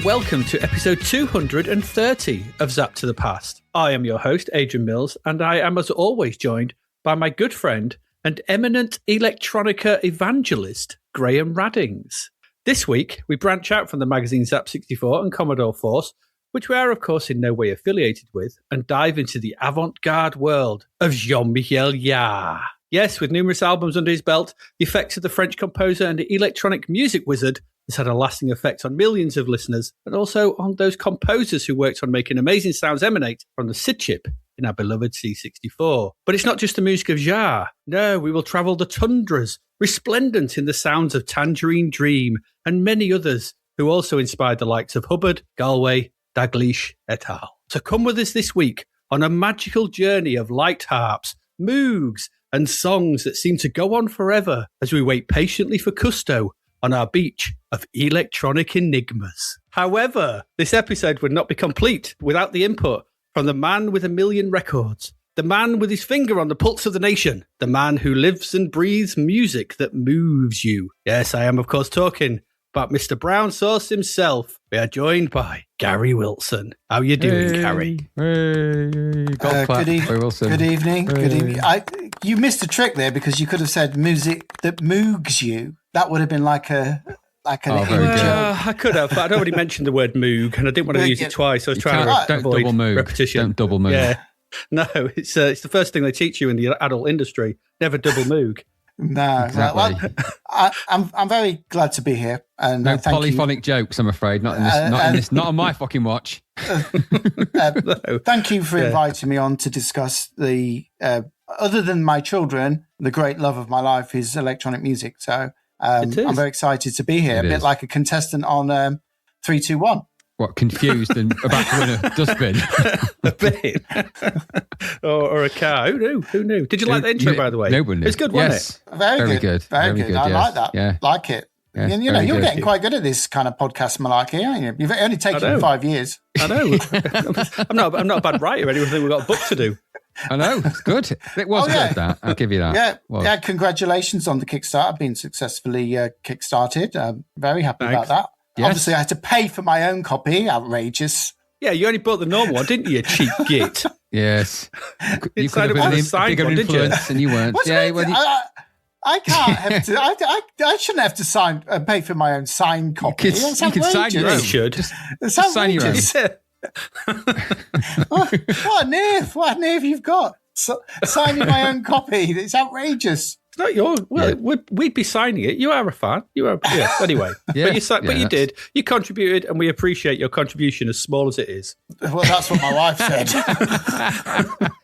Welcome to episode 230 of Zapped to the Past. I am your host, Adrian Mills, and I am as always joined by my good friend and eminent electronica evangelist, Graham Raddings. This week, we branch out from the magazine Zap 64 and Commodore Force, which we are, of course, in no way affiliated with, and dive into the avant-garde world of Jean-Michel Jarre. Yes, with numerous albums under his belt, the effects of the French composer and electronic music wizard has had a lasting effect on millions of listeners and also on those composers who worked on making amazing sounds emanate from the SID chip in our beloved C64. But it's not just the music of Jarre. No, we will travel the tundras, resplendent in the sounds of Tangerine Dream and many others who also inspired the likes of Hubbard, Galway, Dalglish, et al. So come with us this week on a magical journey of light harps, Moogs, and songs that seem to go on forever as we wait patiently for Cousteau on our beach of electronic enigmas. However, this episode would not be complete without the input from the man with a million records, the man with his finger on the pulse of the nation, the man who lives and breathes music that moves you. Yes, I am, of course, talking about Mr. Brown Sauce himself. We are joined by Gary Wilson. How you doing, Gary? Good evening. Good evening. You missed a trick there because you could have said music that moogs you. That would have been like an I could have, but I'd already mentioned the word moog, and I didn't want to use it twice. So I was trying to avoid repetition. Don't double moog. Yeah, no, it's the first thing they teach you in the adult industry. Never double moog. No, exactly. Well, I'm very glad to be here. And no polyphonic jokes, I'm afraid. Not on my fucking watch. No. Thank you for inviting me on to discuss the. Other than my children, the great love of my life is electronic music. So I'm very excited to be here. A bit like a contestant on 3-2-1. What, confused and about to win a dustbin? A bin? or a car. Who knew? Did you like the intro, by the way? Nobody knew. It's good, wasn't it? Very good. Very good. I like that. Yeah. Like it. Yes, and, you're getting quite good at this kind of podcast malarkey, aren't you? You've only taken 5 years. I know. I'm not a bad writer. Anything we've got a book to do. I know, it's good. It was good, that. I'll give you that. Yeah, congratulations on the Kickstarter. I've been successfully kickstarted. I'm very happy about that. Yes. Obviously, I had to pay for my own copy. Outrageous. Yeah, you only bought the normal one, didn't you cheap git? Yes. You could have been a bigger influence and you weren't. I can't have to. I shouldn't have to pay for my own signed copy. You can sign your own. You should. Sign your own. What a nerve you've got. Signing my own copy. It's outrageous. It's not yours. Well, we'd be signing it. You are a fan. You are. Yeah. Anyway, but you did. You contributed, and we appreciate your contribution, as small as it is. Well, that's what my wife said.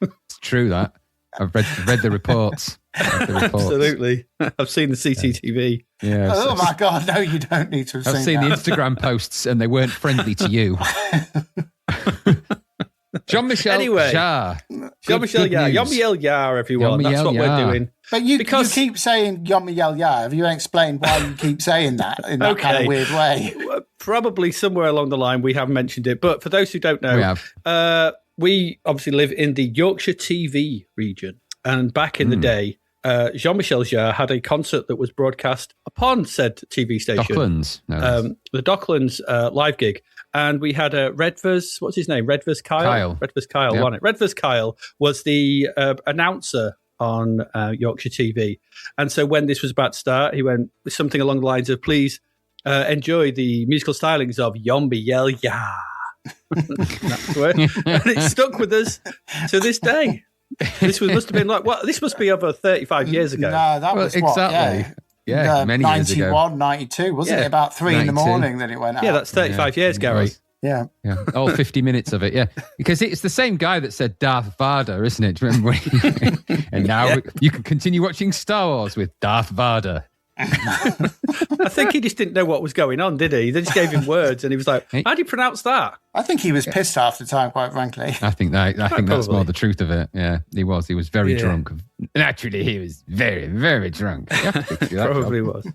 It's true that. I've read the reports. Absolutely. I've seen the CCTV. Yeah. Oh my God! No, you don't need to have I've seen that. the Instagram posts, and they weren't friendly to you. Jean-Michel Jarre. Jean-Michel Jarre. Jean-Michel Jarre, everyone. That's what we're doing. But you keep saying Jean-Michel Jarre. Have you explained why you keep saying that in that kind of weird way? Probably somewhere along the line we have mentioned it. But for those who don't know, we obviously live in the Yorkshire TV region. And back in the day, Jean-Michel Jarre had a concert that was broadcast upon said TV station. Docklands. The Docklands live gig. And we had Redvers, what's his name? Redvers Kyle? Redvers Kyle, wasn't it? Redvers Kyle was the announcer on Yorkshire TV. And so when this was about to start, he went with something along the lines of, please enjoy the musical stylings of Jean-Michel Jarre. That's where, and it stuck with us to this day. This must have been this must be over 35 years ago. No, that was exactly. Many 91, years ago. 92, wasn't it? About 3 in the morning that it went out. Yeah, that's 35 years, Gary. Yeah. All 50 minutes of it, yeah. Because it's the same guy that said Darth Vader, isn't it? Do you remember and now you can continue watching Star Wars with Darth Vader. I think he just didn't know what was going on, did he? They just gave him words and he was like, how do you pronounce that? I think he was pissed half the time, quite frankly. I think that's more the truth of it. Yeah, he was very drunk. Naturally, he was very, very drunk. Probably was.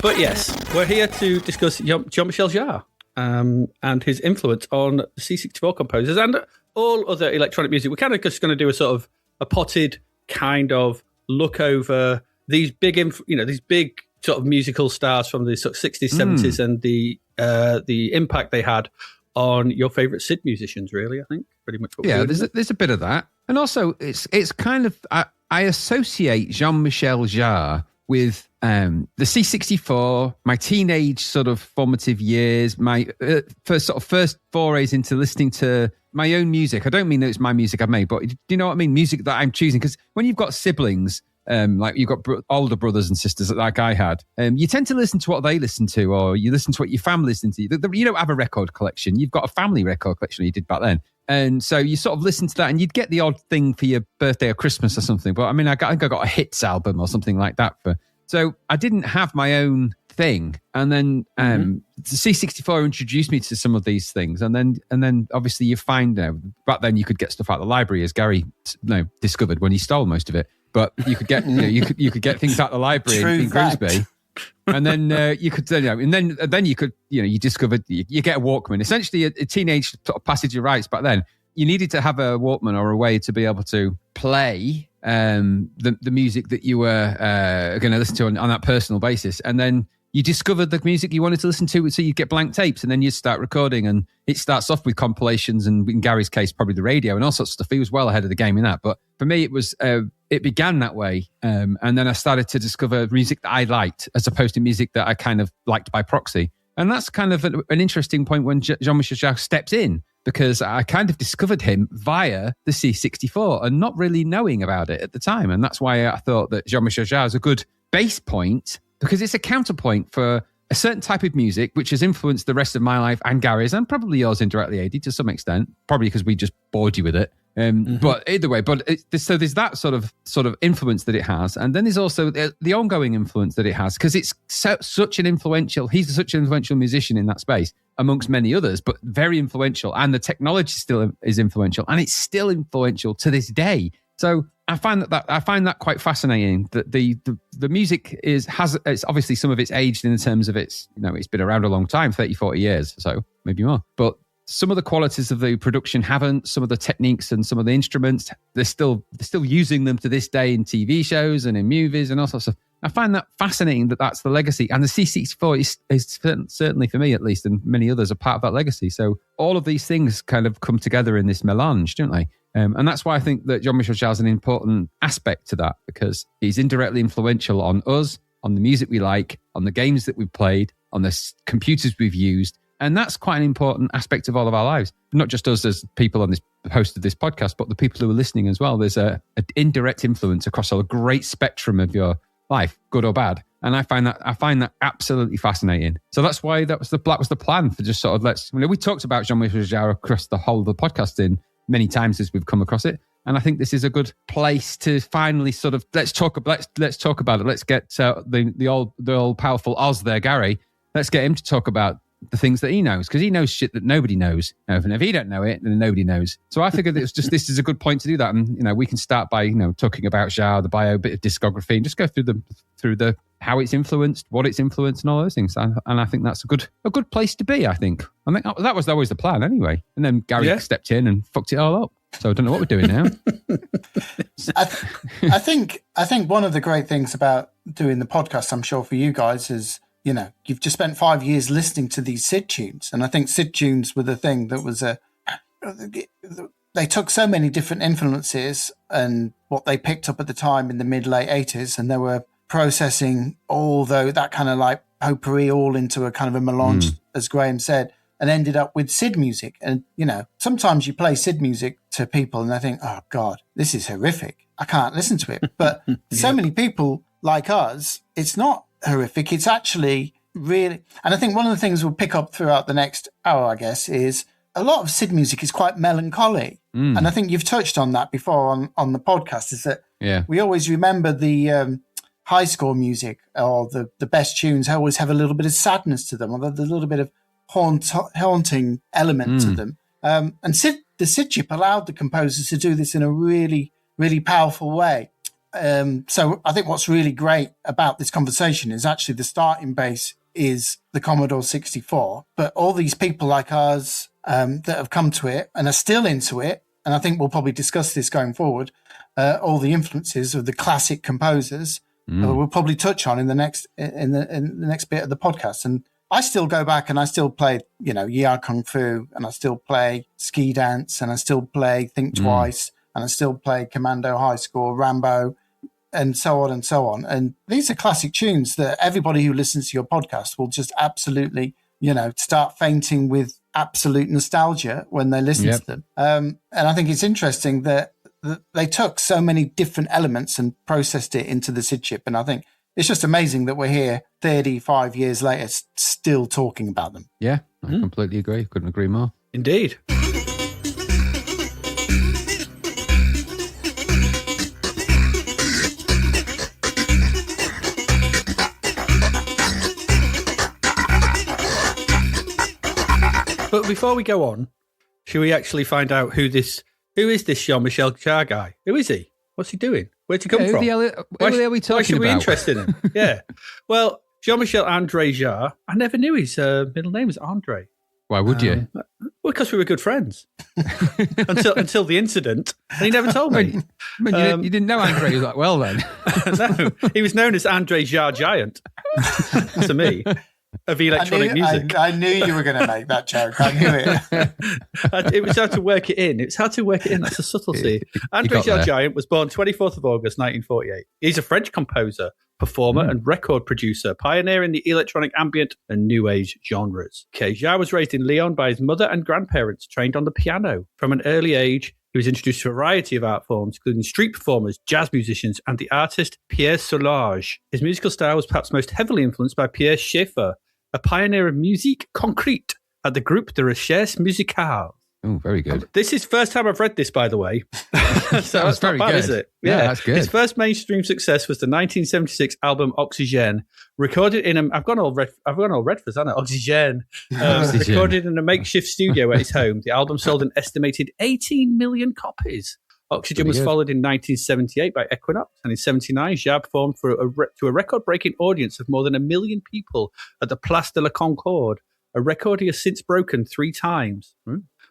But yes, we're here to discuss Jean-Michel Jarre and his influence on C64 composers and all other electronic music. We're kind of just going to do a sort of a potted kind of look over these big, these big sort of musical stars from the sort of 60s, 70s, and the impact they had on your favourite SID musicians. Really, I think pretty much. What there's a bit of that, and also it's kind of I associate Jean-Michel Jarre with the C64, my teenage sort of formative years, my first forays into listening to my own music. I don't mean that it's my music I've made, but do you know what I mean? Music that I'm choosing. Because when you've got siblings, like you've got older brothers and sisters like I had, you tend to listen to what they listen to, or you listen to what your family listen to. You don't have a record collection. You've got a family record collection you did back then. And so you sort of listen to that and you'd get the odd thing for your birthday or Christmas or something. But I mean, I think I got a hits album or something like that so I didn't have my own thing. And then the C64 introduced me to some of these things. And then obviously you find, back then you could get stuff out of the library, as Gary discovered when he stole most of it. But you could get, you could get things out of the library in Grimsby. And then you could, and then you could, you discovered you get a Walkman. Essentially, a teenage sort of passage of rights back then. You needed to have a Walkman or a way to be able to play the music that you were going to listen to on that personal basis, and then you discovered the music you wanted to listen to, so you get blank tapes, and then you start recording, and it starts off with compilations, and in Gary's case, probably the radio and all sorts of stuff. He was well ahead of the game in that, but for me, it began that way, and then I started to discover music that I liked, as opposed to music that I kind of liked by proxy, and that's kind of an interesting point when Jean-Michel Jarre steps in, because I kind of discovered him via the C64 and not really knowing about it at the time, and that's why I thought that Jean-Michel Jarre is a good base point, because it's a counterpoint for a certain type of music which has influenced the rest of my life and Gary's, and probably yours indirectly, AD, to some extent, probably because we just bored you with it. But either way, so there's that sort of influence that it has, and then there's also the ongoing influence that it has, because it's such an influential. He's such an influential musician in that space, amongst many others, but very influential, and the technology still is influential, and it's still influential to this day. So I find that quite fascinating. That the music has it's obviously some of it's aged in terms of it's been around a long time, 30, 40 years, so maybe more, but some of the qualities of the production haven't. Some of the techniques and some of the instruments, they're still using them to this day in TV shows and in movies and all sorts of stuff. I find that fascinating that that's the legacy. And the C64 is certainly, for me at least, and many others, are part of that legacy. So all of these things kind of come together in this melange, don't they? And that's why I think that Jean-Michel Jarre is an important aspect to that, because he's indirectly influential on us, on the music we like, on the games that we've played, on the computers we've used. And that's quite an important aspect of all of our lives. Not just us as people on this host of this podcast, but the people who are listening as well. There's an indirect influence across a great spectrum of your life, good or bad. And I find that absolutely fascinating. So that's why that was the plan for just sort of we talked about Jean-Michel Jarre across the whole of the podcasting many times as we've come across it. And I think this is a good place to finally sort of let's talk about it. Let's get the old powerful Oz there, Gary. Let's get him to talk about the things that he knows, because he knows shit that nobody knows. And if he don't know it, then nobody knows. So I figured this is a good point to do that. And we can start by talking about Jarre, the bio, bit of discography, and just go through the how it's influenced, what it's influenced, and all those things. And I think that's a good place to be. I think that was always the plan anyway. And then Gary stepped in and fucked it all up. So I don't know what we're doing now. I think one of the great things about doing the podcast, I'm sure for you guys, is you've just spent 5 years listening to these SID tunes. And I think SID tunes were the thing that was they took so many different influences and what they picked up at the time in the mid-late 80s, and they were processing all that kind of like potpourri all into a kind of a melange, as Graham said. and ended up with SID music. And, sometimes you play SID music to people and they think, oh, God, this is horrific. I can't listen to it. But so many people like us, it's not horrific. It's actually really... And I think one of the things we'll pick up throughout the next hour, I guess, is a lot of SID music is quite melancholy. And I think you've touched on that before on the podcast, is that we always remember the high score music or the best tunes always have a little bit of sadness to them, or there's a little bit of haunting element to them. And the SID chip allowed the composers to do this in a really, really powerful way. So I think what's really great about this conversation is actually the starting base is the Commodore 64, but all these people like us that have come to it and are still into it, and I think we'll probably discuss this going forward, all the influences of the classic composers we'll probably touch on in the next bit of the podcast. And I still go back and I still play, Ya Kung Fu, and I still play Ski Dance, and I still play Think Twice, and I still play Commando High Score, Rambo, and so on and so on. And these are classic tunes that everybody who listens to your podcast will just absolutely, start fainting with absolute nostalgia when they listen to them. And I think it's interesting that they took so many different elements and processed it into the SID chip. And I think it's just amazing that we're here 35 years later still talking about them. Yeah, I completely agree. Couldn't agree more. Indeed. But before we go on, should we actually find out who is this Jean-Michel Jarre guy? Who is he? What's he doing? Where'd he come from? Why should we be interested in him? Yeah. Well, Jean-Michel Andre Jarre, I never knew his middle name was Andre. Why would you? Well, because we were good friends until the incident, and he never told me. You didn't know Andre that well then. No, he was known as Andre Jarre Giant to me. Of electronic music. I knew you were going to make that joke. I knew it. It was hard to work it in. That's a subtlety. Andre Jarre Giant was born 24th of August, 1948. He's a French composer, performer, and record producer, pioneering the electronic ambient and new age genres. Okay, Jarre was raised in Lyon by his mother and grandparents, trained on the piano. From an early age, he was introduced to a variety of art forms, including street performers, jazz musicians, and the artist Pierre Soulages. His musical style was perhaps most heavily influenced by Pierre Schaeffer, a pioneer of musique concrète at the groupe de recherche musicale. Oh, very good. This is first time I've read this, by the way. So that's very not bad, good. Is it? Yeah, that's good. His first mainstream success was the 1976 album Oxygène, recorded in I've gone all Redfords, haven't I? Oxygène. Recorded in a makeshift studio at his home. The album sold an estimated 18 million copies. Oxygen was followed in 1978 by Equinox, and in 79, Jarre performed to a record-breaking audience of more than 1 million people at the Place de la Concorde, a record he has since broken 3 times.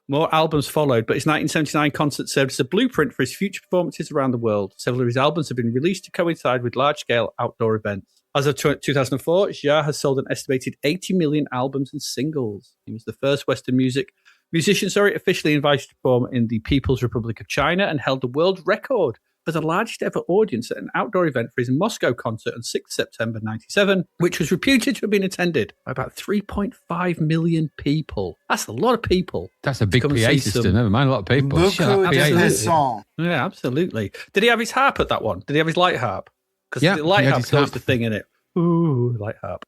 More albums followed, but his 1979 concert served as a blueprint for his future performances around the world. Several of his albums have been released to coincide with large-scale outdoor events. As of 2004, Jarre has sold an estimated 80 million albums and singles. He was the first Western musician officially invited to perform in the People's Republic of China, and held the world record for the largest ever audience at an outdoor event for his Moscow concert on 6th September 1997, which was reputed to have been attended by about 3.5 million people. That's a lot of people. That's a big PA system, never mind a lot of people. Yeah, absolutely. Did he have his harp at that one? Did he have his light harp? Because the light harp's always the thing in it. Ooh, light harp.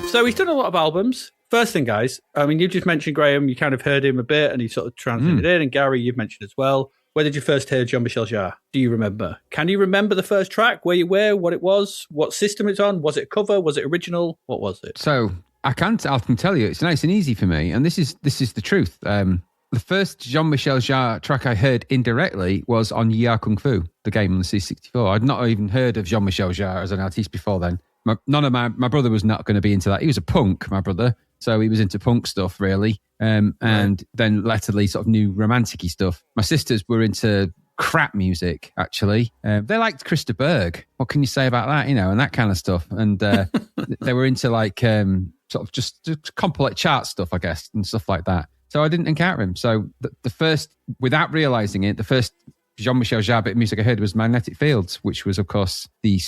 So he's done a lot of albums. First thing, guys, I mean, you just mentioned Graham, you kind of heard him a bit and he sort of transited in, and Gary, you've mentioned as well. Where did you first hear Jean-Michel Jarre? Do you remember? Can you remember the first track, where you were, what it was, what system it's on? Was it a cover? Was it original? What was it? So I can tell you, it's nice and easy for me, and this is the truth. The first Jean-Michel Jarre track I heard indirectly was on Ya Kung Fu, the game on the C64. I'd not even heard of Jean-Michel Jarre as an artiste before then. My brother was not going to be into that. He was a punk, my brother, so he was into punk stuff really, and then latterly sort of new romantic-y stuff. My sisters were into crap music, actually. They liked Christa Berg. What can you say about that? And that kind of stuff. And they were into like sort of just compilate chart stuff, I guess, and stuff like that. So I didn't encounter him. So the first, without realising it, the first Jean-Michel Jarre bit of music I heard was Magnetic Fields, which was, of course, the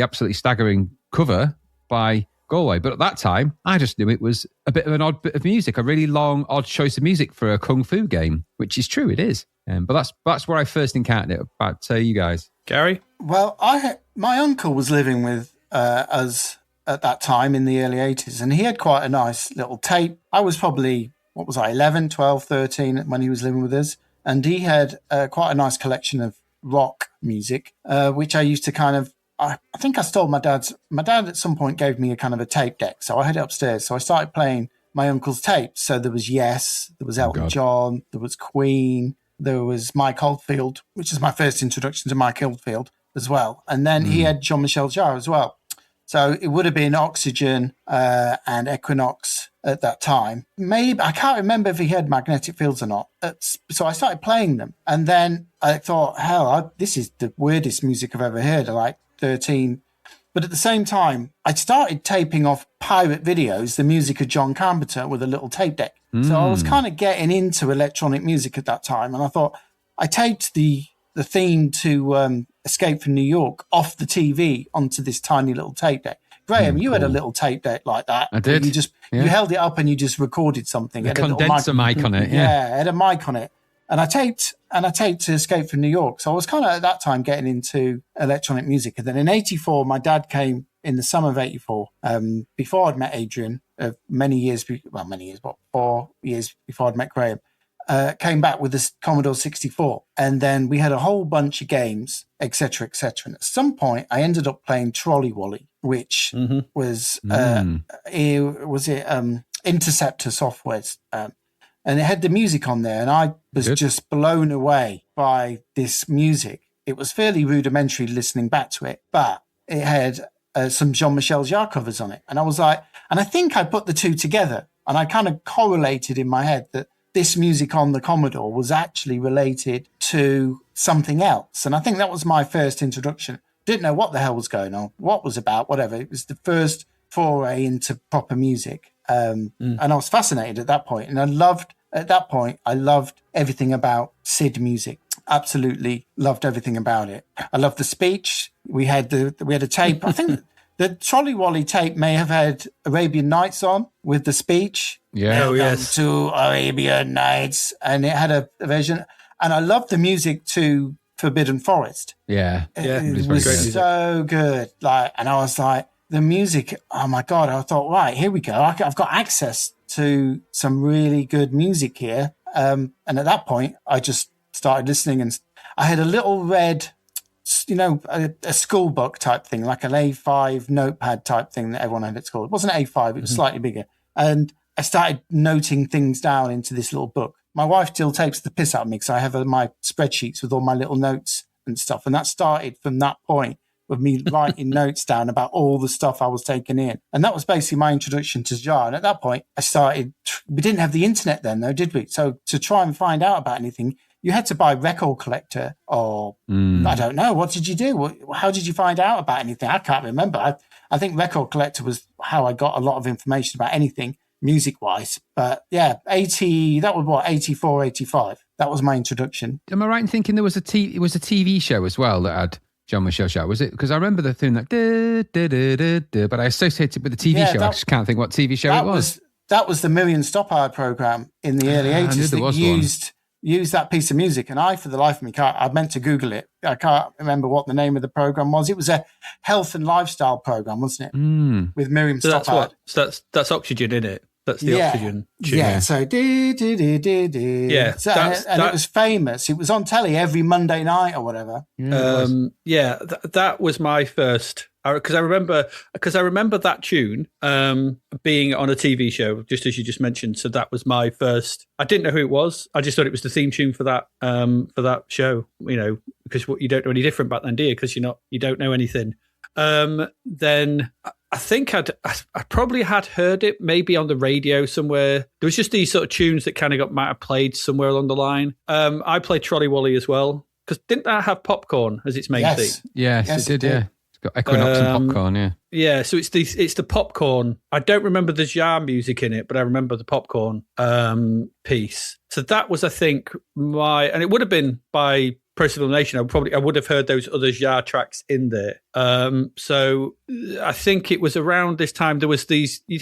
absolutely staggering cover by Galway. But at that time, I just knew it was a bit of an odd bit of music, a really long, odd choice of music for a Kung Fu game, which is true, it is. But that's where I first encountered it. About you guys. Gary? Well, my uncle was living with us at that time in the early 80s, and he had quite a nice little tape. I was probably, 11, 12, 13 when he was living with us. And he had quite a nice collection of rock music, which I used to kind of, I think I stole my dad at some point gave me a kind of a tape deck. So I had it upstairs. So I started playing my uncle's tapes. So there was Yes, there was Elton John, there was Queen, there was Mike Oldfield, which is my first introduction to Mike Oldfield as well. And then he had Jean-Michel Jarre as well. So it would have been Oxygen and Equinox at that time. Maybe, I can't remember if he had Magnetic Fields or not. So I started playing them. And then I thought, hell, this is the weirdest music I've ever heard. I like 13. But at the same time, I started taping off pirate videos, the music of John Carpenter with a little tape deck. So I was kind of getting into electronic music at that time. And I thought, I taped the theme to Escape from New York off the TV onto this tiny little tape deck. Graham, you had a little tape deck like that. I did. You held it up and you just recorded something. A condenser mic on it. Yeah, it had a mic on it. And I taped to Escape from New York. So I was kind of at that time getting into electronic music. And then in 84, my dad came in the summer of 84, before I'd met Adrian, 4 years before I'd met Graham. Came back with this Commodore 64, and then we had a whole bunch of games, etc., etc. And at some point, I ended up playing Trolley Wally, which was Interceptor software, and it had the music on there, and I was just blown away by this music. It was fairly rudimentary listening back to it, but it had some Jean-Michel Jarre covers on it, and I was like, and I think I put the two together, and I kind of correlated in my head that this music on the Commodore was actually related to something else. And I think that was my first introduction. Didn't know what the hell was going on, what was about, whatever. It was the first foray into proper music. And I was fascinated at that point. And I loved everything about Sid music. Absolutely loved everything about it. I loved the speech. We had a tape. I think the Trolley Wally tape may have had Arabian Nights on with the speech. Yeah. Oh, yes. To Arabian Nights. And it had a version. And I loved the music to Forbidden Forest. Yeah. It was so good. And I was like, the music, oh my God. I thought, right, here we go. I've got access to some really good music here. And at that point, I just started listening. And I had a little red, a school book type thing, like an A5 notepad type thing that everyone had at school. It wasn't A5, it was slightly bigger. And I started noting things down into this little book. My wife still takes the piss out of me because I have my spreadsheets with all my little notes and stuff. And that started from that point with me writing notes down about all the stuff I was taking in. And that was basically my introduction to Jarre. And at that point, we didn't have the internet then though, did we? So to try and find out about anything, you had to buy Record Collector or I don't know. What did you do? How did you find out about anything? I can't remember. I think Record Collector was how I got a lot of information about anything music-wise. But yeah, 84, 85. That was my introduction. Am I right in thinking it was a TV show as well that had Jean-Michel Jarre, was it? Because I remember the thing like, but I associated it with the TV show. I just can't think what TV show it was. That was the Million Stop-Hard program in the early 80s that used that piece of music. And I, for the life of me, I meant to Google it. I can't remember what the name of the program was. It was a health and lifestyle program, wasn't it? With Miriam Stop-Hard. That's Oxygen, isn't it? That's the Oxygen tune. Yeah, so yeah. And it was famous. It was on telly every Monday night or whatever. That was my first, because I remember that tune being on a TV show, just as you just mentioned. So that was my first. I didn't know who it was. I just thought it was the theme tune for that show. Because you don't know any different back then, do you? Because you don't know anything. Then I think I probably had heard it maybe on the radio somewhere. There was just these sort of tunes that might have played somewhere along the line. I played Trolley Wally as well, because didn't that have Popcorn as its main theme? Yes, it did. Yeah, It's got Equinox and Popcorn, yeah. Yeah, so it's the Popcorn. I don't remember the Jarre music in it, but I remember the Popcorn piece. So that was, I think, and it would have been by Process of Elimination. I would have heard those other Jarre tracks in there. So I think it was around this time there was these. You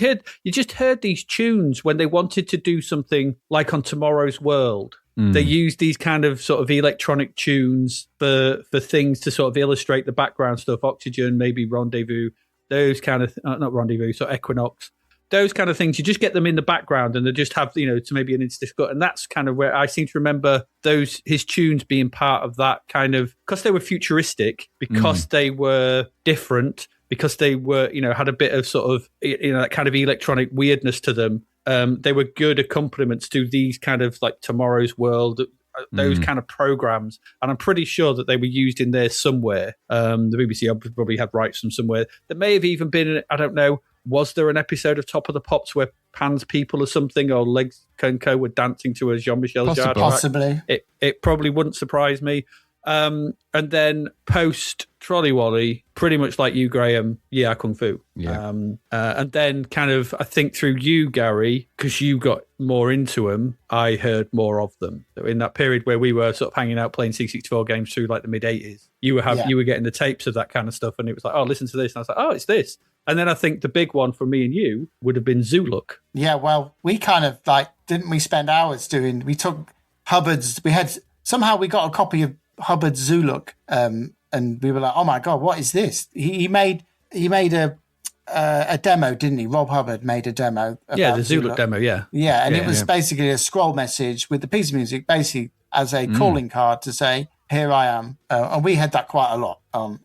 just heard these tunes when they wanted to do something like on Tomorrow's World. They used these kind of sort of electronic tunes for things to sort of illustrate the background stuff. Oxygen, maybe Rendezvous, those kind of not Rendezvous, so Equinox. Those kind of things, you just get them in the background and they just have, to maybe an instant cut. And that's kind of where I seem to remember his tunes being part of that kind of, because they were futuristic, because they were different, because they were, had a bit of sort of, that kind of electronic weirdness to them. They were good accompaniments to these kind of like Tomorrow's World, those kind of programs. And I'm pretty sure that they were used in there somewhere. The BBC probably had rights from somewhere. There may have even been, I don't know, was there an episode of Top of the Pops where Pan's People or something, or Legs Co were dancing to a Jean-Michel Jarre track? Possibly. It probably wouldn't surprise me. And then post Trolley Wally, pretty much like you, Graham, yeah, Kung Fu. Yeah. And then kind of, I think through you, Gary, because you got more into them, I heard more of them. So in that period where we were sort of hanging out playing C64 games through like the mid-80s, you were getting the tapes of that kind of stuff, and it was like, oh, listen to this. And I was like, oh, it's this. And then I think the big one for me and you would have been Zoolook. Yeah, well, we kind of didn't we spend hours we took Hubbard's, somehow we got a copy of Hubbard's Zoolook, and we were like, oh my God, what is this? He made a demo, didn't he? Rob Hubbard made a demo. Yeah, the Zoolook demo, yeah. Yeah, and it was basically a scroll message with the piece of music, basically as a calling card to say, here I am. And we had that quite a lot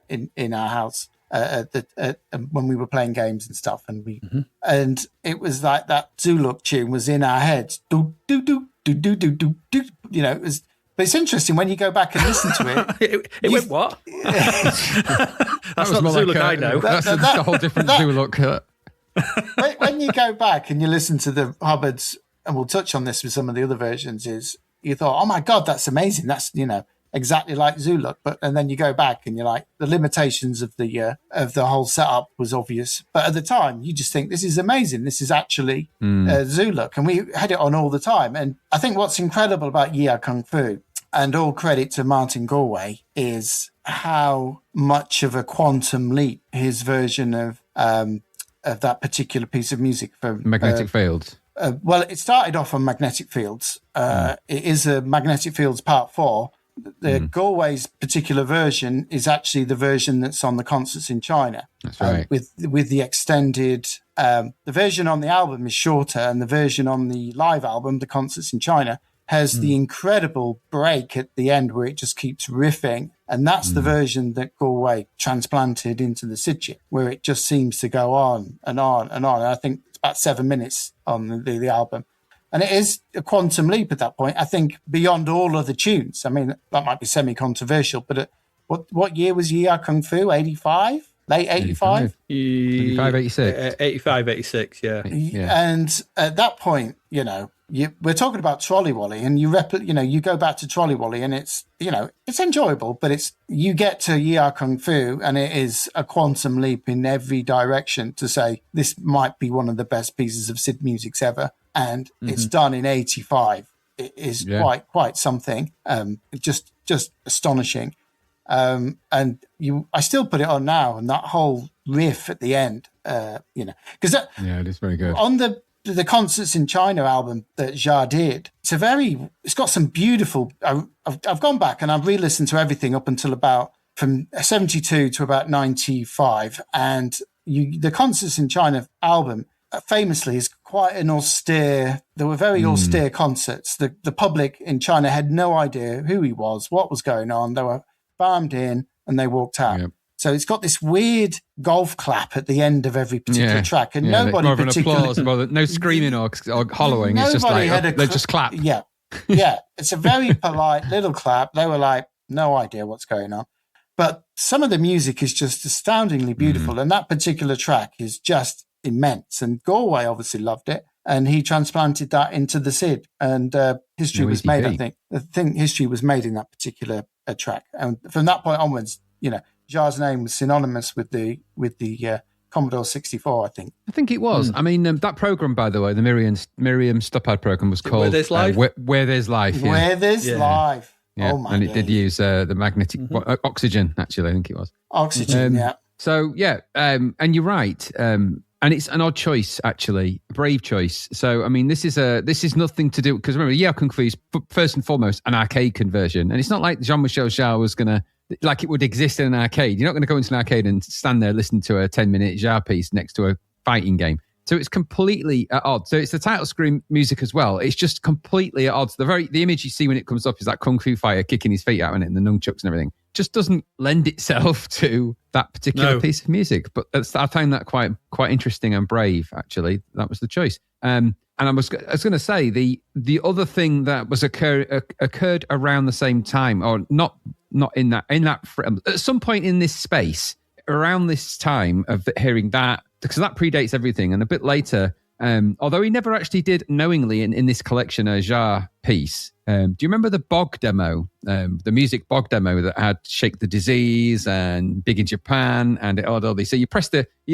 in our house. When we were playing games and stuff, and it was like that Zoolook tune was in our heads. Do do do do do do do do. It was. But it's interesting when you go back and listen to it. it went what? That's not the Zoolook I know. That's a whole different Zoolook. When you go back and you listen to the Hubbards, and we'll touch on this with some of the other versions, is you thought, oh my God, that's amazing. That's exactly like Zoolook, and then you go back and you're like, the limitations of the whole setup was obvious, but at the time you just think this is amazing. This is actually Zoolook, and we had it on all the time. And I think what's incredible about Yi Kung Fu, and all credit to Martin Galway, is how much of a quantum leap his version of that particular piece of music for Magnetic Fields. Well, it started off on Magnetic Fields. It is a Magnetic Fields Part 4. The Galway's particular version is actually the version that's on the Concerts in China. That's right. With the extended, the version on the album is shorter, and the version on the live album, the Concerts in China, has the incredible break at the end where it just keeps riffing. And that's the version that Galway transplanted into the Sidchip, where it just seems to go on and on and on. And I think it's about 7 minutes on the album. And it is a quantum leap at that point, I think, beyond all other tunes. I mean, that might be semi-controversial, but what year was Yi Kung Fu? 85? Late 85? 85, 86. 85, 86, yeah. And at that point, we're talking about Trolley Wally, and you go back to Trolley Wally, and it's enjoyable, but you get to Yi Kung Fu, and it is a quantum leap in every direction to say this might be one of the best pieces of Sid music's ever. And it's done in 85. It is quite something. Just astonishing. And I still put it on now, and that whole riff at the end, because it is very good. On the Concerts in China album that Jarre did, it's got some beautiful. I've gone back and I've re-listened to everything up until about from 72 to about 95, and the Concerts in China album famously is quite an austere. There were very austere concerts. The public in China had no idea who he was, what was going on. They were farmed in and they walked out. Yep. So it's got this weird golf clap at the end of every particular track, and nobody more of an particularly applause, no screaming or hollowing. It's just like they just clap. Yeah, it's a very polite little clap. They were like, no idea what's going on. But some of the music is just astoundingly beautiful, and that particular track is just immense. And Galway obviously loved it, and he transplanted that into the Sid, and history was made. I think history was made in that particular track, and from that point onwards, Jarre's name was synonymous with the Commodore 64, I think. I think it was. I mean, that program, by the way, the Miriam Stoppard program was called Where There's Life. Where There's Life. Yeah. Where There's Life. Yeah. Oh my and days. it did use the magnetic oxygen. Actually, I think it was oxygen. Yeah. So and you're right. And it's an odd choice, actually, a brave choice. So I mean, this is nothing to do because remember, Kung Fu is first and foremost an arcade conversion, and it's not like Jean-Michel Jarre was gonna. Like it would exist in an arcade. You're not going to go into an arcade and stand there listening to a 10-minute Jarre piece next to a fighting game. So it's completely at odds. So it's the title screen music as well. It's just completely at odds. The image you see when it comes up is that Kung Fu fighter kicking his feet out in it and the nunchucks and everything. Just doesn't lend itself to that particular piece of music. But I found that quite interesting and brave, actually. That was the choice. And I was going to say the other thing that was occurred around the same time, or not in that at some point in this space around this time of hearing that, because that predates everything, and a bit later, although he never actually did knowingly in this collection a Jarre piece. Do you remember the Bog demo, the music Bog demo that had Shake the Disease and Big in Japan and it all these? So you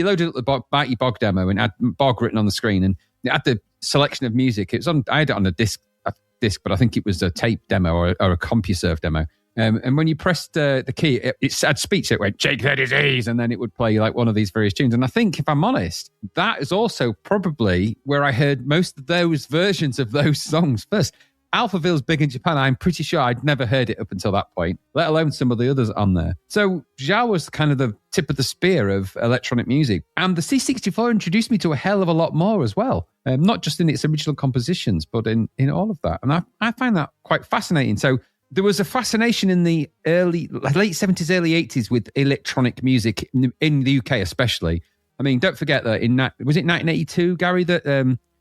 loaded up the Mighty Bog demo and had Bog written on the screen, and it had the selection of music. It was I had it on a disc, but I think it was a tape demo or a CompuServe demo. And when you pressed the key, it had speech. It went, Shake the Disease, and then it would play like one of these various tunes. And I think, if I'm honest, that is also probably where I heard most of those versions of those songs first. Alphaville's Big in Japan, I'm pretty sure I'd never heard it up until that point, let alone some of the others on there. So Jarre was kind of the tip of the spear of electronic music. And the C64 introduced me to a hell of a lot more as well. Not just in its original compositions, but in all of that. And I find that quite fascinating. So there was a fascination in the late 70s, early 80s with electronic music in the UK especially. I mean, don't forget that was it 1982, Gary, that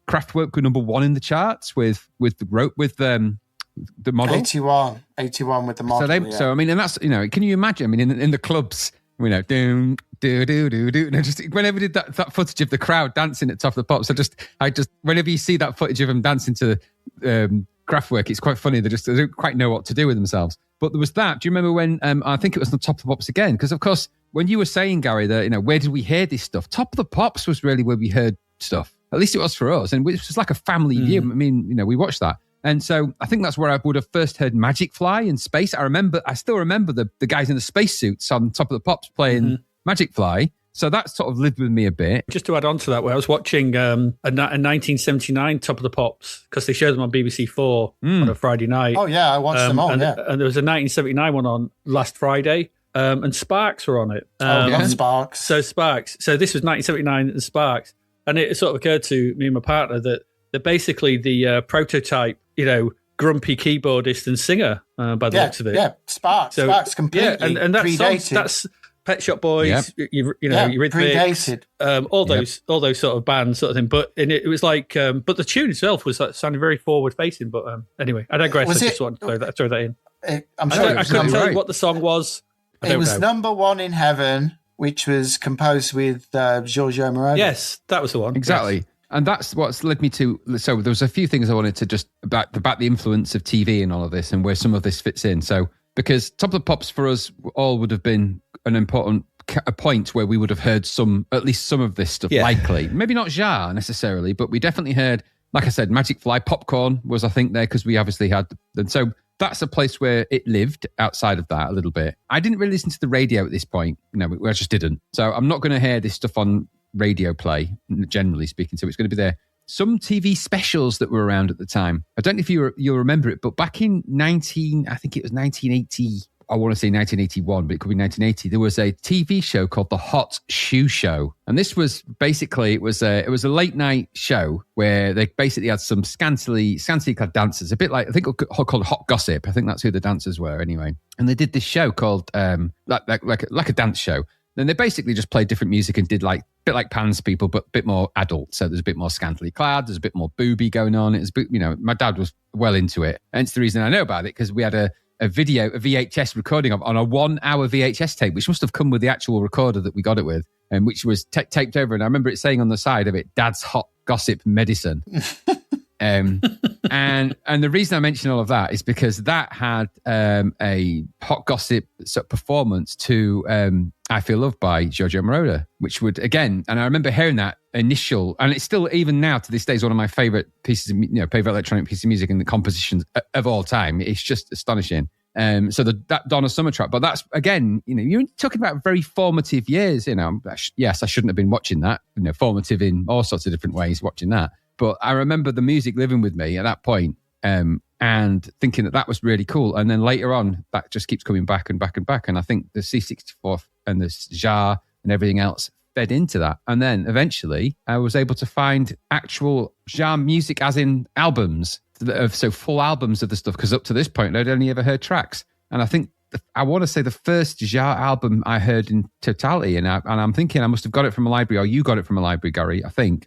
Kraftwerk were number one in the charts with the model? 81 with the model. So I mean, and that's, can you imagine? I mean, in the clubs, doom, do, and just whenever did that footage of the crowd dancing at Top of the Pops, I just whenever you see that footage of them dancing to Kraftwerk, it's quite funny. They don't quite know what to do with themselves. But there was that. Do you remember when I think it was on Top of the Pops again? Because of course, when you were saying, Gary, that where did we hear this stuff? Top of the Pops was really where we heard stuff. At least it was for us, and it was like a family view. I mean, we watched that, and so I think that's where I would have first heard Magic Fly in space. I still remember the guys in the spacesuits on Top of the Pops playing Magic Fly. So that sort of lived with me a bit. Just to add on to that, where I was watching a 1979 Top of the Pops, because they showed them on BBC 4 on a Friday night. Oh, yeah, I watched them all, and there was a 1979 one on last Friday, and Sparks were on it. Sparks. So this was 1979 and Sparks. And it sort of occurred to me and my partner that basically the prototype, grumpy keyboardist and singer by the looks of it. Yeah, Sparks completely and predated. That's Pet Shop Boys, Eurythmics, all those sort of bands sort of thing. But it was like, but the tune itself was sounding very forward facing. But anyway, I digress. I just wanted to throw that in. I'm sure I couldn't tell you what the song was. It was Number One in Heaven, which was composed with Giorgio Moroder. Yes, that was the one. Exactly. Yes. And that's what's led me to... So there was a few things I wanted to just... About the influence of TV and all of this and where some of this fits in. So, because Top of the Pops for us all would have been an important point where we would have heard at least some of this stuff, likely. Maybe not Jarre necessarily, but we definitely heard, like I said, Magic Fly, Popcorn was, I think, there because we obviously had... And so that's a place where it lived outside of that a little bit. I didn't really listen to the radio at this point. I just didn't. So I'm not going to hear this stuff on radio play, generally speaking. So it's going to be there. Some TV specials that were around at the time. I don't know if you'll remember it, but back in 1980, I want to say 1981, but it could be 1980. There was a TV show called The Hot Shoe Show. And this was basically, it was a late night show where they basically had some scantily clad dancers, a bit like, I think called Hot Gossip. I think that's who the dancers were anyway. And they did this show called, like a dance show. Then they basically just played different music and did a bit like Pan's People, but a bit more adult. So there's a bit more scantily clad. There's a bit more booby going on. It was, my dad was well into it. Hence the reason I know about it, because we had a VHS recording on a 1 hour VHS tape, which must have come with the actual recorder that we got it with, and which was taped over. And I remember it saying on the side of it, Dad's Hot Gossip Medicine. and the reason I mention all of that is because that had a hot gossip sort of performance to I Feel Loved by Giorgio Moroder, which would, again, and I remember hearing that initial, and it's still, even now to this day, is one of my favorite pieces of, favorite electronic piece of music in the compositions of all time. It's just astonishing. So that Donna Summer track, but that's, again, you're talking about very formative years. Yes, I shouldn't have been watching that. Formative in all sorts of different ways, watching that. But I remember the music living with me at that point, and thinking that was really cool. And then later on, that just keeps coming back and back and back. And I think the C64 and the Jarre and everything else fed into that. And then eventually, I was able to find actual Jarre music, as in albums. So full albums of the stuff, because up to this point I'd only ever heard tracks, and I think I want to say the first Jarre album I heard in totality, and I'm thinking I must have got it from a library, or you got it from a library, Gary. I think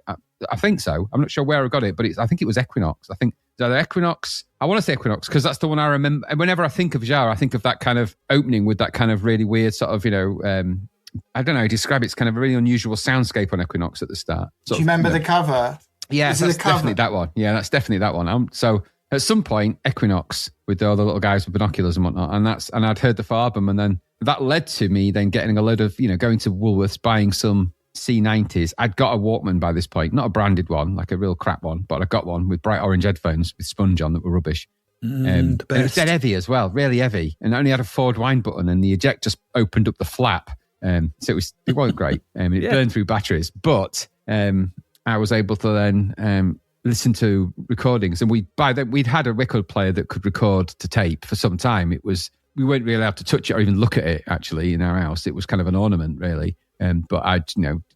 so. I'm not sure where I got it, but I think it was Equinox. I think the Equinox. I want to say Equinox because that's the one I remember. And whenever I think of Jarre, I think of that kind of opening with that kind of really weird sort of I don't know, describe it. It's kind of a really unusual soundscape on Equinox at the start. Do you remember the cover? Yeah, that's definitely that one. Yeah, that's definitely that one. So at some point, Equinox with all the little guys with binoculars and whatnot, and I'd heard the full album, and then that led to me then getting a load of, going to Woolworths, buying some C90s. I'd got a Walkman by this point, not a branded one, like a real crap one, but I got one with bright orange headphones with sponge on that were rubbish. And it was dead heavy as well, really heavy, and it only had a forward wind button, and the eject just opened up the flap. So it wasn't great. It burned through batteries, but I was able to then listen to recordings, and we'd had a record player that could record to tape for some time. We weren't really allowed to touch it or even look at it actually in our house. It was kind of an ornament really. But I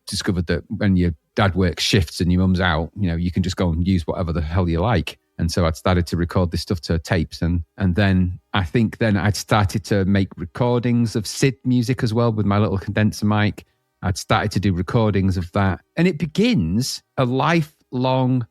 discovered that when your dad works shifts and your mum's out, you can just go and use whatever the hell you like. And so I'd started to record this stuff to tapes, and then I think then I'd started to make recordings of Sid music as well with my little condenser mic. I'd started to do recordings of that. And it begins a lifelong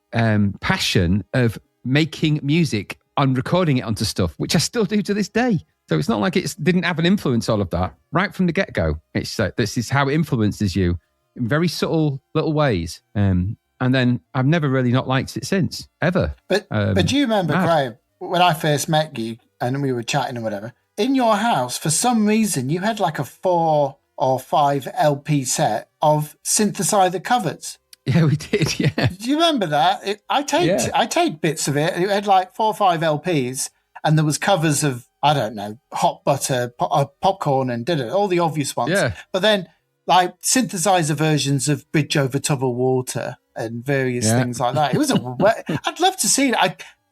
passion of making music and recording it onto stuff, which I still do to this day. So it's not like it didn't have an influence, all of that, right from the get-go. It's this is how it influences you in very subtle little ways. And then I've never really not liked it since, ever. But do you remember, Graham, when I first met you and we were chatting or whatever, in your house, for some reason, you had like a 4 or 5 LP set of synthesizer covers. Yeah, we did, yeah. Do you remember that? I take bits of it. It had like 4 or 5 LPs, and there was covers of, I don't know, Hot Butter, Popcorn, and all the obvious ones. Yeah. But then like synthesizer versions of Bridge Over Troubled Water and various things like that. It was I'd love to see it.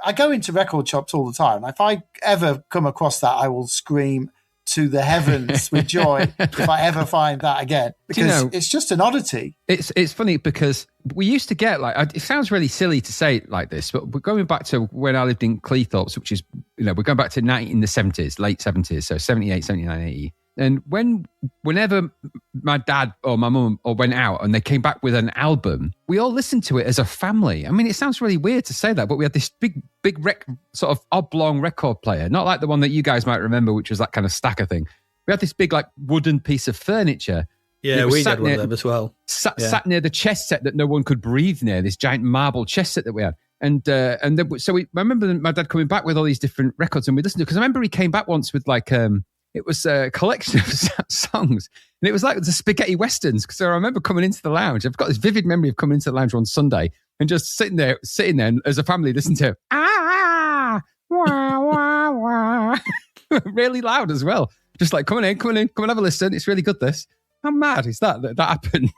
I go into record shops all the time. If I ever come across that, I will scream to the heavens with joy if I ever find that again, because it's just an oddity. It's funny because we used to get it sounds really silly to say it like this, but we're going back to when I lived in Cleethorpes, which is, we're going back to in the 70s, late 70s, so 78, 79, 80. And whenever my dad or my mum went out and they came back with an album, we all listened to it as a family. I mean, it sounds really weird to say that, but we had this big sort of oblong record player, not like the one that you guys might remember, which was that kind of stacker thing. We had this big wooden piece of furniture. Yeah, we had one of them as well. Sat near the chess set that no one could breathe near, this giant marble chess set that we had. And I remember my dad coming back with all these different records, and we listened to it, because I remember he came back once with it was a collection of songs, and it was like the spaghetti westerns. Because I remember coming into the lounge. I've got this vivid memory of coming into the lounge on Sunday and just sitting there as a family listening to wah, wah, wah. Really loud as well. Just like, come on, have a listen. It's really good, this. How mad is that happened?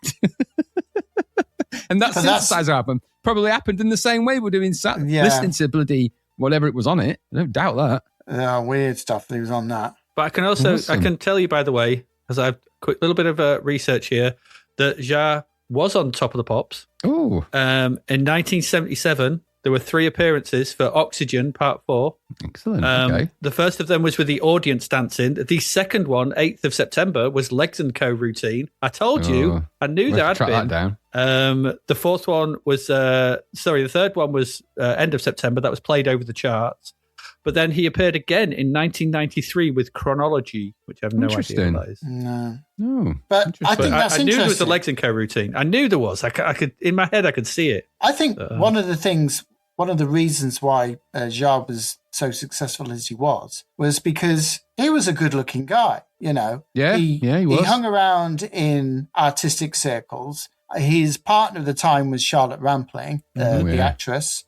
And that synthesizer album probably happened in the same way we're doing listening to bloody whatever it was on it. I don't doubt that. Weird stuff that was on that. But I can also, I can tell you, by the way, as I've quick little bit of research here, that Jarre was on Top of the Pops. Oh. In 1977, there were 3 appearances for Oxygen Part 4. Excellent. Okay. The first of them was with the audience dancing. The second one, 8th of September, was Legs & Co. Routine. I told you, I knew there had been. That down. The fourth one was, the third one was end of September. That was played over the charts. But then he appeared again in 1993 with Chronology, which I have no idea what that is. No. But I think that's interesting. I knew there was a Legs & Co. routine. I knew there was. I could in my head, I could see it. I think one of the things one of the reasons why Jarre was so successful as he was because he was a good-looking guy, you know. Yeah, he was. He hung around in artistic circles. His partner at the time was Charlotte Rampling, the actress.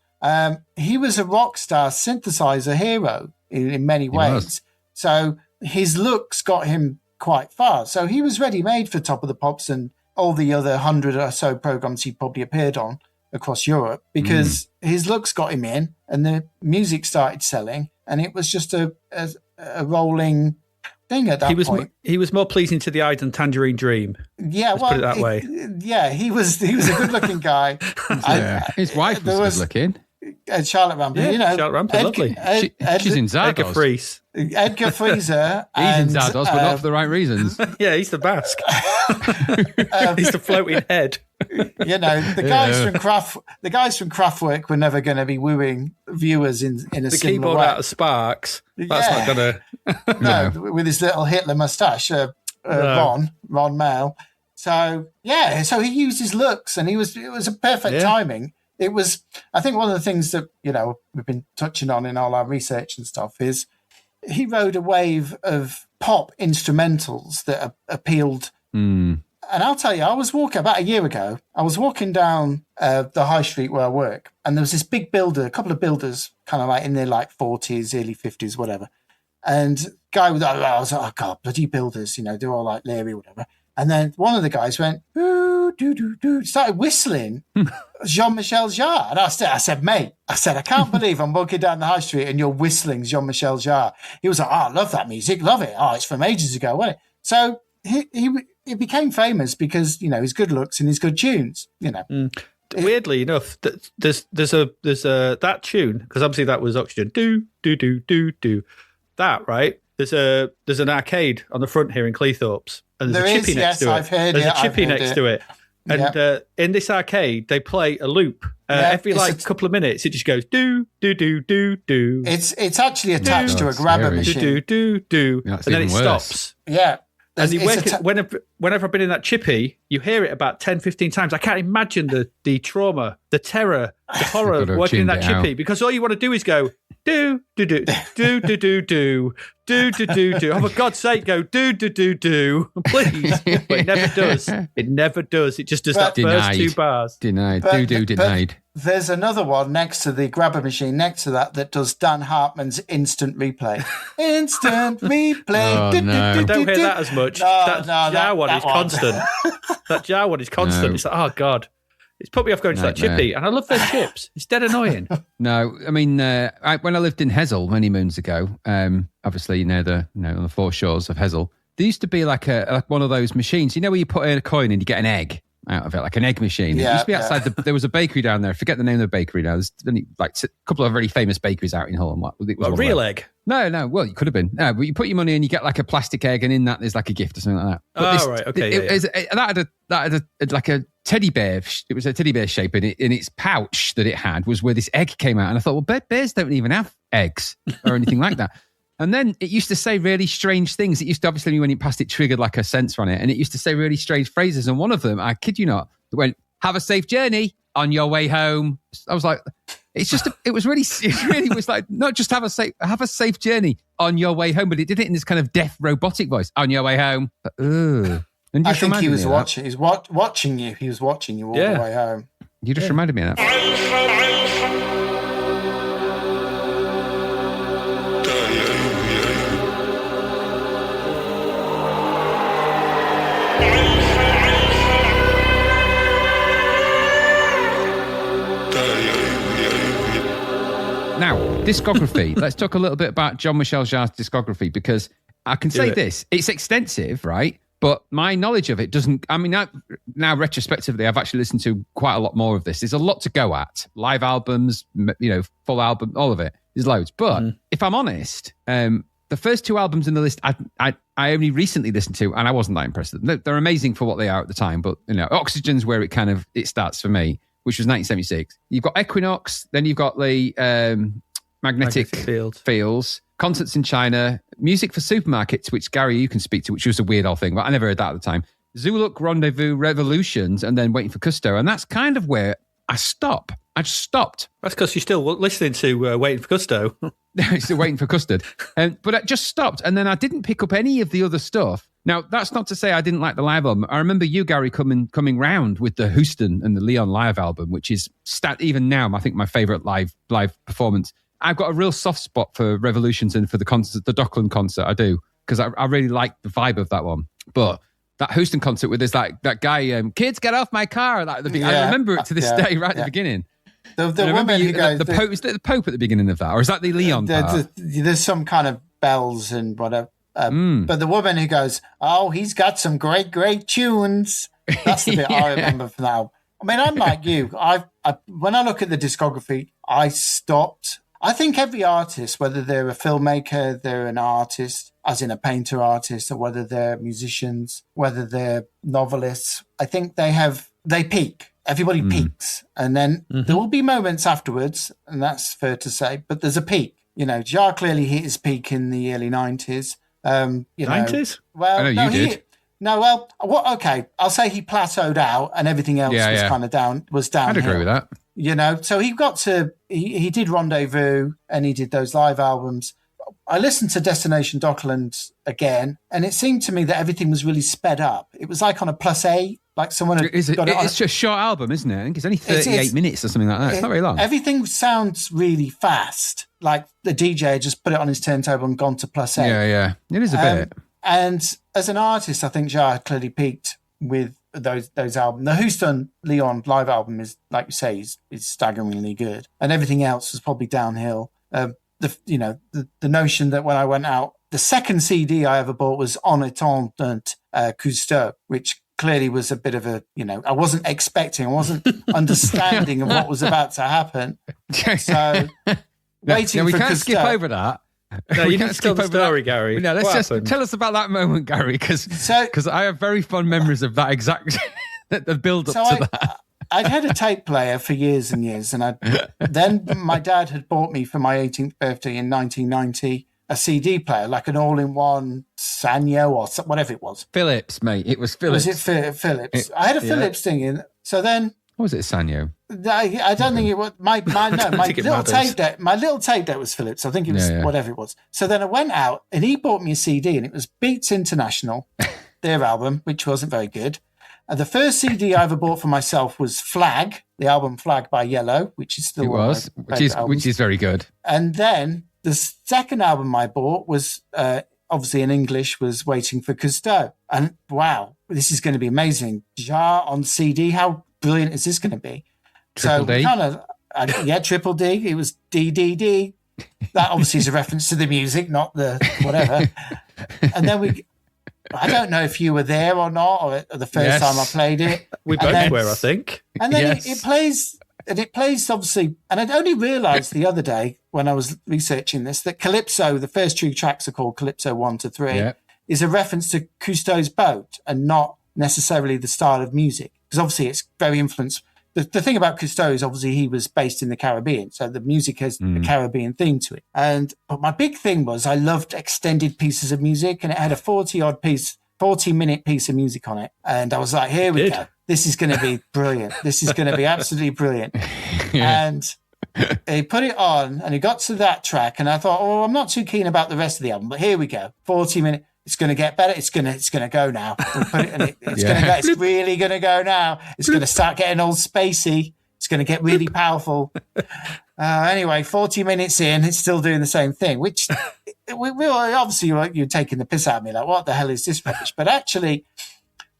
He was a rock star synthesizer hero in many ways. So his looks got him quite far. So he was ready-made for Top of the Pops and all the other 100 or so programs he probably appeared on across Europe, because his looks got him in and the music started selling, and it was just a rolling thing at that point. He was more pleasing to the eye than Tangerine Dream. Yeah, put it that way. Yeah, he was a good-looking guy. His wife was good-looking. Charlotte Rampling, you know. Charlotte Rampling, lovely. She's in Zardos. Edgar Fries. Edgar Freezer. He's in Zardos, but not for the right reasons. Yeah, he's the Basque. He's the floating head. You know, the guys from Kraftwerk were never going to be wooing viewers in a the similar keyboard way. out of Sparks. That's not going to. No, with his little Hitler mustache, Ron Mail. So so he used his looks, and it was a perfect timing. It was, I think, one of the things that, you know, we've been touching on in all our research and stuff is he rode a wave of pop instrumentals that appealed. And I'll tell you, I was walking about a year ago. I was walking down the high street where I work, and there was this big builder, a couple of builders, kind of like in their like 40s, early 50s, whatever. And guy was, I was like, oh God, bloody builders, you know, they're all like Larry, whatever. And then one of the guys went, started whistling Jean-Michel Jarre. And I said, mate, I can't believe I'm walking down the high street and you're whistling Jean-Michel Jarre. He was like, oh, I love that music, love it. Oh, it's from ages ago, wasn't it? So he became famous because, you know, his good looks and his good tunes, you know. Weirdly enough, there's a that tune, because obviously that was Oxygen. Do. That, right? There's an arcade on the front here in Cleethorpes. And there's a chippy next to it. I've heard there's a chippy next to it. And in this arcade, they play a loop. Every couple of minutes, it just goes do. It's actually attached to a grabber machine. Do. And then it stops. Yeah. And whenever I've been in that chippy, you hear it about 10, 15 times. I can't imagine the trauma, the terror, the horror working in that chippy, because all you want to do is go do. Oh, for God's sake, go do, please. But it never does. It never does. It just does that first two bars. Denied. Denied. There's another one next to the grabber machine, next to that does Dan Hartman's instant replay. Instant replay. Oh, no. I don't hear that as much. That Jarre one is constant. That Jarre one is constant. No. It's like, oh, God. It's put me off going to that chippy, and I love their chips. It's dead annoying. No, I mean, when I lived in Hessel many moons ago, obviously, on the foreshores of Hessel, there used to be like one of those machines, where you put in a coin and you get an egg out of it, like an egg machine. Yeah, it used to be outside. There was a bakery down there. I forget the name of the bakery now. There's only like a couple of very famous bakeries out in Hull. And what it was a real egg? No. Well, it could have been. No, but you put your money in, you get like a plastic egg, and in that there's like a gift or something like that. But right. Okay. That had like a teddy bear. It was a teddy bear shape, and in its pouch that it had was where this egg came out. And I thought, well, bears don't even have eggs or anything like that. And then it used to say really strange things. It used to, obviously, when it passed, it triggered like a sensor on it. And it used to say really strange phrases. And one of them, I kid you not, went, have a safe journey on your way home. I was like, it really was like, not just have a safe journey on your way home, but it did it in this kind of deaf robotic voice, on your way home. And I think he was watching. He's watching you. He was watching you all the way home. You just reminded me of that. Now, discography. Let's talk a little bit about Jean-Michel Jarre's discography, because I can say this. It's extensive, right? But my knowledge of it doesn't... I mean, now retrospectively, I've actually listened to quite a lot more of this. There's a lot to go at. Live albums, full album, all of it. There's loads. But if I'm honest, the first two albums in the list, I only recently listened to, and I wasn't that impressed with them. They're amazing for what they are at the time, but Oxygen's where it starts for me, which was 1976. You've got Equinox, then you've got the Magnetic Fields, Concerts in China, Music for Supermarkets, which Gary, you can speak to, which was a weird old thing, but I never heard that at the time. Zoolook, Rendezvous, Revolutions, and then Waiting for Cousteau. And that's kind of where I stop. I just stopped. That's because you're still listening to Waiting for Cousteau. Still waiting for custard. But I just stopped, and then I didn't pick up any of the other stuff. Now, that's not to say I didn't like the live album. I remember you, Gary, coming round with the Houston and the Leon live album, which is even now, I think, my favourite live performance. I've got a real soft spot for Revolutions and for the Dockland concert. I do, because I really like the vibe of that one. But that Houston concert with that guy, kids, get off my car. I remember it to this day, right at the beginning. The woman who goes... The Pope, is it the Pope at the beginning of that? Or is that the Leon part? There's some kind of bells and whatever. But the woman who goes, oh, he's got some great, great tunes. That's the bit I remember from that. I mean, I'm like you. When I look at the discography, I stopped. I think every artist, whether they're a filmmaker, they're an artist, as in a painter artist, or whether they're musicians, whether they're novelists, I think they peak. Everybody peaks. And then there will be moments afterwards, and that's fair to say, but there's a peak. Jarre clearly hit his peak in the early 90s. 90s? Well, I know you did. Okay. I'll say he plateaued out and everything else was kind of downhill. I'd agree with that. So he did Rendezvous and he did those live albums. I listened to Destination Dockland again, and it seemed to me that everything was really sped up. It was like on a +8, like someone had it's just a short album, isn't it? I think it's only 38 minutes or something like that. It's not very long. Everything sounds really fast, like the DJ just put it on his turntable and gone to +8. Yeah. It is a bit. And as an artist, I think Jarre clearly peaked with those albums. The Houston Leon live album is, like you say, is staggeringly good, and everything else was probably downhill. The notion that when I went out, the second CD I ever bought was En Attendant Cousteau, which clearly was a bit of I wasn't understanding of what was about to happen. So waiting we for can't Cousteau. skip over that. No, you can't skip over the story, Gary. No, let's tell us about that moment, Gary, because I have very fond memories of that exact the build up to that. I'd had a tape player for years and years, and then my dad had bought me for my 18th birthday in 1990 a CD player, like an all-in-one Sanyo or whatever it was. Philips, mate. It was Philips. Was it Philips? I had a Philips thing in. So then... What was it, Sanyo? I don't think it was... My little tape deck was Philips. I think it was whatever it was. So then I went out, and he bought me a CD, and it was Beats International, their album, which wasn't very good. And the first CD I ever bought for myself was Flag, the album Flag by Yellow, which is still which is very good. And then the second album I bought was obviously in English, was Waiting for Cousteau. And wow, this is going to be amazing. Jarre on CD, how brilliant is this going to be? Triple D. Triple D. It was DDD. That obviously is a reference to the music, not the whatever. And then I don't know if you were there or not, or the first time I played it. We both were, I think. And then it plays obviously, and I'd only realised the other day when I was researching this, that Calypso, the first two tracks are called Calypso 1 to 3, is a reference to Cousteau's boat and not necessarily the style of music. Because obviously it's very influenced. The thing about Cousteau is obviously he was based in the Caribbean, so the music has a Caribbean theme to it. But my big thing was I loved extended pieces of music, and it had a 40-minute piece of music on it. And I was like, here we go. This is going to be brilliant. This is going to be absolutely brilliant. And he put it on, and he got to that track, and I thought, I'm not too keen about the rest of the album, but here we go. 40 minutes. It's going to get better. It's going to go now. It's going to go. It's really going to go now. It's going to start getting all spacey. It's going to get really powerful. Anyway, 40 minutes in, it's still doing the same thing, which we obviously you're taking the piss out of me. Like, what the hell is this rubbish? But actually,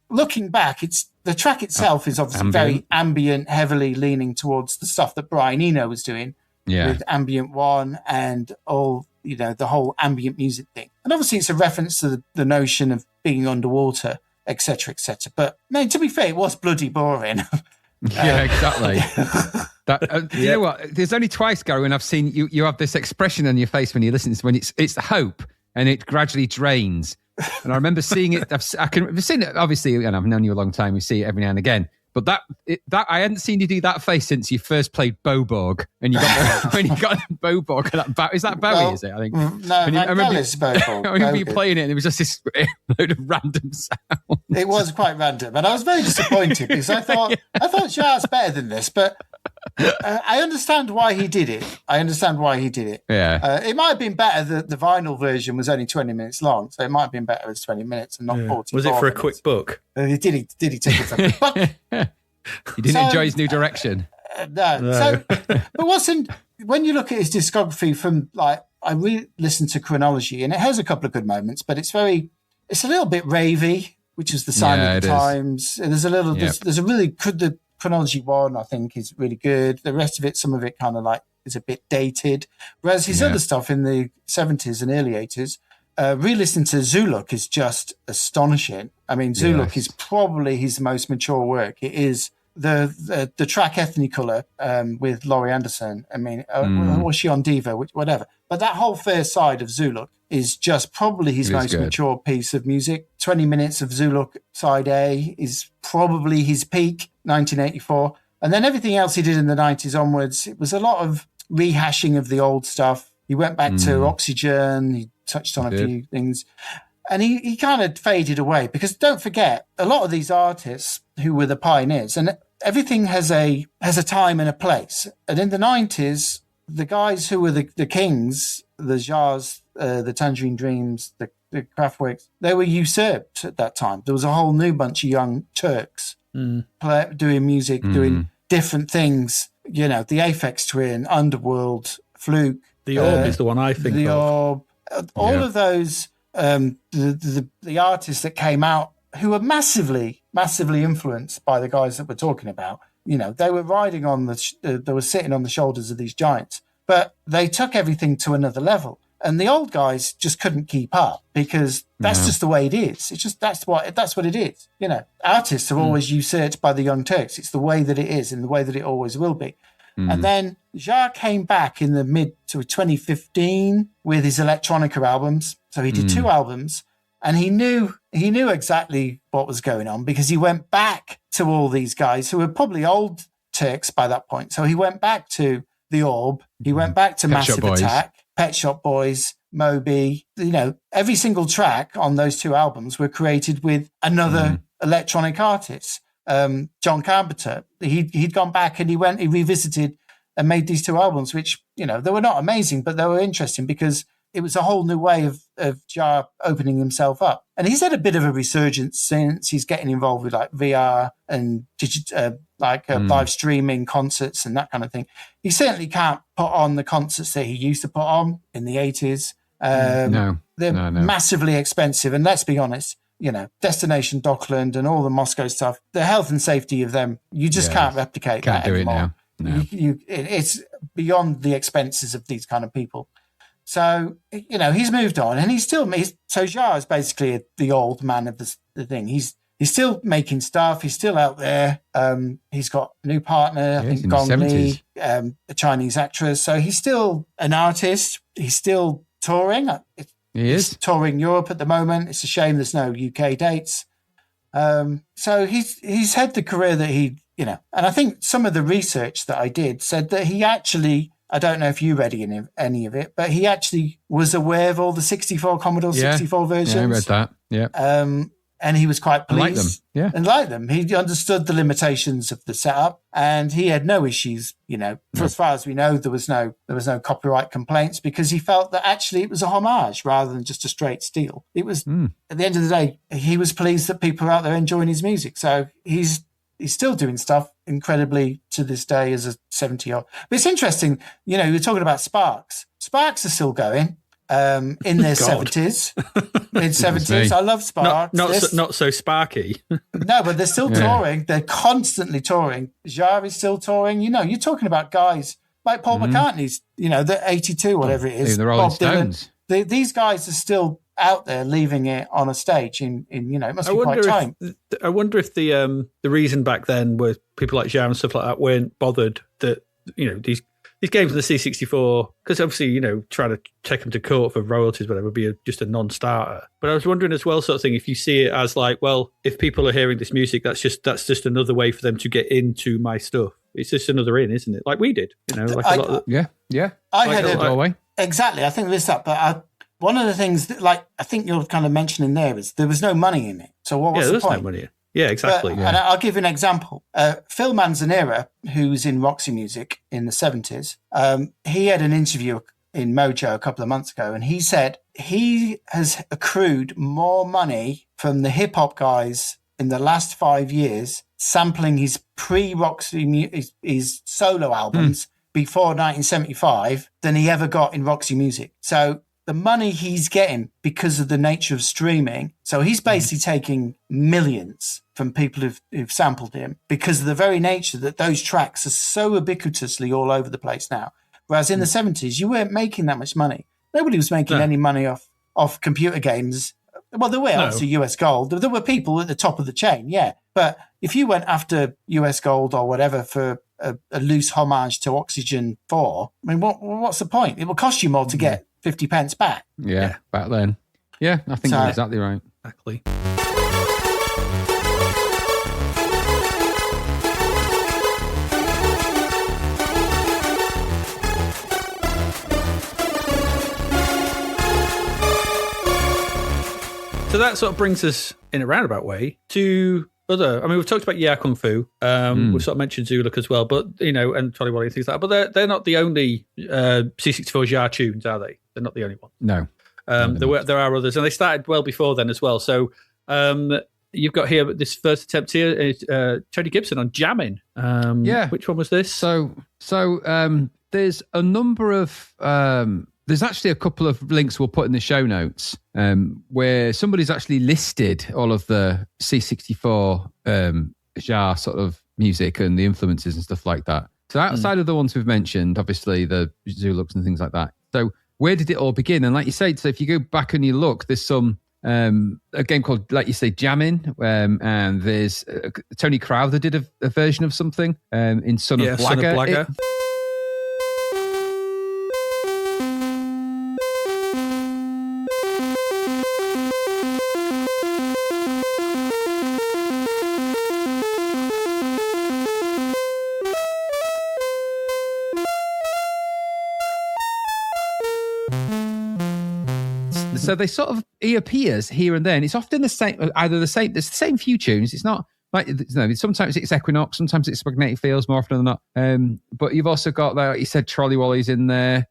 looking back, the track itself is obviously very ambient, heavily leaning towards the stuff that Brian Eno was doing with Ambient One and all, the whole ambient music thing. And obviously it's a reference to the notion of being underwater, etc., etc. But no, to be fair, it was bloody boring. Yeah, exactly. You know what? There's only twice, Gary, when I've seen you have this expression on your face when you listen to this, when it's hope and it gradually drains. And I remember seeing it. I've seen it, obviously, and I've known you a long time. We see it every now and again. But that I hadn't seen you do that face since you first played Boborg, and you got when you got Boborg. Is that Bowie? Is it? I think no. I remember Boborg. I remember you playing it, and it was just this load of random sounds. It was quite random, and I was very disappointed because I thought Jarre's better than this. But I understand why he did it. Yeah. It might have been better that the vinyl version was only 20 minutes long, so it might have been better as 20 minutes and not 40. Was it for minutes. A quick buck? Did he take it for a quick buck? He didn't enjoy his new direction. No. So, but when you look at his discography from I re-listened to Chronology, and it has a couple of good moments, but it's a little bit ravey, which is the sign of the times. And there's a really good, the Chronology one, I think, is really good. The rest of it, some of it kind of is a bit dated. Whereas his other stuff in the 70s and early 80s, re-listening to Zoolook is just astonishing. I mean, Zoolook is probably his most mature work. It is the track Ethnicolor with Laurie Anderson. I mean, was she on Diva? Whatever. But that whole first side of Zoolook is just probably his most mature piece of music. 20 minutes of Zoolook side A is probably his peak, 1984. And then everything else he did in the 90s onwards, it was a lot of rehashing of the old stuff. He went back to Oxygen. He touched on a few things. And he kind of faded away because don't forget, a lot of these artists who were the pioneers, and everything has a time and a place. And in the 90s, the guys who were the kings, the Jarres, the Tangerine Dreams, the Kraftwerks, they were usurped at that time. There was a whole new bunch of young Turks doing music, doing different things. You know, the Aphex Twin, Underworld, Fluke. The Orb is the one I think the of. Orb. All of those, the artists that came out who were massively influenced by the guys that we're talking about. You know, they were riding on they were sitting on the shoulders of these giants, but they took everything to another level. And the old guys just couldn't keep up because that's just the way it is. It's just that's what it is. You know, artists are always usurped by the Young Turks. It's the way that it is and the way that it always will be. And then Jarre came back in the mid to 2015 with his electronica albums. So he did 2 albums, and he knew exactly what was going on because he went back to all these guys who were probably old Turks by that point. So he went back to the Orb. He went back to Massive Attack, Pet Shop Boys, Moby. You know, every single track on those 2 albums were created with another electronic artist. John Carpenter, he'd gone back and he revisited and made these 2 albums, which, you know, they were not amazing, but they were interesting because it was a whole new way of Jarre opening himself up. And he's had a bit of a resurgence since. He's getting involved with like VR and live streaming concerts and that kind of thing. He certainly can't put on the concerts that he used to put on in the 80s. They're massively expensive. And let's be honest, you know, Destination Dockland and all the Moscow stuff, the health and safety of them, you just can't replicate that anymore. It now. No. It's beyond the expenses of these kind of people. So, you know, he's moved on and so Jarre is basically the old man of the thing. He's still making stuff. He's still out there. He's got a new partner, I think Gong Li, a Chinese actress. So he's still an artist. He's still touring. He's touring Europe at the moment. It's a shame there's no UK dates. So he's had the career that he, you know, and I think some of the research that I did said that he actually, I don't know if you read any of it, but he actually was aware of all the Commodore 64 versions. Yeah, I read that. Yeah. And he was quite pleased. And liked them. He understood the limitations of the setup and he had no issues, you know, for as far as we know, there was no copyright complaints because he felt that actually it was a homage rather than just a straight steal. It was, at the end of the day, he was pleased that people are out there enjoying his music. So he's still doing stuff incredibly to this day as a 70-year-old. But it's interesting, you know, you're talking about Sparks. Sparks are still going in their 70s. Mid-70s. I love Sparks. Not so sparky. No, but they're still touring. They're constantly touring. Jarre is still touring. You know, you're talking about guys like Paul McCartney's, you know, the 82, whatever it is. The Rolling Stones. These guys are still out there leaving it on a stage in you know, it must be quite time. I wonder if the reason back then were people like Jarre and stuff like that weren't bothered that, you know, these games on the C64, because obviously, you know, trying to take them to court for royalties, whatever, would be just a non-starter. But I was wondering as well, sort of thing, if you see it as like, well, if people are hearing this music, that's just another way for them to get into my stuff. It's just another in, isn't it? Like we did, you know, like a lot of exactly. I think this up, but one of the things that, like, I think you're kind of mentioning there is there was no money in it. So what was the point? No money. Yeah, exactly. And I'll give you an example. Phil Manzanera, who's in Roxy Music in the 70s, he had an interview in Mojo a couple of months ago, and he said he has accrued more money from the hip-hop guys in the last 5 years sampling his pre-Roxy, his solo albums before 1975 than he ever got in Roxy Music. So the money he's getting because of the nature of streaming, so he's basically taking millions from people who've sampled him because of the very nature that those tracks are so ubiquitously all over the place now. Whereas in the 70s, you weren't making that much money. Nobody was making any money off computer games. Well, there were obviously US Gold. There were people at the top of the chain, yeah. But if you went after US Gold or whatever for a loose homage to Oxygen 4, I mean, what's the point? It will cost you more to get 50 pence back. Yeah, back then. Yeah, I think you're exactly right. Exactly. So that sort of brings us in a roundabout way to we've talked about Yeah Kung Fu. We've sort of mentioned Zoolook as well, but, and Tolly Wally and things like that. But they're not the only C64 Jarre tunes, are they? They're not the only one. No. There are others, and they started well before then as well. So you've got here this first attempt here, Tony Gibson on jamming. Which one was this? So there's a number of... There's actually a couple of links we'll put in the show notes where somebody's actually listed all of the C64 Jarre sort of music and the influences and stuff like that. So outside of the ones we've mentioned, obviously the Zoolooks and things like that. So where did it all begin? And like you say, so if you go back and you look, there's some a game called, like you say, Jammin', and there's Tony Crowther did a version of something in Son of Blagger. So they sort of, he appears here and then. It's often the same, there's the same few tunes. It's not like, sometimes it's Equinox, sometimes it's Magnetic Fields, more often than not. But you've also got, like you said, Trolley Wally's in there.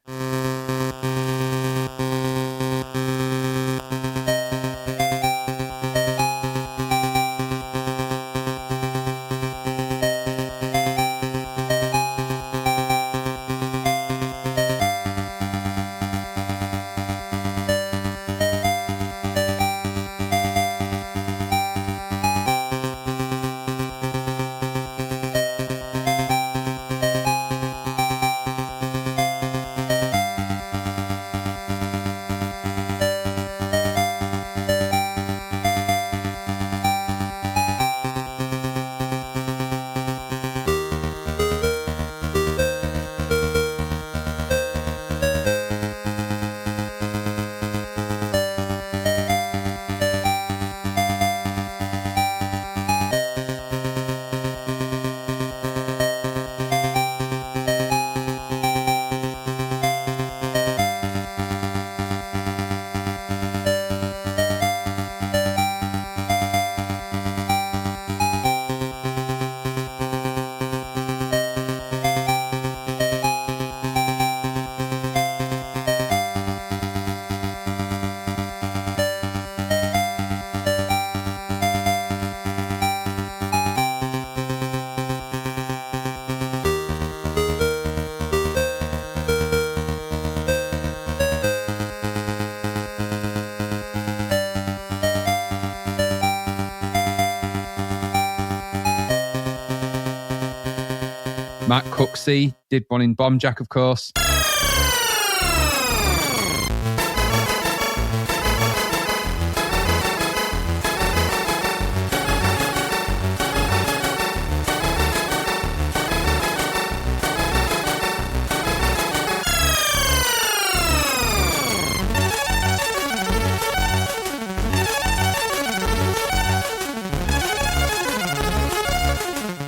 Matt Cooksey did one in Bomb Jack, of course.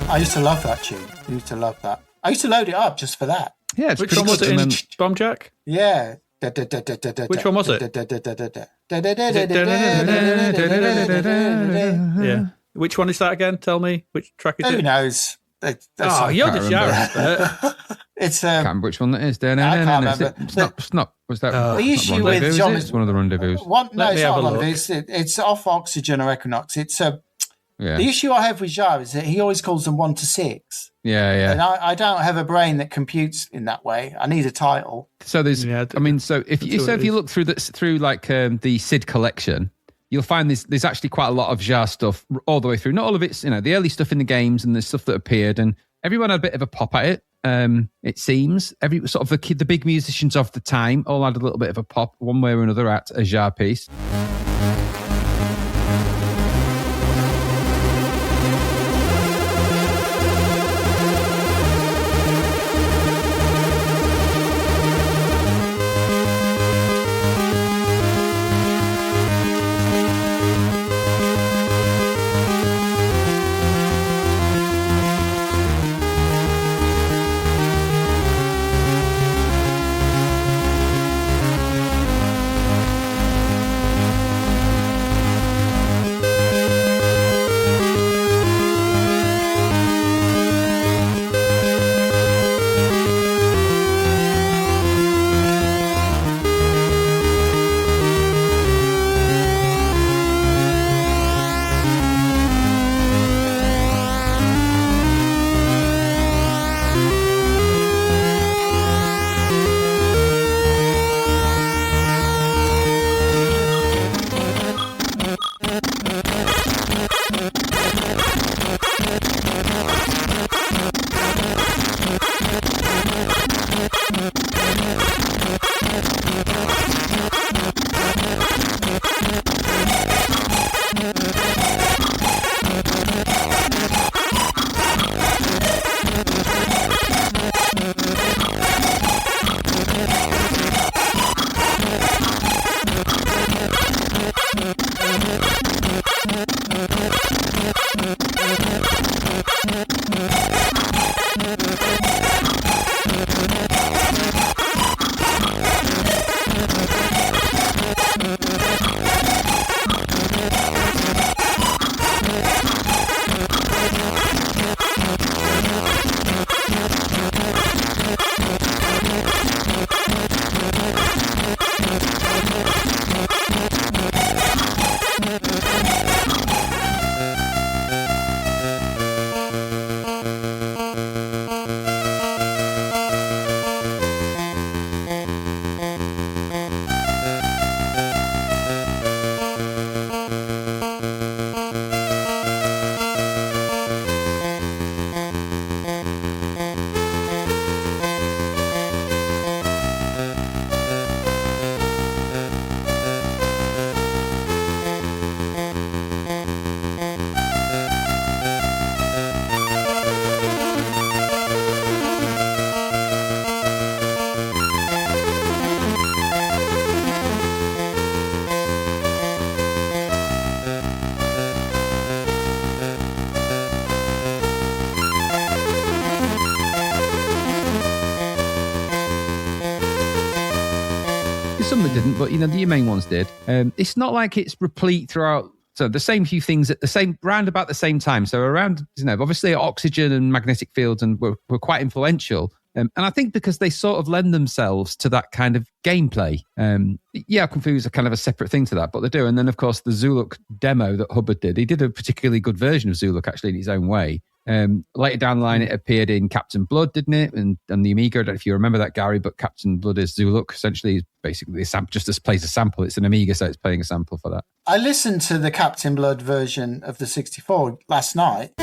I used to love that tune. I used to love that. I used to load it up just for that. Yeah, which one was it in Bomb Jack? Yeah. Which one was it? Yeah. Which one is that again? Tell me. Which track is it? Who knows? You're the Jarre expert. It's can't remember which one that is. I can't remember. It's not. Was that the issue with John? It's one of the rendezvous. It's not one of these. It's off Oxygen or Equinox. It's the issue I have with Jarre is that he always calls them 1 to 6. Yeah. And I don't have a brain that computes in that way. I need a title. So there's. So if you look through like the Sid collection, you'll find there's actually quite a lot of Jarre stuff all the way through. Not all of it's the early stuff in the games and the stuff that appeared, and everyone had a bit of a pop at it. It seems every sort of the big musicians of the time all had a little bit of a pop one way or another at a Jarre piece. Some that didn't, but the main ones did. It's not like it's replete throughout. So the same few things at the same round about the same time. So around, obviously Oxygen and Magnetic Fields and were quite influential. And I think because they sort of lend themselves to that kind of gameplay. Kung Fu is a kind of a separate thing to that, but they do. And then of course the Zoolook demo that Hubbard did, he did a particularly good version of Zoolook actually in his own way. Later down the line, it appeared in Captain Blood, didn't it? And the Amiga. I don't know if you remember that, Gary, but Captain Blood is Zoolook. Essentially, basically just plays a sample. It's an Amiga, so it's playing a sample for that. I listened to the Captain Blood version of the 64 last night.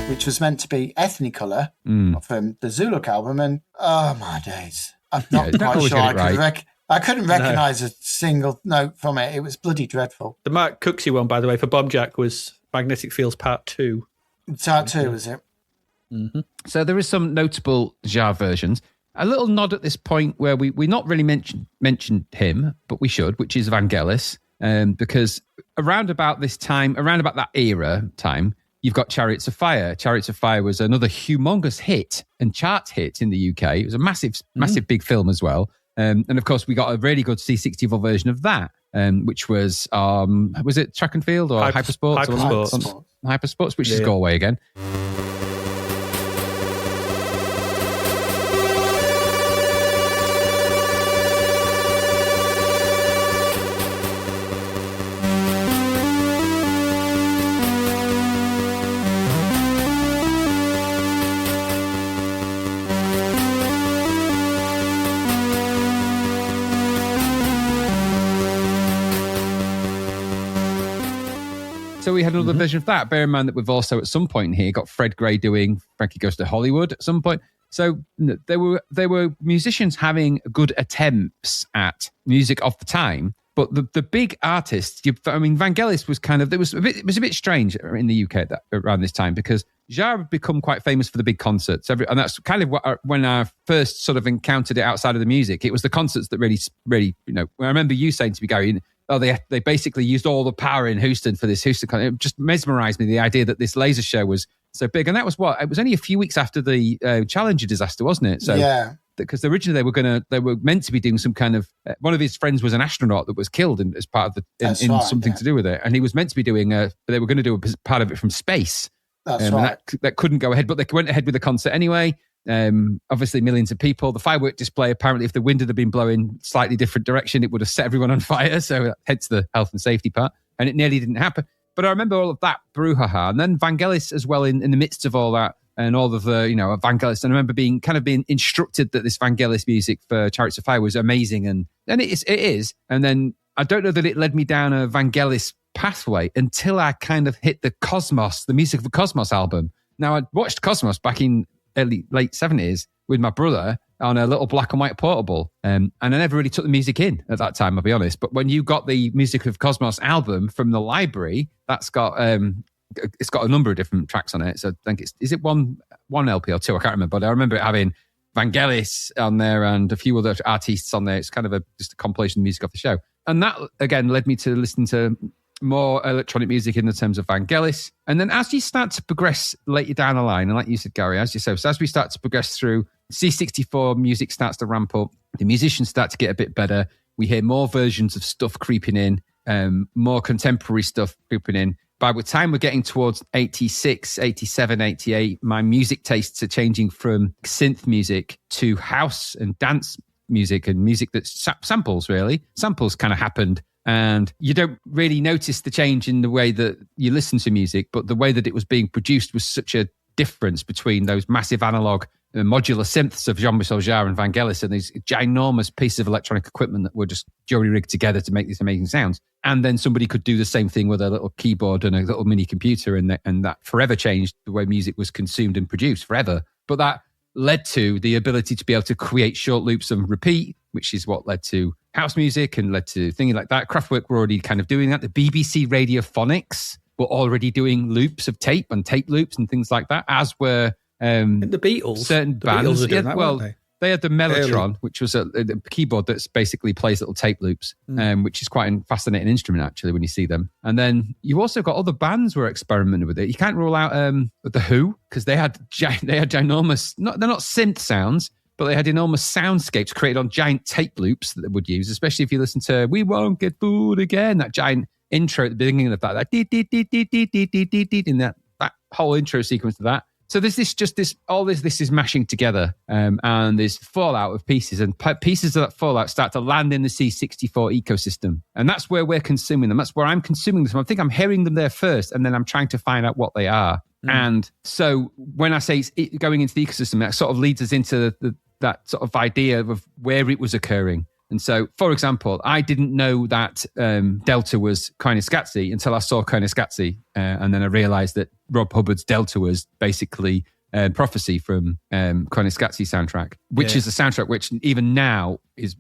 Which was meant to be Ethnicolor from the Zoolook album, and oh my days, I'm not quite sure I couldn't recognise a single note from it. It was bloody dreadful. The Mark Cooksey one, by the way, for Bob Jack was Magnetic Fields Part 2. Part 2, was it? Mm-hmm. So there is some notable Jarre versions. A little nod at this point where we not really mentioned him, but we should, which is Vangelis. because around about that era time, you've got Chariots of Fire. Chariots of Fire was another humongous hit and chart hit in the UK. It was a massive big film as well. And of course, we got a really good C64 version of that, which was it Track and Field or Hypersports? Hypersports, which is Galway again. So we had another version of that. Bear in mind that we've also at some point here got Fred Gray doing Frankie Goes to Hollywood at some point. So there were musicians having good attempts at music of the time, but the big artists. Vangelis was it was a bit strange in the UK around this time because Jarre had become quite famous for the big concerts, and that's kind of when I first sort of encountered it outside of the music. It was the concerts that really, I remember you saying to me, Gary, they basically used all the power in Houston for this Houston concert. It just mesmerized me, the idea that this laser show was so big. And that was it was only a few weeks after the Challenger disaster, wasn't it? So, yeah. Because originally they were meant to be doing some kind of, one of his friends was an astronaut that was killed as part of something to do with it. And he was meant to be doing, they were going to do a part of it from space. That's right. That couldn't go ahead, but they went ahead with the concert anyway. Obviously millions of people. The firework display, apparently if the wind had been blowing slightly different direction, it would have set everyone on fire. So hence the health and safety part. And it nearly didn't happen. But I remember all of that brouhaha. And then Vangelis as well in the midst of all that and all of the, Vangelis. And I remember being instructed that this Vangelis music for Chariots of Fire was amazing. And it is. And then I don't know that it led me down a Vangelis pathway until I kind of hit the music of the Cosmos album. Now, I watched Cosmos back in late 70s with my brother on a little black and white portable. And I never really took the music in at that time, I'll be honest. But when you got the Music of Cosmos album from the library, that's got it's got a number of different tracks on it. So I think is it one LP or two? I can't remember. But I remember it having Vangelis on there and a few other artists on there. It's kind of just a compilation of music off the show. And that, again, led me to listen to more electronic music in the terms of Vangelis. And then as you start to progress later down the line, and like you said, Gary, as we start to progress through, C64 music starts to ramp up. The musicians start to get a bit better. We hear more versions of stuff creeping in, more contemporary stuff creeping in. By the time we're getting towards 86, 87, 88, my music tastes are changing from synth music to house and dance music and music that's samples, really. Samples kind of happened. And you don't really notice the change in the way that you listen to music, but the way that it was being produced was such a difference between those massive analog modular synths of Jean-Michel Jarre and Vangelis and these ginormous pieces of electronic equipment that were just jury-rigged together to make these amazing sounds. And then somebody could do the same thing with a little keyboard and a little mini computer, and that forever changed the way music was consumed and produced forever. But that led to the ability to be able to create short loops and repeat, which is what led to house music and led to things like that. Kraftwerk were already kind of doing that. The BBC Radiophonics were already doing loops of tape and tape loops and things like that, as were the Beatles. Certain bands. Beatles doing that, weren't they had the Mellotron, which was a keyboard that basically plays little tape loops, which is quite a fascinating instrument, actually, when you see them. And then you also got other bands were experimenting with it. You can't rule out The Who, because they had ginormous, they're not synth sounds, but they had enormous soundscapes created on giant tape loops that they would use, especially if you listen to We Won't Get Fooled Again, that giant intro at the beginning of that in that whole intro sequence of that. So there's this is mashing together, and there's fallout of pieces, and pieces of that fallout start to land in the C64 ecosystem. And that's where we're consuming them. That's where I'm consuming them. I think I'm hearing them there first, and then I'm trying to find out what they are. And so when I say it's going into the ecosystem, that sort of leads us into that sort of idea of where it was occurring. And so, for example, I didn't know that Delta was Koyaanisqatsi until I saw Koyaanisqatsi. And then I realized that Rob Hubbard's Delta was basically Prophecy from Koyaanisqatsi soundtrack, which is a soundtrack which even now is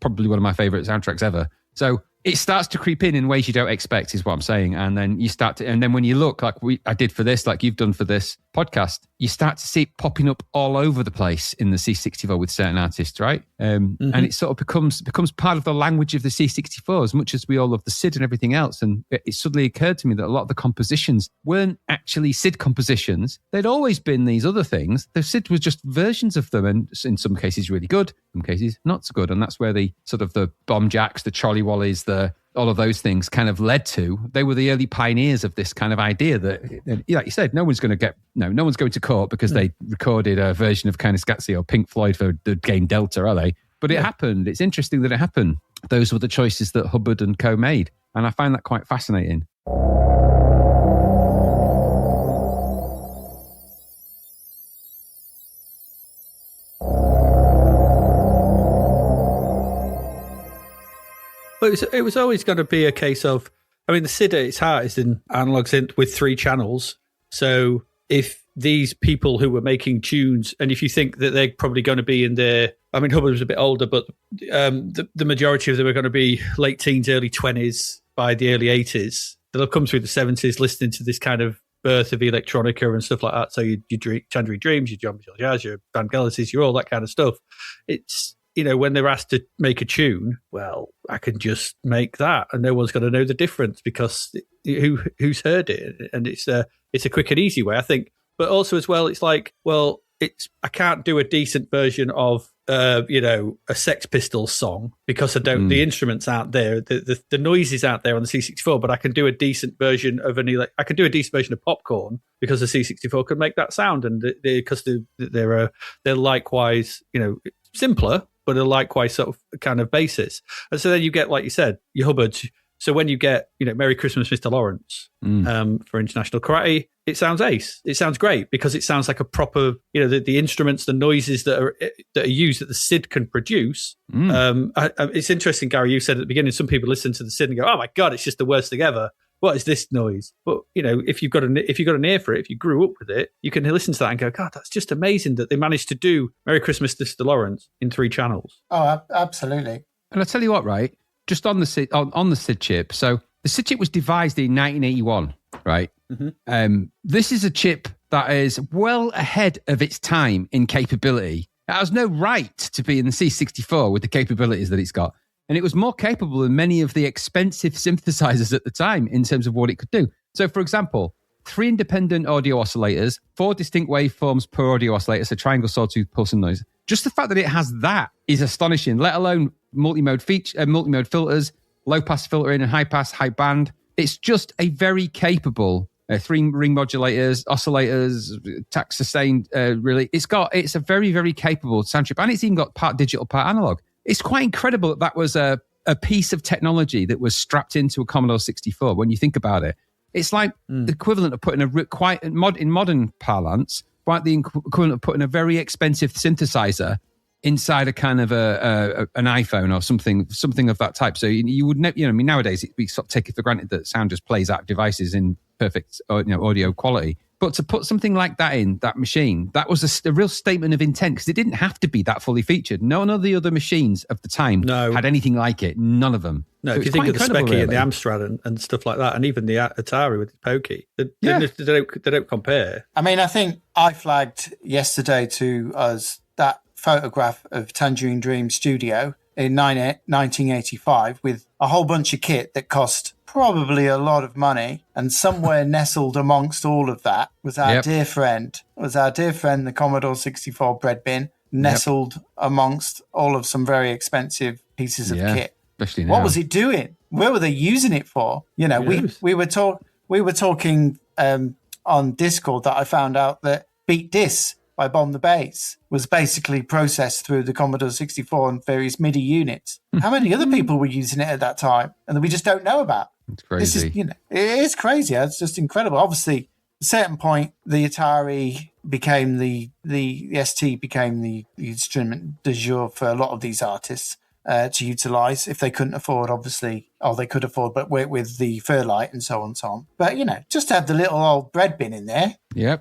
probably one of my favorite soundtracks ever. So it starts to creep in ways you don't expect, is what I'm saying. And then you start to, and then when you look like I did for this, like you've done for this podcast, you start to see it popping up all over the place in the C64 with certain artists, right? And it sort of becomes part of the language of the C64 as much as we all love the SID and everything else. And it suddenly occurred to me that a lot of the compositions weren't actually SID compositions. They'd always been these other things. The SID was just versions of them, and in some cases really good, in some cases not so good. And that's where the sort of the bomb jacks, the trolley wallies, all of those things kind of led to. They were the early pioneers of this kind of idea that, like you said, no one's going to court because they recorded a version of kind of Scatzy or Pink Floyd for the game Delta, are they? But it happened. It's interesting that it happened. Those were the choices that Hubbard and co made. And I find that quite fascinating. It was always going to be a case of, I mean, the SID at its heart is an analog synth with 3 channels. So if these people who were making tunes, and if you think that they're probably going to be in their, I mean, Hubbard was a bit older, but the majority of them are going to be late teens, early 20s by the early 80s. They'll have come through the 70s listening to this kind of birth of electronica and stuff like that. So your Tangerine Dreams, your Jean-Michel Jarre, your Vangelis's, your all that kind of stuff. It's, when they're asked to make a tune, well, I can just make that, and no one's going to know the difference because who's heard it, and it's a quick and easy way, I think. But also as well, it's like, well, I can't do a decent version of a Sex Pistols song because I don't. The instruments aren't there, the noises aren't there on the C64. But I can do a decent version of I can do a decent version of Popcorn because the C64 can make that sound, and because they're likewise simpler, but a likewise sort of kind of basis. And so then you get, like you said, your Hubbards. So when you get, Merry Christmas, Mr. Lawrence for International Karate, it sounds ace. It sounds great because it sounds like a proper, the instruments, the noises that are used that the SID can produce. It's interesting, Gary, you said at the beginning, some people listen to the SID and go, oh my God, it's just the worst thing ever. What is this noise? But, if you've got an ear for it, if you grew up with it, you can listen to that and go, God, that's just amazing that they managed to do Merry Christmas, Mr. Lawrence in 3 channels. Oh, absolutely. And I'll tell you what, right? Just on the SID chip. So the SID chip was devised in 1981, right? This is a chip that is well ahead of its time in capability. It has no right to be in the C64 with the capabilities that it's got. And it was more capable than many of the expensive synthesizers at the time in terms of what it could do. So, for example, 3 independent audio oscillators, 4 distinct waveforms per audio oscillator, so triangle, sawtooth, pulse, and noise. Just the fact that it has that is astonishing, let alone multi-mode filters, low-pass filtering, and high-pass, high-band. It's just a very capable 3-ring modulators, oscillators, tax sustained, really. It's a very, very capable sound chip, and it's even got part digital, part analog. It's quite incredible that was a piece of technology that was strapped into a Commodore 64 when you think about it. It's like the equivalent of putting in modern parlance, quite the equivalent of putting a very expensive synthesizer inside a kind of an iPhone or something of that type. So you would nowadays we sort of take it for granted that sound just plays out of devices in perfect audio quality. But to put something like that in that machine, that was a real statement of intent because it didn't have to be that fully featured. None of the other machines of the time had anything like it. None of them. No, so if you think of the Specky and the Amstrad and stuff like that, and even the Atari with the Pokey, they don't compare. I mean, I think I flagged yesterday to us that photograph of Tangerine Dream Studio in 1985 with a whole bunch of kit that cost probably a lot of money, and somewhere nestled amongst all of that was our dear friend, the Commodore 64 bread bin, nestled amongst all of some very expensive pieces of kit. Especially now. What was it doing? Where were they using it for? We were talking on Discord that I found out that Beat Dis by Bomb the Bass was basically processed through the Commodore 64 and various MIDI units. How many other people were using it at that time and that we just don't know about? It's crazy. It is crazy. It's just incredible. Obviously, at a certain point, the Atari became the ST became the instrument du jour for a lot of these artists to utilize if they couldn't afford, obviously, or they could afford, but with the Fairlight and so on and so on. But, just to have the little old bread bin in there,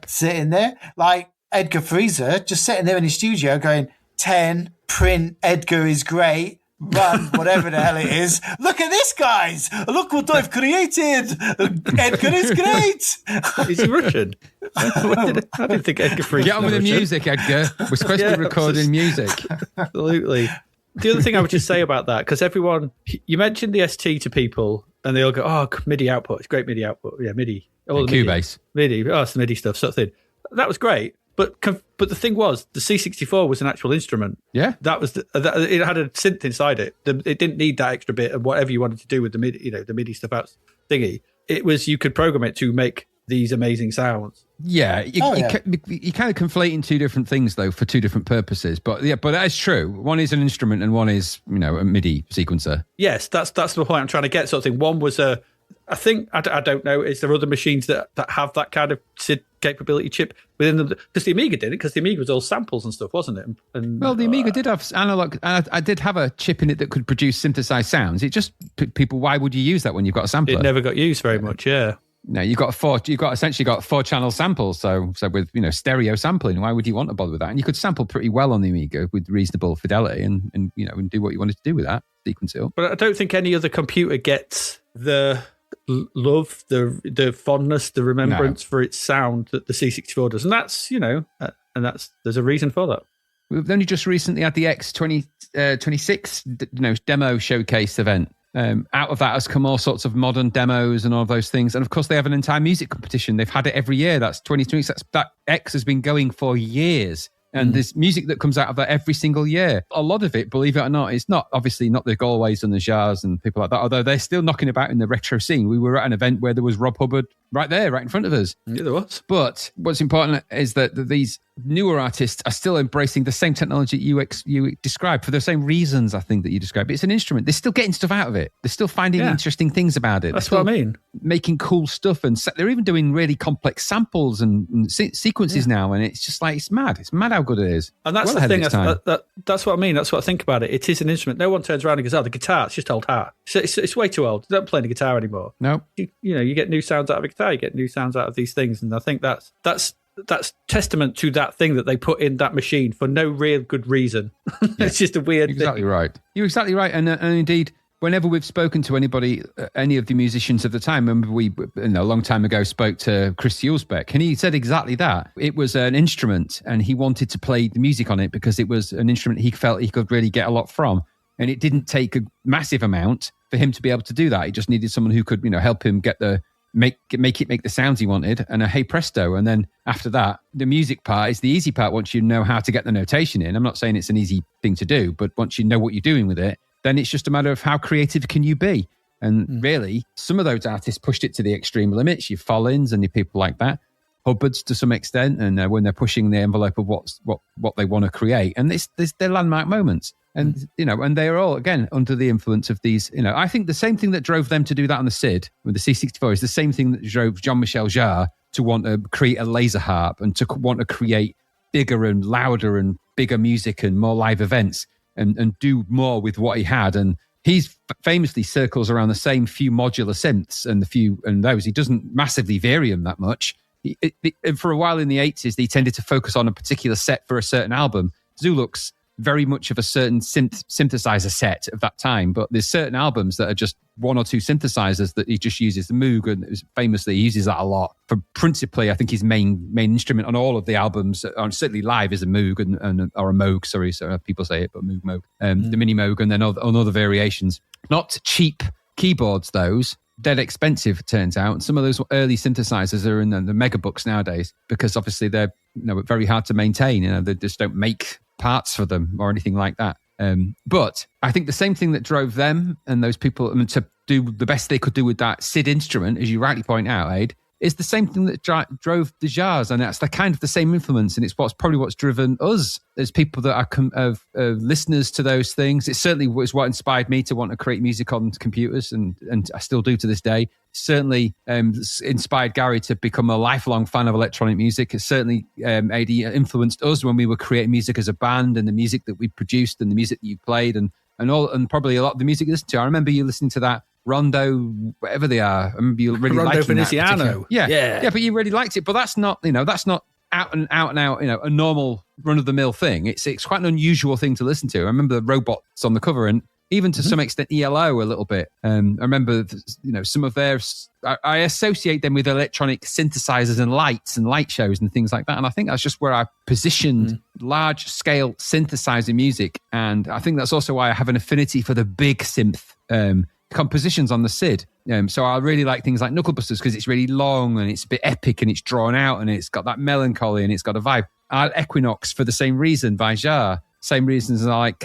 sitting there, like Edgar Freezer, just sitting there in his studio going, 10, print, Edgar is great, run, whatever the hell it is. Look at this, guys. Look what I've created. Edgar is great. Is he Russian? I didn't think Edgar Fried's Get on with the Russian. music, Edgar. We're supposed to be recording music. Absolutely. The other thing I would just say about that, because you mentioned the ST to people, and they all go, "Oh, MIDI output. It's great MIDI output. Yeah, MIDI. All the Cubase. MIDI. Oh, it's the MIDI stuff, sort of thing." That was great. But the thing was, the C64 was an actual instrument. Yeah, that was it had a synth inside it. It didn't need that extra bit of whatever you wanted to do with the MIDI, the MIDI stuff out thingy. It was, you could program it to make these amazing sounds. Yeah, you kind of conflating two different things though for two different purposes. But that is true. One is an instrument and one is a MIDI sequencer. Yes, that's the point I'm trying to get. Sort of thing. One was I think, I don't know, is there other machines that have that kind of SID capability chip within them? Because the Amiga did it, because the Amiga was all samples and stuff, wasn't it? Well, the Amiga did have analog, and I did have a chip in it that could produce synthesized sounds. It just, people, why would you use that when you've got a sampler? It never got used very much, yeah. No, you've essentially got 4-channel samples, so with stereo sampling, why would you want to bother with that? And you could sample pretty well on the Amiga with reasonable fidelity and do what you wanted to do with that, sequence it up. But I don't think any other computer gets the love, the fondness, the remembrance for its sound that the C64 does, and that's there's a reason for that. We've only just recently had the X26 demo showcase event. Out of that has come all sorts of modern demos and all of those things, and of course they have an entire music competition. They've had it every year. That's 2020. That X has been going for years. And there's music that comes out of that every single year. A lot of it, believe it or not, it's not obviously not the Galways and the Jarres and people like that, although they're still knocking about in the retro scene. We were at an event where there was Rob Hubbard right in front of us. Yeah, there was. But what's important is that these newer artists are still embracing the same technology you described for the same reasons, I think, that you described. It's an instrument. They're still getting stuff out of it. They're still finding interesting things about it. That's what I mean. Making cool stuff, and they're even doing really complex samples and sequences now, and it's just like, it's mad. It's mad how good it is. And that's the thing. That's what I mean. That's what I think about it. It is an instrument. No one turns around and goes, "Oh, the guitar, it's just old hat. It's way too old. They don't play the guitar anymore." No. You get new sounds out of a guitar. You get new sounds out of these things, and I think that's testament to that thing that they put in that machine for no real good reason. It's just a weird exactly thing. Right. You're exactly right. And indeed, whenever we've spoken to anybody, any of the musicians of the time, remember we, a long time ago, spoke to Chris Hulsbeck, and he said exactly that. It was an instrument, and he wanted to play the music on it because it was an instrument he felt he could really get a lot from. And it didn't take a massive amount for him to be able to do that. He just needed someone who could, help him get make the sounds he wanted, and hey presto. And then after that, the music part is the easy part once you know how to get the notation in. I'm not saying it's an easy thing to do, but once you know what you're doing with it, then it's just a matter of how creative can you be. And really, some of those artists pushed it to the extreme limits. Your Follins and your people like that, Hubbards to some extent, and when they're pushing the envelope of what they want to create. And they're landmark moments. And, and they're all, again, under the influence of these, I think the same thing that drove them to do that on the SID with the C64 is the same thing that drove Jean-Michel Jarre to want to create a laser harp and to want to create bigger and louder and bigger music and more live events and do more with what he had. And he's famously circles around the same few modular synths and those. He doesn't massively vary them that much. For a while in the 80s, they tended to focus on a particular set for a certain album. Zoolook's very much of a certain synthesizer set of that time, but there's certain albums that are just one or two synthesizers that he just uses. The Moog, and famously he uses that a lot for principally, I think his main instrument on all of the albums, certainly live, is a Moog or a Moog. Sorry, so people say it, but Moog. The Mini Moog, and then on other variations. Not cheap keyboards, those. Dead expensive, it turns out. And some of those early synthesizers are in the megabooks nowadays because obviously they're very hard to maintain. They just don't make parts for them or anything like that. But I think the same thing that drove them and those people to do the best they could do with that SID instrument, as you rightly point out, Aid, is the same thing that drove the Jarres, and that's the kind of the same influence, and it's probably what's driven us as people that are listeners to those things. It certainly was what inspired me to want to create music on computers, and I still do to this day. Certainly inspired Gary to become a lifelong fan of electronic music. It certainly influenced us when we were creating music as a band, and the music that we produced and the music that you played and probably a lot of the music you listened to. I remember you listening to that Rondo, whatever they are. I remember you really Rondo liking Veneziano. that. Yeah, but you really liked it. But that's not out and out, a normal run of the mill thing. It's quite an unusual thing to listen to. I remember the robots on the cover, and even to some extent ELO a little bit. I remember, some of their, I associate them with electronic synthesizers and lights and light shows and things like that. And I think that's just where I positioned large scale synthesizer music. And I think that's also why I have an affinity for the big synth compositions on the SID. So I really like things like Knucklebusters because it's really long and it's a bit epic and it's drawn out and it's got that melancholy and it's got a vibe. I like Equinox for the same reason by Jarre. Same reasons as I like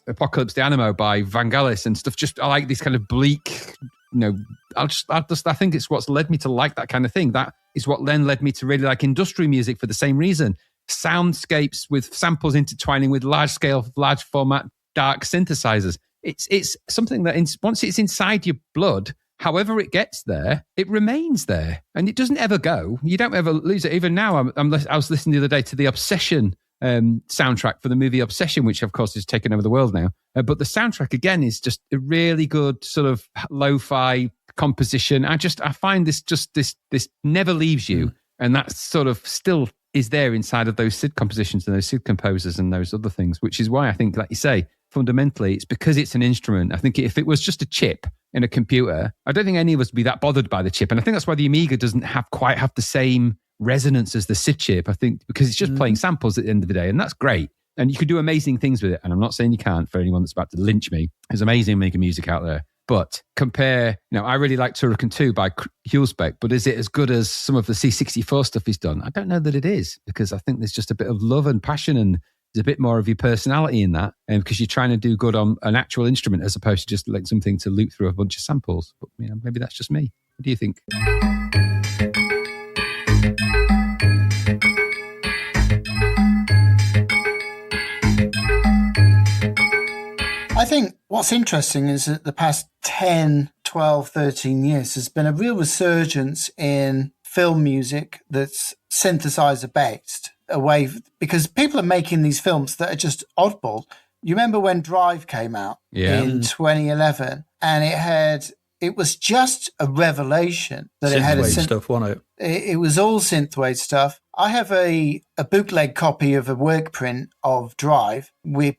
Apocalypse de Animo by Vangelis and stuff. Just I like this kind of bleak, I think it's what's led me to like that kind of thing. That is what then led me to really like industrial music for the same reason. Soundscapes with samples intertwining with large scale, large format, dark synthesizers. It's something that once it's inside your blood, however it gets there, it remains there and it doesn't ever go. You don't ever lose it. Even now, I was listening the other day to the Obsession soundtrack for the movie Obsession, which of course is taken over the world now. But the soundtrack again is just a really good sort of lo-fi composition. I find this never leaves you, and that sort of still is there inside of those SID compositions and those SID composers and those other things. Which is why I think, like you say, fundamentally, it's because it's an instrument. I think if it was just a chip in a computer, I don't think any of us would be that bothered by the chip, and I think that's why the Amiga doesn't quite have the same resonance as the SID chip, I think, because it's just playing samples at the end of the day, and that's great. And you can do amazing things with it. And I'm not saying you can't for anyone that's about to lynch me. There's amazing making music out there. But compare, I really like Turrican 2 by Hullspec, but is it as good as some of the C64 stuff he's done? I don't know that it is, because I think there's just a bit of love and passion and there's a bit more of your personality in that, because you're trying to do good on an actual instrument as opposed to just like something to loop through a bunch of samples. But maybe that's just me. What do you think? I think what's interesting is that the past 10, 12, 13 years has been a real resurgence in film music that's synthesizer based because people are making these films that are just oddball. You remember when Drive came out in 2011 and it was just a revelation that it had stuff, wasn't it? It was all synthwave stuff. I have a bootleg copy of a work print of Drive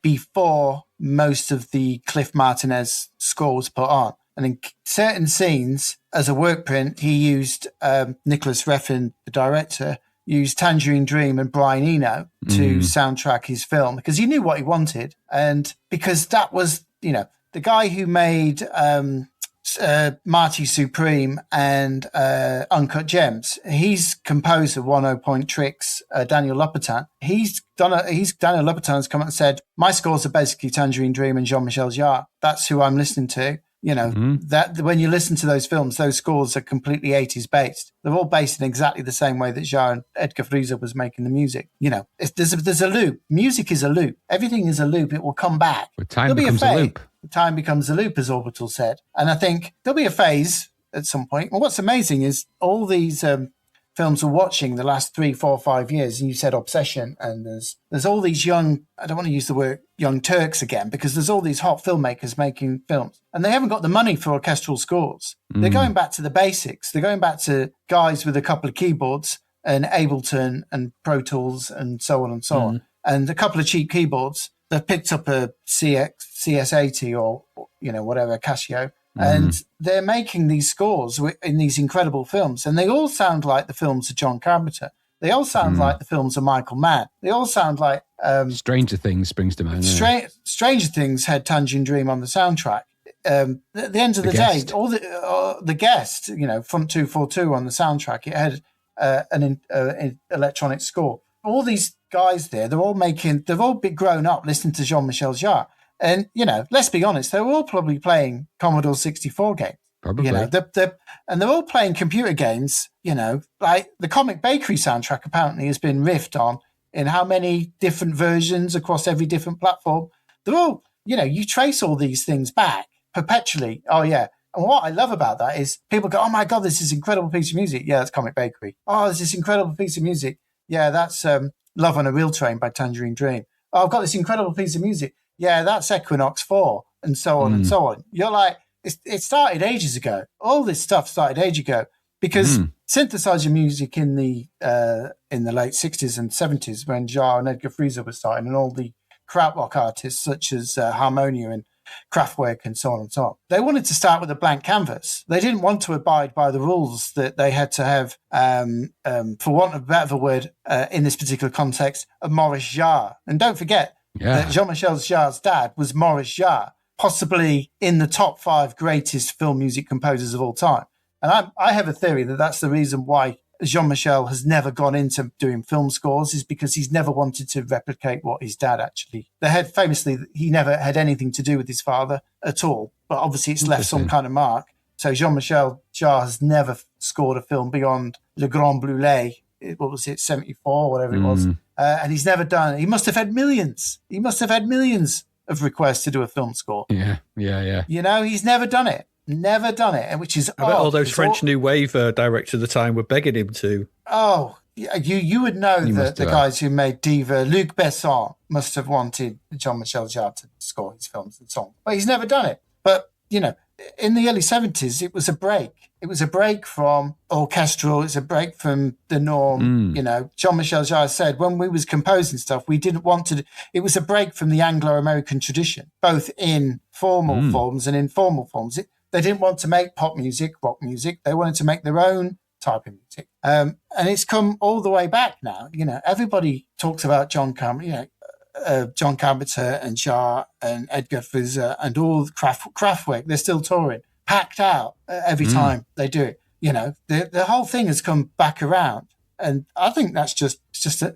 before most of the Cliff Martinez score was put on. And in certain scenes, as a work print, he used Nicholas Refn, the director, used Tangerine Dream and Brian Eno to soundtrack his film because he knew what he wanted. And because that was, the guy who made Marty Supreme and Uncut Gems, he's composer 10 Point Tricks, Daniel Lopatin. Daniel Lopatin's come out and said, my scores are basically Tangerine Dream and Jean-Michel Jarre. That's who I'm listening to. That when you listen to those films, those scores are completely 80s based. They're all based in exactly the same way that Jarre and Edgar Friese was making the music. There's a loop. Music is a loop. Everything is a loop. It will come back. But time becomes a loop. Time becomes a loop, as Orbital said. And I think there'll be a phase at some point. Well, what's amazing is all these films we're watching the last 3, 4, 5 years, and you said Obsession, and there's all these young, I don't want to use the word young Turks again, because there's all these hot filmmakers making films, and they haven't got the money for orchestral scores. They're going back to the basics. They're going back to guys with a couple of keyboards and Ableton and Pro Tools and so on and so on, and a couple of cheap keyboards. They've picked up a CS80 or whatever, Casio, and they're making these scores in these incredible films, and they all sound like the films of John Carpenter. They all sound like the films of Michael Mann. They all sound like Stranger Things springs to mind. Stranger Things had Tangerine Dream on the soundtrack. At the end of the day, all the Guest, Front 242 on the soundtrack, it had an electronic score. All these guys there, they've all been grown up listening to Jean-Michel Jarre. And, let's be honest, they were all probably playing Commodore 64 games. Probably. And they're all playing computer games, like the Comic Bakery soundtrack apparently has been riffed on in how many different versions across every different platform. They're all, you trace all these things back perpetually. Oh, yeah. And what I love about that is people go, oh, my God, this is an incredible piece of music. Yeah, that's Comic Bakery. Oh, there's this incredible piece of music. Yeah, that's Love on a Real Train by Tangerine Dream. Oh, I've got this incredible piece of music. Yeah, that's Equinox 4, and so on and so on. You're like, it started ages ago. All this stuff started ages ago because synthesizer music in the late 60s and 70s when Jarre and Edgar Friese were starting, and all the krautrock artists such as Harmonia and Kraftwerk and so on and so on. They wanted to start with a blank canvas. They didn't want to abide by the rules that they had to have, for want of a better word, in this particular context, a Maurice Jarre. And don't forget that Jean-Michel Jarre's dad was Maurice Jarre, possibly in the top 5 greatest film music composers of all time. And I have a theory that that's the reason why Jean-Michel has never gone into doing film scores, is because he's never wanted to replicate what his dad actually. Famously, he never had anything to do with his father at all, but obviously it's left some kind of mark. So Jean-Michel Jarre has never scored a film beyond Le Grand Brûlé, what was it, 74, whatever it was. And he's never done it. He must have had millions. He must have had millions of requests to do a film score. Yeah. You know, he's never done it. Never done it, which is I bet all those French New Wave directors at the time were begging him to. Oh, you would know that the guys who made Diva, Luc Besson, must have wanted Jean-Michel Jarre to score his films and songs. But he's never done it. But, you know, in the early 70s, it was a break. It was a break from orchestral. It's a break from the norm. You know, Jean-Michel Jarre said when we was composing stuff, we didn't want to. It was a break from the Anglo-American tradition, both in formal forms and informal forms. They didn't want to make pop music, rock music. They wanted to make their own type of music. And it's come all the way back now. You know, everybody talks about John Carpenter and Jarre and Edgar Frizzer and all Kraftwerk. They're still touring, packed out every time they do it. You know, the whole thing has come back around. And I think that's just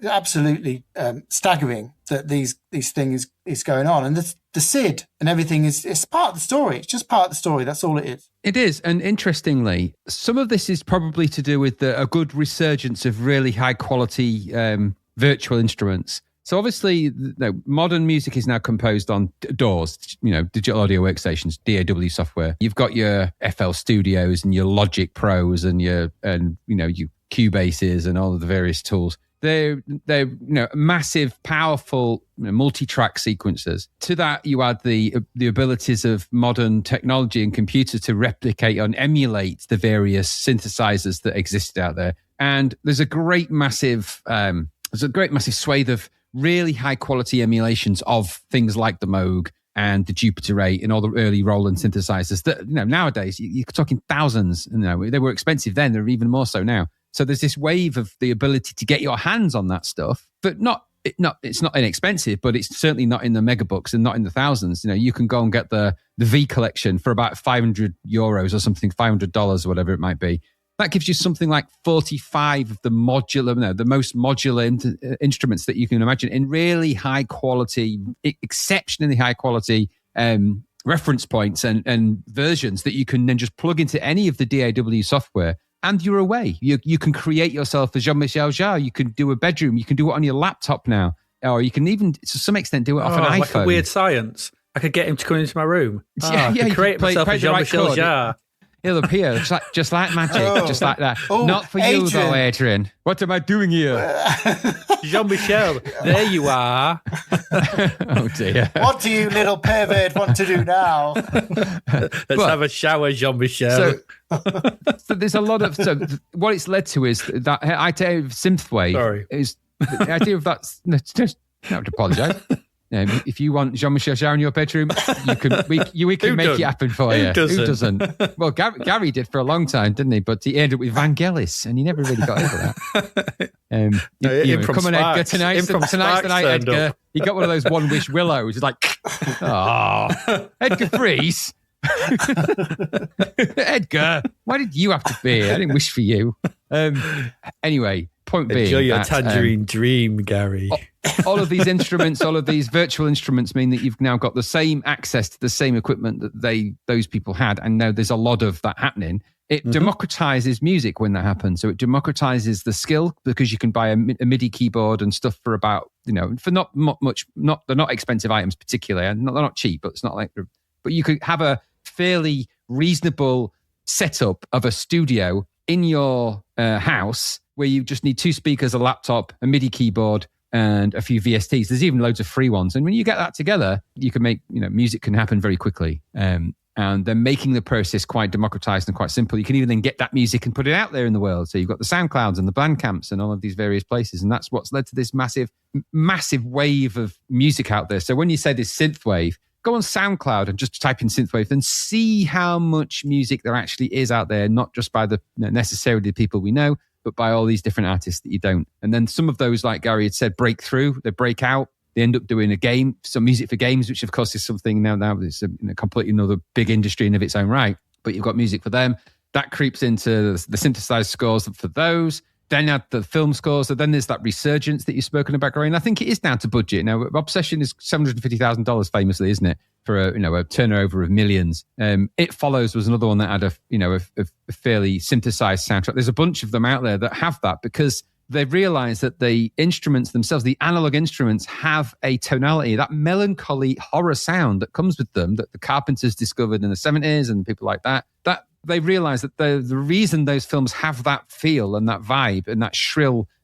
absolutely staggering that these thing is going on. And the SID and everything it's part of the story. It's just part of the story. That's all it is. It is. And interestingly, some of this is probably to do with a good resurgence of really high quality virtual instruments. So obviously, modern music is now composed on DAWs, you know, digital audio workstations, DAW software. You've got your FL Studios and your Logic Pros and your Cubases and all of the various tools. They're massive, powerful, multi-track sequencers. To that, you add the abilities of modern technology and computers to replicate and emulate the various synthesizers that existed out there. And there's a great massive swathe of really high quality emulations of things like the Moog and the Jupiter 8 and all the early Roland synthesizers that, nowadays you're talking thousands. They were expensive then, they're even more so now. So there's this wave of the ability to get your hands on that stuff, but it's not inexpensive, but it's certainly not in the megabucks and not in the thousands. You can go and get the V collection for about €500 or something, $500 or whatever it might be. That gives you something like 45 of the most modular instruments that you can imagine in really high quality, exceptionally high quality reference points and versions that you can then just plug into any of the DAW software. And you're away. You can create yourself a Jean-Michel Jarre. You can do a bedroom. You can do it on your laptop now. Or you can even, to some extent, do it off an iPhone. Like a Weird Science. I could get him to come into my room. I could create myself a Jean-Michel Jarre. He'll appear just like magic, just like that. Not for Adrian. You, though, Adrian. What am I doing here? Jean-Michel, there you are. Oh, dear. What do you little pervert want to do now? Let's have a shower, Jean-Michel. So there's a lot of... So what it's led to is that idea of synthwave is the idea of that... Just not to apologise. If you want Jean-Michel Jarre in your bedroom, we can make it happen for you. Who doesn't? Well, Gary did for a long time, didn't he? But he ended up with Vangelis, and he never really got over that. Come on, Edgar, tonight's the night, Edgar. He got one of those one-wish willows. He's like, oh, Edgar Freeze. Edgar, why did you have to be? I didn't wish for you. Anyway, point being, enjoy your tangerine dream, Gary. All of these instruments, all of these virtual instruments mean that you've now got the same access to the same equipment that those people had, and now there's a lot of that happening. It democratizes music when that happens. So it democratizes the skill because you can buy a MIDI keyboard and stuff for about, for not much, they're not expensive items particularly, and they're not cheap, but it's not like, but you could have a fairly reasonable setup of a studio in your house where you just need 2 speakers, a laptop, a MIDI keyboard, and a few VSTs. There's even loads of free ones. And when you get that together, you can make, music can happen very quickly. And they're making the process quite democratized and quite simple. You can even then get that music and put it out there in the world. So you've got the SoundClouds and the Bandcamps and all of these various places. And that's what's led to this massive, massive wave of music out there. So when you say this synth wave, go on SoundCloud and just type in synthwave and see how much music there actually is out there, not just by the necessarily the people we know, but by all these different artists that you don't. And then some of those, like Gary had said, break through, they break out, they end up doing a game, some music for games, which of course is something now it's a completely another big industry in of its own right. But you've got music for them. That creeps into the synthesized scores for those. Then you have the film scores. So then there's that resurgence that you've spoken about, Gary. And I think it is down to budget. Now, Obsession is $750,000 famously, isn't it? For a turnover of millions. It Follows was another one that had a fairly synthesized soundtrack. There's a bunch of them out there that have that because they've realized that the instruments themselves, the analog instruments, have a tonality, that melancholy horror sound that comes with them that the Carpenters discovered in the 70s and people like that. That they realized that the reason those films have that feel and that vibe and that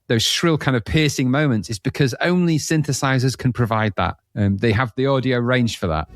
those shrill kind of piercing moments is because only synthesizers can provide that. They have the audio range for that.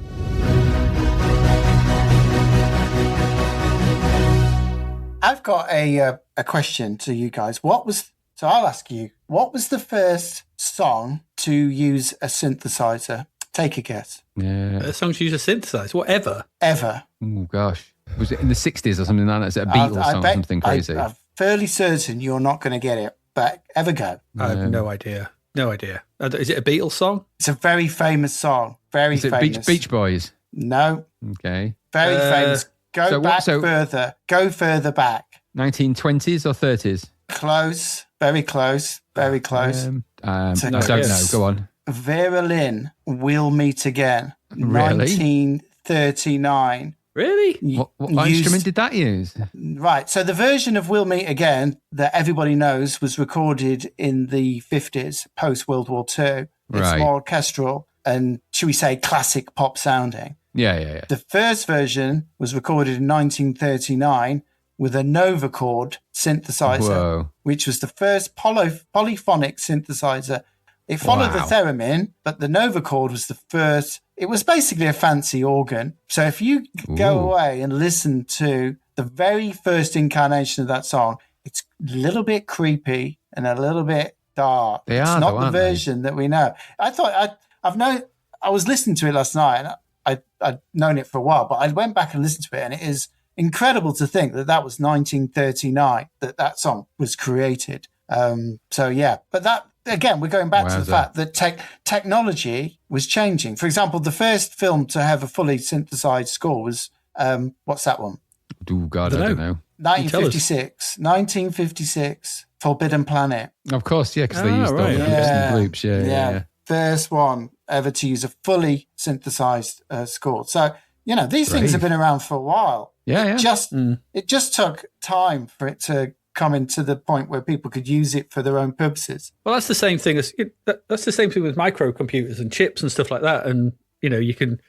I've got a question to you guys. So I'll ask you, what was the first song to use a synthesizer? Take a guess. Yeah. A song to use a synthesizer? Whatever. Ever. Oh, gosh. Was it in the 60s or something like that? Is it a Beatles song or something crazy? I'm fairly certain you're not going to get it, but have a go. I have no idea. No idea. Is it a Beatles song? It's a very famous song. Very famous. Is it Beach Boys? No. Okay. Very famous. Further. Go further back. 1920s or 30s? Close. Very close. Very close. I don't know. Go on. Vera Lynn, We'll Meet Again. Really? 1939. Really? What instrument did that use? Right. So the version of We'll Meet Again that everybody knows was recorded in the 50s, post-World War II. It's more orchestral and, should we say, classic pop sounding. Yeah. The first version was recorded in 1939 with a Novacord synthesizer, which was the first polyphonic synthesizer. It followed the theremin, but the Novacord was the first. It was basically a fancy organ. So if you go away and listen to the very first incarnation of that song, it's a little bit creepy and a little bit dark. It's not the version that we know. I thought I was listening to it last night, and I'd known it for a while, but I went back and listened to it, and it is incredible to think that was 1939 that song was created. But that. Again, we're going back to the fact that technology was changing. For example, the first film to have a fully synthesized score was, what's that one? Oh, God, I don't know. 1956, Forbidden Planet. Of course, yeah, because they used all the loops and loops. Yeah. First one ever to use a fully synthesized score. So, these things have been around for a while. Yeah, It just took time for it to coming to the point where people could use it for their own purposes. Well, that's the same thing that's the same thing with microcomputers and chips and stuff like that. And you can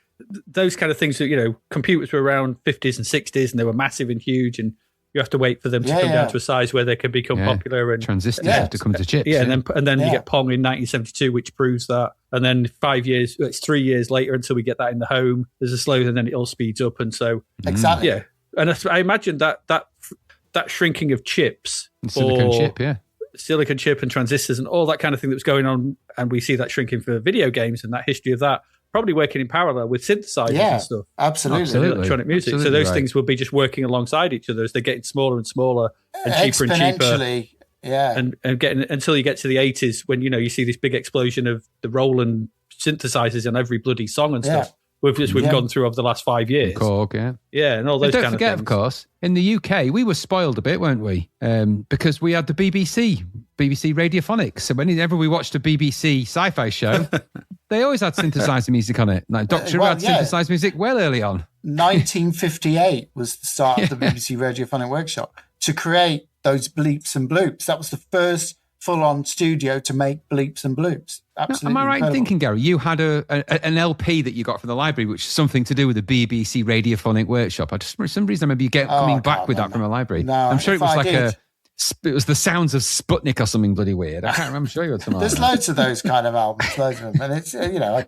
those kind of things that computers were around 50s and 60s and they were massive and huge, and you have to wait for them to come down to a size where they can become popular. And transistors have to come to chips. And then you get Pong in 1972, which proves that. And then 5 years, it's 3 years later until we get that in the home. There's a slow, and then it all speeds up. And so exactly, And I imagine that shrinking of chips, silicon chip and transistors and all that kind of thing that was going on, and we see that shrinking for video games and that history of that probably working in parallel with synthesizers and stuff. Absolutely. Electronic music. So those things will be just working alongside each other as they're getting smaller and smaller and cheaper and cheaper. Yeah. And getting until you get to the 80s when you see this big explosion of the Roland synthesizers on every bloody song and stuff. We've gone through over the last 5 years. Korg, and all those kind of things. Don't forget, of course, in the UK, we were spoiled a bit, weren't we? Because we had the BBC Radiophonics. So whenever we watched a BBC sci-fi show, they always had synthesizer music on it. Like Doctor Who had synthesized music well early on. 1958 was the start of the BBC Radiophonic Workshop to create those bleeps and bloops. That was the first full-on studio to make bleeps and bloops. Absolutely. Am I right in thinking, Gary, you had an LP that you got from the library, which is something to do with the BBC Radiophonic Workshop? For some reason, I remember you coming back with that from a library. No, I'm sure it was it was the sounds of Sputnik or something bloody weird. I can't remember. I'm sure you had some. There's loads of those kind of albums, loads of them, and it's I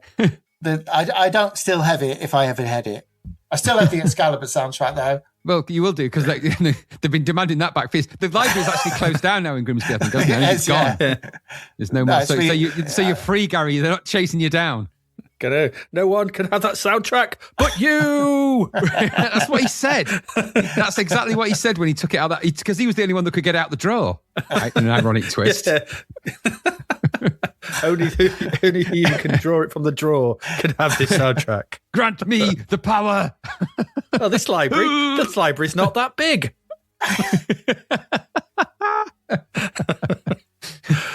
don't still have it if I ever had it. I still have the Excalibur soundtrack though. Well, you will do because they've been demanding that back. The library's actually closed down now in Grimsby, I think, hasn't it? It's gone. There's no more. So you're free, Gary. They're not chasing you down. No one can have that soundtrack but you. That's what he said. That's exactly what he said when he took it out. Because he was the only one that could get out the drawer. In an ironic twist. Yeah. only he who can draw it from the drawer can have this soundtrack. Grant me the power. Oh, this library's not that big.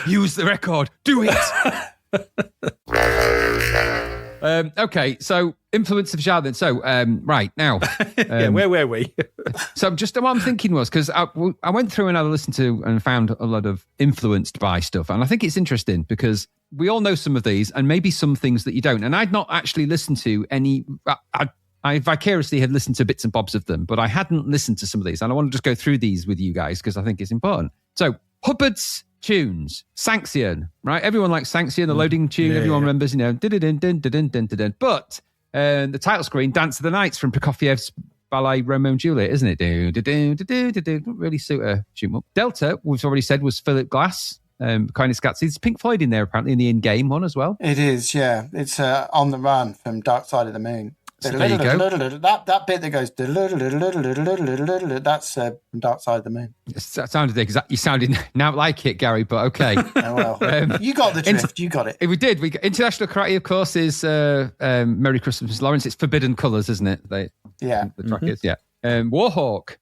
Use the record. Do it. Okay, so influence of Jarre then. So, right, now. Where were we? So just what I'm thinking was, because I went through and I listened to and found a lot of influenced by stuff. And I think it's interesting because we all know some of these and maybe some things that you don't. And I'd not actually listened to any... I vicariously had listened to bits and bobs of them, but I hadn't listened to some of these. And I want to just go through these with you guys because I think it's important. So, Hubbard's tunes, Sanction, right? Everyone likes Sanction, the loading tune. Everyone remembers, But the title screen, Dance of the Nights from Prokofiev's ballet Romeo and Juliet, isn't it? Don't really suit a shoot up. Delta, we've already said, was Philip Glass. Kindness Scatzy. There's Pink Floyd in there apparently in the in-game one as well. It is, yeah. It's On the Run from Dark Side of the Moon. So there you go. That bit that goes, that's from Dark Side of the Moon. That sounded exactly. You sounded now like it, Gary, but okay. Oh, well. You got the drift. You got it. We did. International Karate, of course, is Merry Christmas, Lawrence. It's Forbidden Colours, isn't it? The track is, yeah. Warhawk.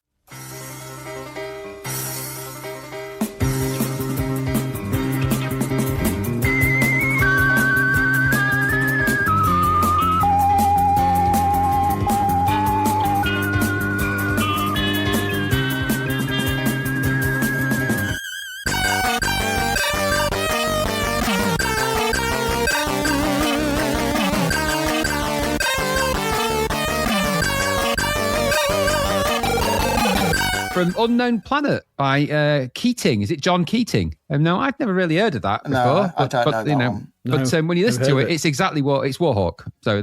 From Unknown Planet by Keating. Is it John Keating? No, I'd never really heard of that before. No, I don't know that one. But when you listen to it, it's exactly what it's Warhawk. So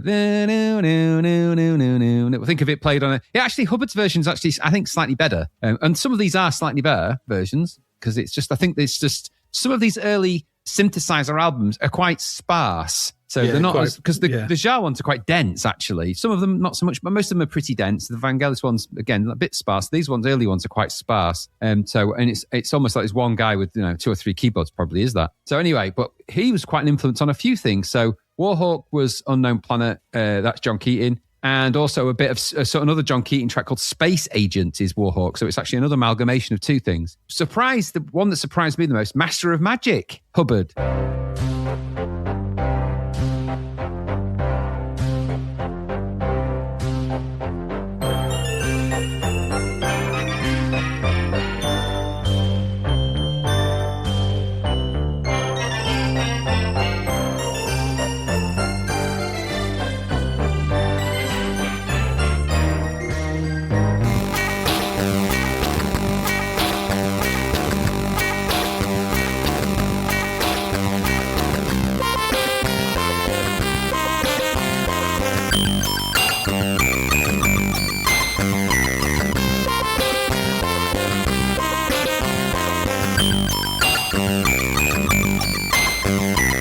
think of it played on it. Actually, Hubbard's version is actually, I think, slightly better. And some of these are slightly better versions because it's just, I think it's just some of these early synthesizer albums are quite sparse. So they're not because the Jarre ones are quite dense, actually. Some of them not so much, but most of them are pretty dense. The Vangelis ones, again, a bit sparse. These ones, early ones, are quite sparse. And it's almost like there's one guy with 2 or 3 keyboards, probably is that. So anyway, but he was quite an influence on a few things. So Warhawk was Unknown Planet. That's John Keating. And also a bit of another John Keating track called Space Agent is Warhawk. So it's actually another amalgamation of 2 things. The one that surprised me the most, Master of Magic, Hubbard.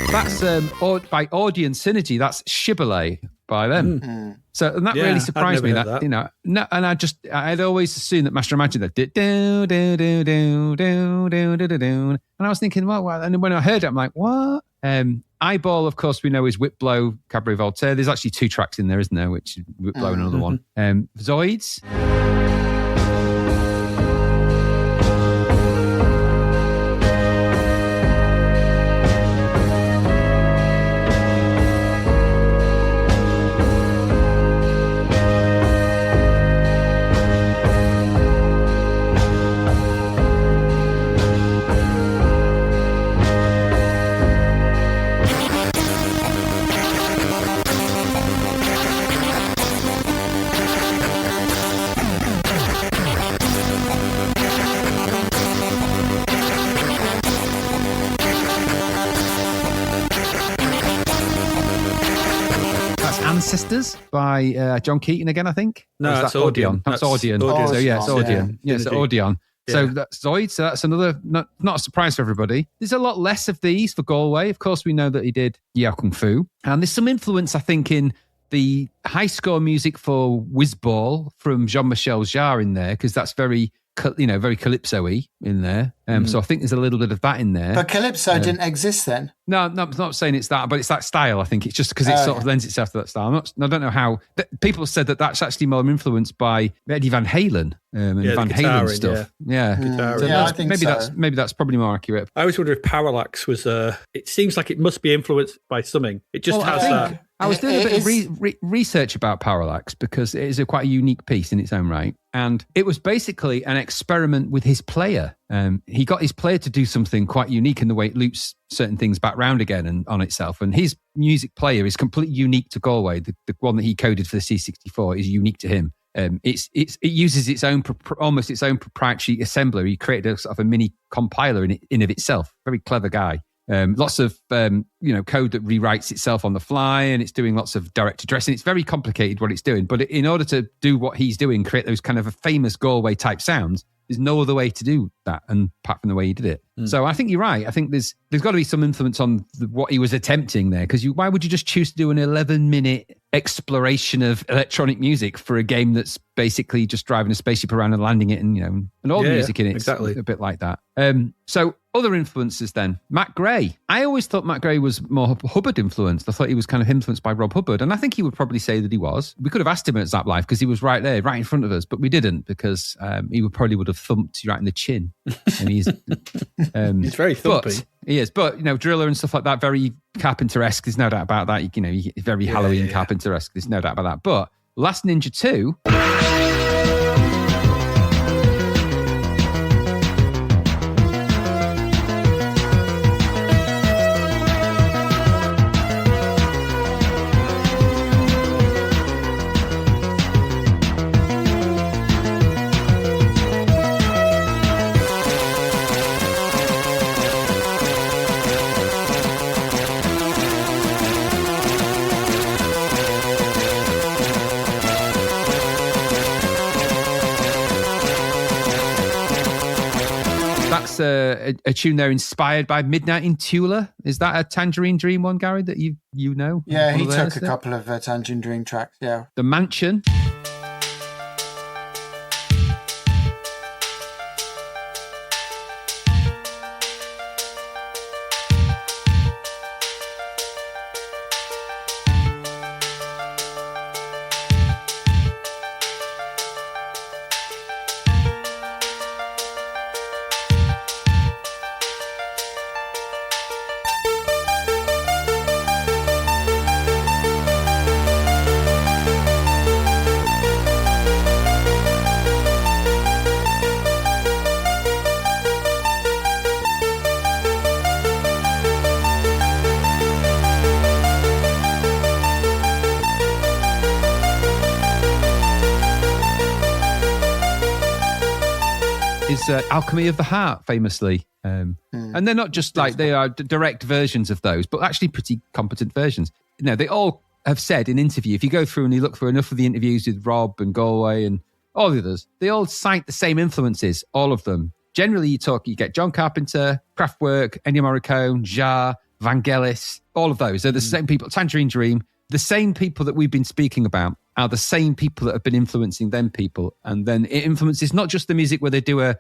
That's by Audience Synergy. That's Shibolet by them. Mm-hmm. So and that really surprised me. That. And I'd always assumed that Master of Magic that did do do do do do do do do, and I was thinking, well, and when I heard it, I'm like, what? Eyeball, of course, we know is Whipblow, Cabaret Voltaire. There's actually 2 tracks in there, isn't there? Which is Whipblow and another one. Zoids. Sisters by John Keating again, I think. No, that's Odeon. That's Odeon. So yeah, it's Odeon. Yeah, it's Odeon. So that's Zoid. So that's another, not a surprise for everybody. There's a lot less of these for Galway. Of course, we know that he did Yao Kung Fu. And there's some influence, I think, in the high score music for Whizball from Jean-Michel Jarre in there, because that's very calypso-y in there. So I think there's a little bit of that in there. But calypso didn't exist then? No, I'm not saying it's that, but it's that style. I think it's just because it sort of lends itself to that style. I don't know how. People have said that that's actually more influenced by Eddie Van Halen and Van Halen stuff. I think maybe that's probably more accurate. I always wonder if Parallax was. It seems like it must be influenced by something. It just has that. I was doing a bit of research about Parallax because it is quite a unique piece in its own right. And it was basically an experiment with his player. He got his player to do something quite unique in the way it loops certain things back round again and on itself. And his music player is completely unique to Galway. The one that he coded for the C64 is unique to him. It uses its own almost its own proprietary assembler. He created a sort of a mini compiler in of itself. Very clever guy. Lots of code that rewrites itself on the fly, and it's doing lots of direct addressing. It's very complicated what it's doing, but in order to do what he's doing, create those kind of a famous Galway type sounds, there's no other way to do that, and apart from the way he did it. So I think you're right. I think there's got to be some influence on what he was attempting there, because why would you just choose to do an 11-minute exploration of electronic music for a game that's basically just driving a spaceship around and landing it, and all the music in it, exactly a bit like that. So other influences then, Matt Gray. I always thought Matt Gray was more Hubbard influenced. I thought he was kind of influenced by Rob Hubbard, and I think he would probably say that he was. We could have asked him at Zapped Live because he was right there, right in front of us, but we didn't because he probably would have thumped you right in the chin. And he's very thumpy. He is, but Driller and stuff like that, very Carpenter-esque. There's no doubt about that. Very Halloween Carpenter-esque. There's no doubt about that. But Last Ninja 2. A tune there inspired by Midnight in Tula. Is that a Tangerine Dream one, Gary, that you know? Yeah, he took a couple of Tangerine Dream tracks, yeah. The Mansion. Alchemy of the Heart, famously. And they're not just they are direct versions of those, but actually pretty competent versions. They all have said in interview, if you go through and you look for enough of the interviews with Rob and Galway and all the others, they all cite the same influences, all of them. Generally, you get John Carpenter, Kraftwerk, Ennio Morricone, Jarre, Vangelis, all of those. They're the same people. Tangerine Dream, the same people that we've been speaking about are the same people that have been influencing them people. And then it influences not just the music where they do a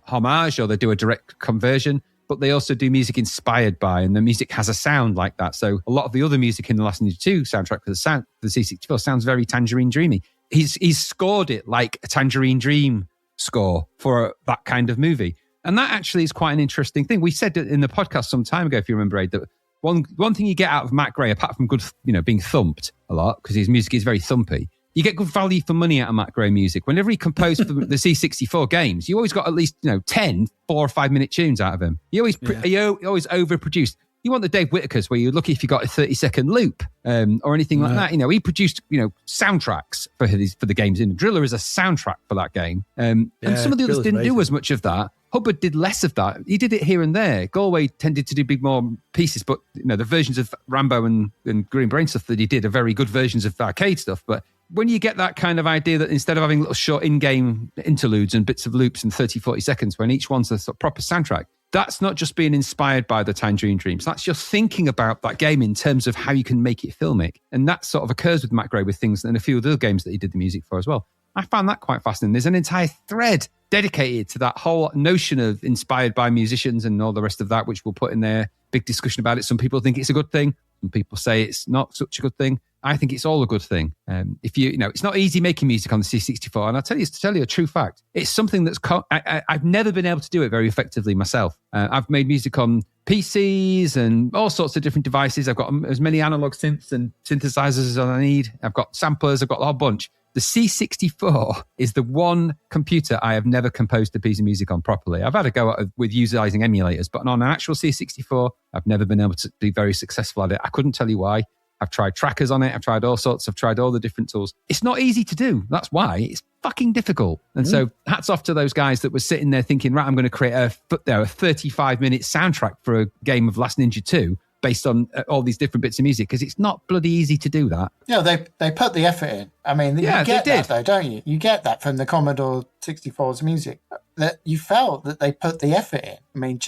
homage or they do a direct conversion, but they also do music inspired by, and the music has a sound like that. So a lot of the other music in the Last Ninja 2 soundtrack for the C64 sounds very Tangerine Dreamy. He's scored it like a Tangerine Dream score for that kind of movie. And that actually is quite an interesting thing. We said in the podcast some time ago, if you remember, Aid, that one thing you get out of Matt Gray, apart from good, being thumped a lot, because his music is very thumpy, you get good value for money out of Matt Gray music. Whenever he composed for the C64 games, you always got at least 10 4 or 5 minute tunes out of him. He always overproduced. You want the Dave Whitakers where you're lucky if you got a 30-second loop or anything like that. He produced soundtracks for the games. Driller is a soundtrack for that game, and some of the others didn't do as much of that. Hubbard did less of that. He did it here and there. Galway tended to do big more pieces, but the versions of Rambo and Green Brain stuff that he did are very good versions of arcade stuff. But when you get that kind of idea that instead of having little short in-game interludes and bits of loops in 30, 40 seconds, when each one's a sort of proper soundtrack, that's not just being inspired by the Tangerine Dreams. That's just thinking about that game in terms of how you can make it filmic. And that sort of occurs with Matt Gray with things and a few other games that he did the music for as well. I found that quite fascinating. There's an entire thread dedicated to that whole notion of inspired by musicians and all the rest of that, which we'll put in there. Big discussion about it. Some people think it's a good thing. Some people say it's not such a good thing. I think it's all a good thing. If you know, it's not easy making music on the C64. And I'll tell you a true fact. It's something that's, I've never been able to do it very effectively myself. I've made music on PCs and all sorts of different devices. I've got as many analog synths and synthesizers as I need. I've got samplers. I've got a whole bunch. The C64 is the one computer I have never composed a piece of music on properly. I've had a go at with utilizing emulators, but on an actual C64, I've never been able to be very successful at it. I couldn't tell you why. I've tried trackers on it. I've tried all sorts. I've tried all the different tools. It's not easy to do. That's why. It's fucking difficult. And so hats off to those guys that were sitting there thinking, right, I'm going to create a 35-minute soundtrack for a game of Last Ninja 2 based on all these different bits of music, because it's not bloody easy to do that. Yeah, they put the effort in. I mean, you get that though, don't you? You get that from the Commodore 64's music. That you felt that they put the effort in. I mean,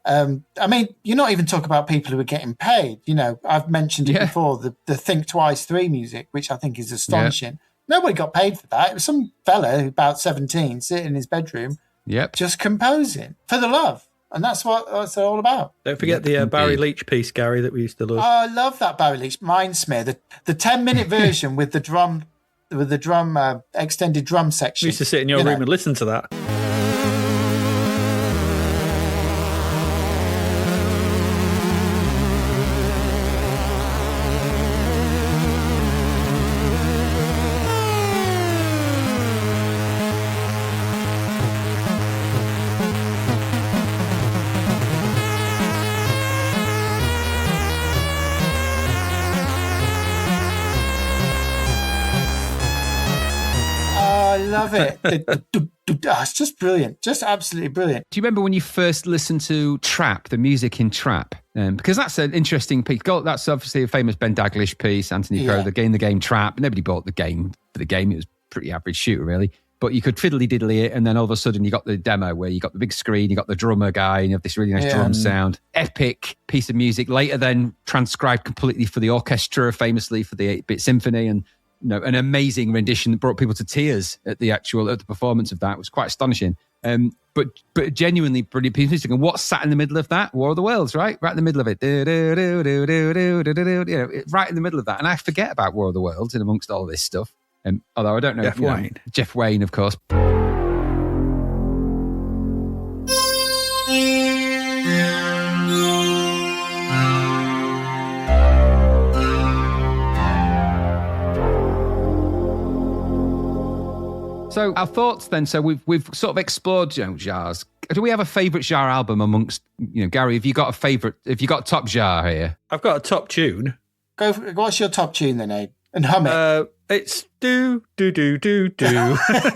I mean, you're not even talking about people who are getting paid. You know, I've mentioned it before, the Think Twice 3 music, which I think is astonishing. Nobody got paid for that. It was some fella who about 17 sitting in his bedroom just composing for the love. And that's what it's all about. Don't forget the Barry Leach piece, Gary, that we used to love. Oh, I love that Barry Leach, Mindsmere, the 10-minute version with the drum, extended drum section. We used to sit in your room and listen to that. Love it. It's just brilliant. Just absolutely brilliant. Do you remember when you first listened to Trap, the music in Trap? Because that's an interesting piece. That's obviously a famous Ben Daglish piece, Anthony Crow, the game Trap. Nobody bought the game for the game. It was a pretty average shooter, really. But you could fiddly-diddly it, and then all of a sudden you got the demo where you got the big screen, you got the drummer guy, and you have this really nice drum sound. Epic piece of music. Later then transcribed completely for the orchestra, famously for the 8-bit symphony, and an amazing rendition that brought people to tears at the performance of that. It was quite astonishing. But genuinely brilliant piece of music. And what's sat in the middle of that? War of the Worlds, right? Right in the middle of it. Right in the middle of that. And I forget about War of the Worlds in amongst all this stuff. Although I don't know. Jeff Wayne, of course. So our thoughts then. So we've sort of explored Jarre's. Do we have a favourite Jarre album amongst Gary? Have you got a favourite? Have you got top Jarre here? I've got a top tune. What's your top tune then, Abe? And hum it. It's do do do do do.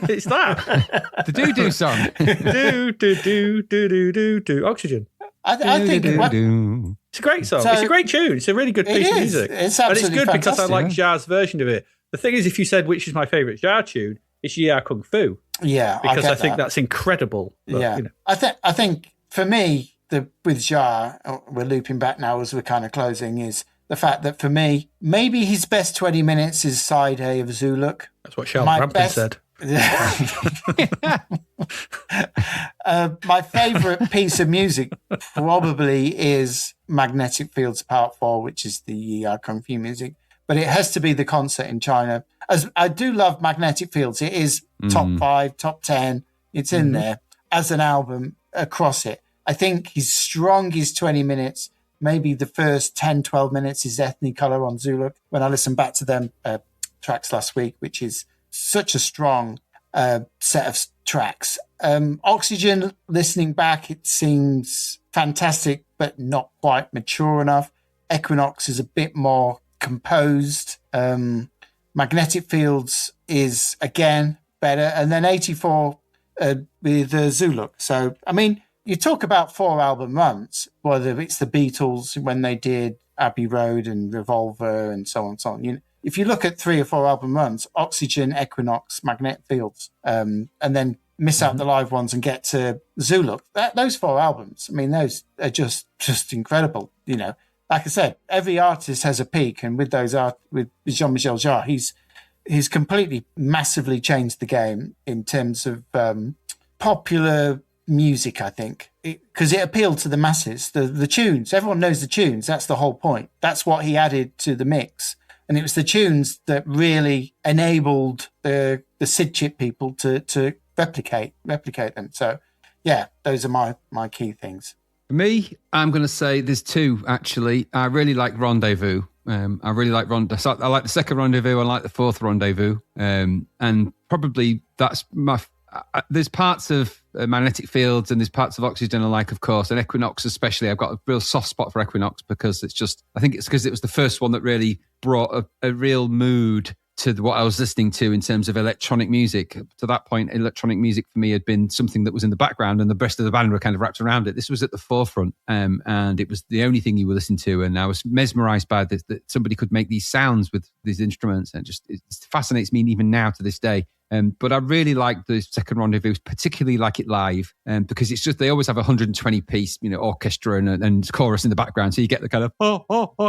It's that the do song. Do do do do do do do. Oxygen. I think it's a great song. It's a great tune. It's a really good piece of music. It's absolutely and it's good fantastic. Because I like Jarre's version of it. The thing is, if you said which is my favourite Jarre tune, it's Yeah Kung Fu. Yeah, because I think that's incredible. But, I think for me, with Jarre, we're looping back now as we're kind of closing, is the fact that for me, maybe his best 20 minutes is side A of Zoolook. That's what Charlotte Rampton said. My favourite piece of music probably is Magnetic Fields Part 4, which is the Kung Fu music. But it has to be the concert in China. As I do love Magnetic Fields. It is top 5, top 10. It's in there as an album across it. I think his strongest 20 minutes, maybe the first 10, 12 minutes is Ethnicolor on Zoolook. When I listened back to them tracks last week, which is such a strong set of tracks. Oxygen, listening back, it seems fantastic, but not quite mature enough. Equinox is a bit more composed. Magnetic Fields is again better, and then 84 with Zoolook. So I mean, you talk about 4 album runs, whether it's the Beatles when they did Abbey Road and Revolver and so on, if you look at 3 or 4 album runs, Oxygen, Equinox, Magnetic Fields, and then miss out the live ones and get to Zoolook, those 4 albums, I mean, those are just incredible. You know, like I said, every artist has a peak, and with with Jean-Michel Jarre, he's completely massively changed the game in terms of popular music, I think, because it appealed to the masses. The tunes, everyone knows the tunes. That's the whole point. That's what he added to the mix. And it was the tunes that really enabled the SID chip people to replicate them. So, yeah, those are my key things. For me, I'm going to say there's 2, actually. I really like Rendezvous. I really like Rendezvous. I like the second Rendezvous. I like the fourth Rendezvous. And probably that's my... there's parts of Magnetic Fields and there's parts of Oxygen I like, of course, and Equinox especially. I've got a real soft spot for Equinox because I think it's because it was the first one that really brought a real mood to what I was listening to in terms of electronic music. To that point, electronic music for me had been something that was in the background and the rest of the band were kind of wrapped around it. This was at the forefront, and it was the only thing you were listening to. And I was mesmerized by this, that somebody could make these sounds with these instruments, and it fascinates me even now to this day. But I really like the second Rendezvous, particularly like it live, because it's just, they always have a 120-piece, orchestra and chorus in the background, so you get the kind of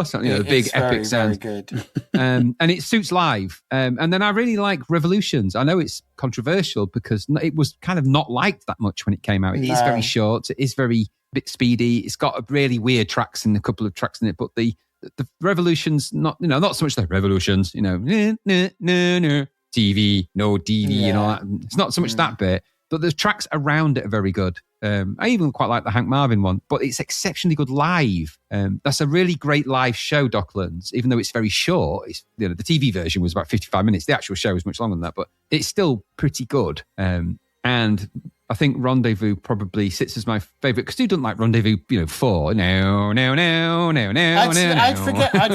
sound, the big epic sound. Very good. And it suits live. And then I really like Revolutions. I know it's controversial because it was kind of not liked that much when it came out. It is very short. It is very bit speedy. It's got a really weird tracks and a couple of tracks in it, but the Revolutions, not so much the Revolutions, TV, no DV, and all that. It's not so much that bit, but the tracks around it are very good. I even quite like the Hank Marvin one, but it's exceptionally good live. That's a really great live show, Docklands, even though it's very short. It's, the TV version was about 55 minutes. The actual show was much longer than that, but it's still pretty good. And I think Rendezvous probably sits as my favourite, because who doesn't like Rendezvous, 4? No. I'd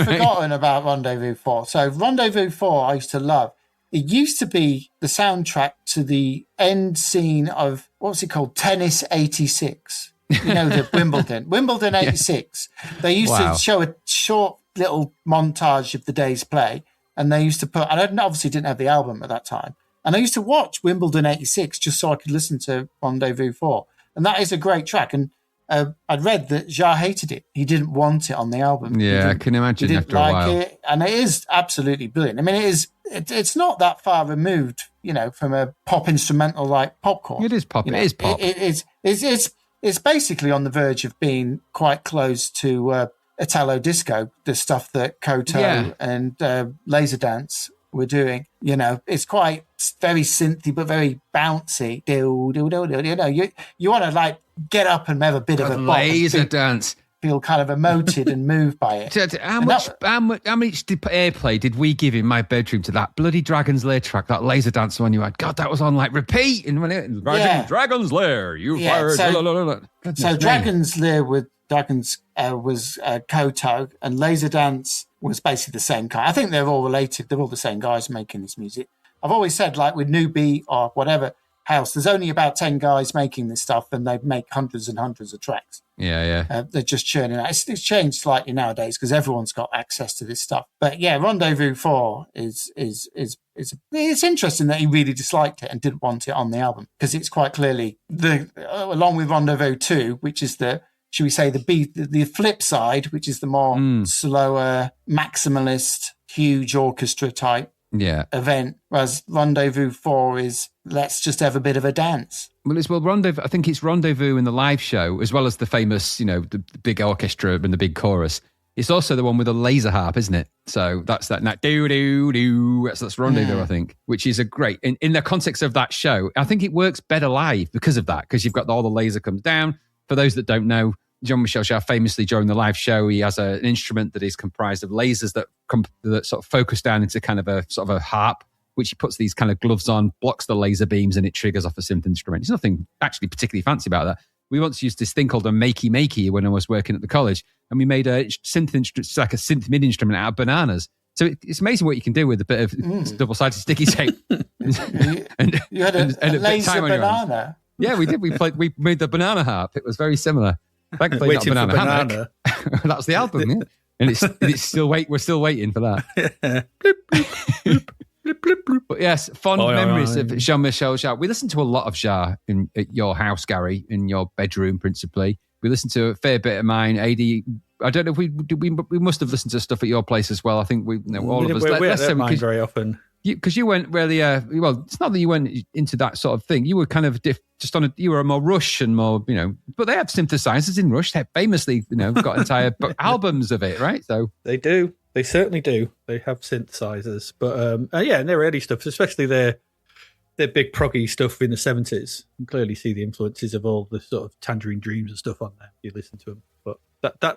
forgotten about Rendezvous 4. So Rendezvous 4 I used to love. It used to be the soundtrack to the end scene of, what's it called? Tennis 86. The Wimbledon 86. Yeah. They used to show a short little montage of the day's play. And they used to put, and I obviously didn't have the album at that time. And I used to watch Wimbledon 86 just so I could listen to Rendezvous 4. And that is a great track. And I'd read that Jarre hated it. He didn't want it on the album. Yeah, I can imagine he didn't after a while. It, and it is absolutely brilliant. I mean, it's not that far removed, from a pop instrumental like Popcorn. It is pop. It is pop. It's basically on the verge of being quite close to Italo disco, the stuff that Cousteau and Laserdance were doing. It's quite very synthy but very bouncy. You want to get up and have a bit of a Laserdance. Feel kind of emoted and moved by it. How much airplay did we give in my bedroom to that bloody Dragon's Lair track, that Laserdance one you had? God, that was on repeat. And when Dragon's Lair, fired. So Dragon's Lair with Dragons was Cousteau, and Laserdance was basically the same guy. I think they're all related. They're all the same guys making this music. I've always said, with Newbie or whatever house, there's only about 10 guys making this stuff, and they make hundreds and hundreds of tracks. They're just churning out. It's changed slightly nowadays because everyone's got access to this stuff. But Rendezvous 4 is it's interesting that he really disliked it and didn't want it on the album, because it's quite clearly along with Rendezvous 2, which is the flip side, which is the more slower, maximalist, huge orchestra type event, whereas Rendezvous 4 is let's just have a bit of a dance. Rendezvous. I think it's Rendezvous in the live show, as well as the famous, the big orchestra and the big chorus. It's also the one with the laser harp, isn't it? So that's that do do do. That's Rendezvous, I think, which is a great in the context of that show. I think it works better live because of that, because you've got all the laser comes down. For those that don't know, Jean-Michel Jarre famously during the live show, he has an instrument that is comprised of lasers that sort of focus down into kind of a sort of a harp, which he puts these kind of gloves on, blocks the laser beams, and it triggers off a synth instrument. There's nothing actually particularly fancy about that. We once used this thing called a makey when I was working at the college, and we made a synth instrument, like a synth mid instrument out of bananas. So it's amazing what you can do with a bit of double-sided sticky tape. You had a laser banana. Yeah, we did. We made the banana harp. It was very similar. Thankfully, Waiting not for banana. That was the album. And it's still we're still waiting for that. Bloop, bloop, bloop, bloop, bloop. But yes, fond memories of Jean-Michel Jarre. We listened to a lot of Jarre at your house, Gary, in your bedroom principally. We listened to a fair bit of mine. AD, I don't know if we must have listened to stuff at your place as well. I think all of us. We don't mind very often. Because you weren't really, well, it's not that you went into that sort of thing. You were kind of you were a more Rush and more, but they have synthesizers in Rush. They famously, got entire albums of it, right? So they do. They certainly do. They have synthesizers. But and their early stuff, especially their big proggy stuff in the 70s. You can clearly see the influences of all the sort of Tangerine Dreams and stuff on there. You listen to them. But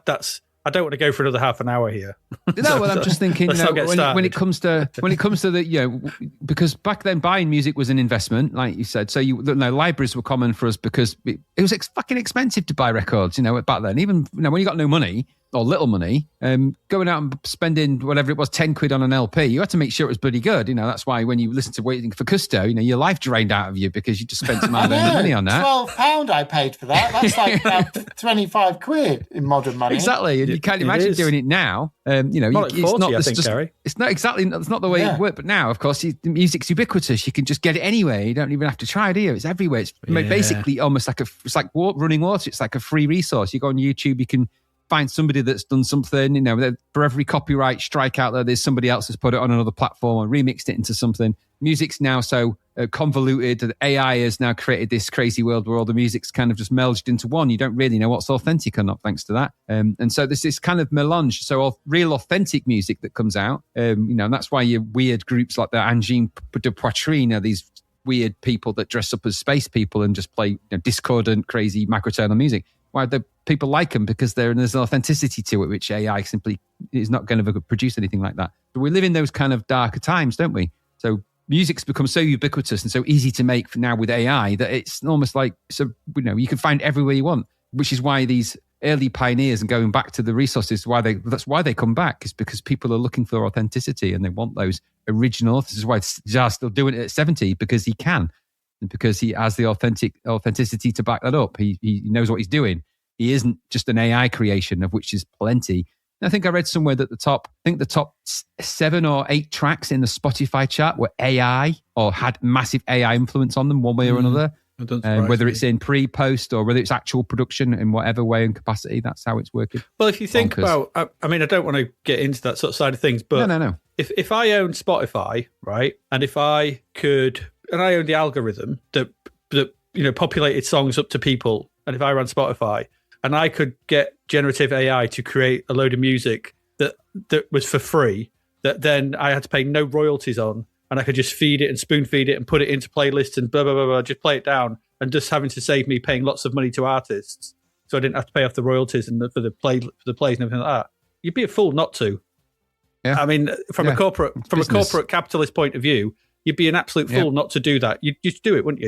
that's I don't want to go for another half an hour here. No, well, I'm just thinking, when it comes to the, because back then buying music was an investment, like you said. So libraries were common for us because it was fucking expensive to buy records, back then. Even when you got no money or little money, going out and spending whatever it was, 10 quid on an LP, you had to make sure it was bloody good. That's why when you listen to Waiting for Cousteau, your life drained out of you because you just spent some money on that. £12 I paid for that. That's like about 25 quid in modern money. Exactly. And you can't imagine doing it now. Not at 40, I think, Gary. It's not exactly, that's not the way it worked. But now, of course, the music's ubiquitous. You can just get it anywhere. You don't even have to try it here. It's everywhere. It's basically almost like it's like running water. It's like a free resource. You go on YouTube, you can find somebody that's done something, for every copyright strike out there's somebody else has put it on another platform and remixed it into something. Music's now so convoluted that AI has now created this crazy world where all the music's kind of just merged into one. You don't really know what's authentic or not thanks to that. And so there's this kind of melange. So real authentic music that comes out, and that's why you weird groups like the Angine de Poitrine, these weird people that dress up as space people and just play discordant, crazy macrotonal music. Why the people like them? Because there's an authenticity to it, which AI simply is not going to produce anything like that. But we live in those kind of darker times, don't we? So music's become so ubiquitous and so easy to make now with AI that it's almost like, you can find everywhere you want, which is why these early pioneers and going back to the resources, that's why they come back, is because people are looking for authenticity and they want those original. This is why Jarre's still doing it at 70, because he can. And because he has the authenticity to back that up. He knows what he's doing. He isn't just an AI creation, of which is plenty. And I think I read somewhere that the top 7 or 8 tracks in the Spotify chart were AI or had massive AI influence on them one way or another. Whether it's in pre-post or whether it's actual production in whatever way and capacity, that's how it's working. Well, if you think about, I don't want to get into that sort of side of things, but no. If I owned Spotify, right, and if I could... And I owned the algorithm that populated songs up to people. And if I ran Spotify and I could get generative AI to create a load of music that was for free, that then I had to pay no royalties on, and I could just feed it and spoon feed it and put it into playlists and blah, blah, blah, blah, just play it down, and just having to save me paying lots of money to artists. So I didn't have to pay off the royalties and for the plays and everything like that. You'd be a fool not to. Yeah. I mean, from a corporate capitalist point of view, you'd be an absolute fool not to do that. You'd just do it, wouldn't you?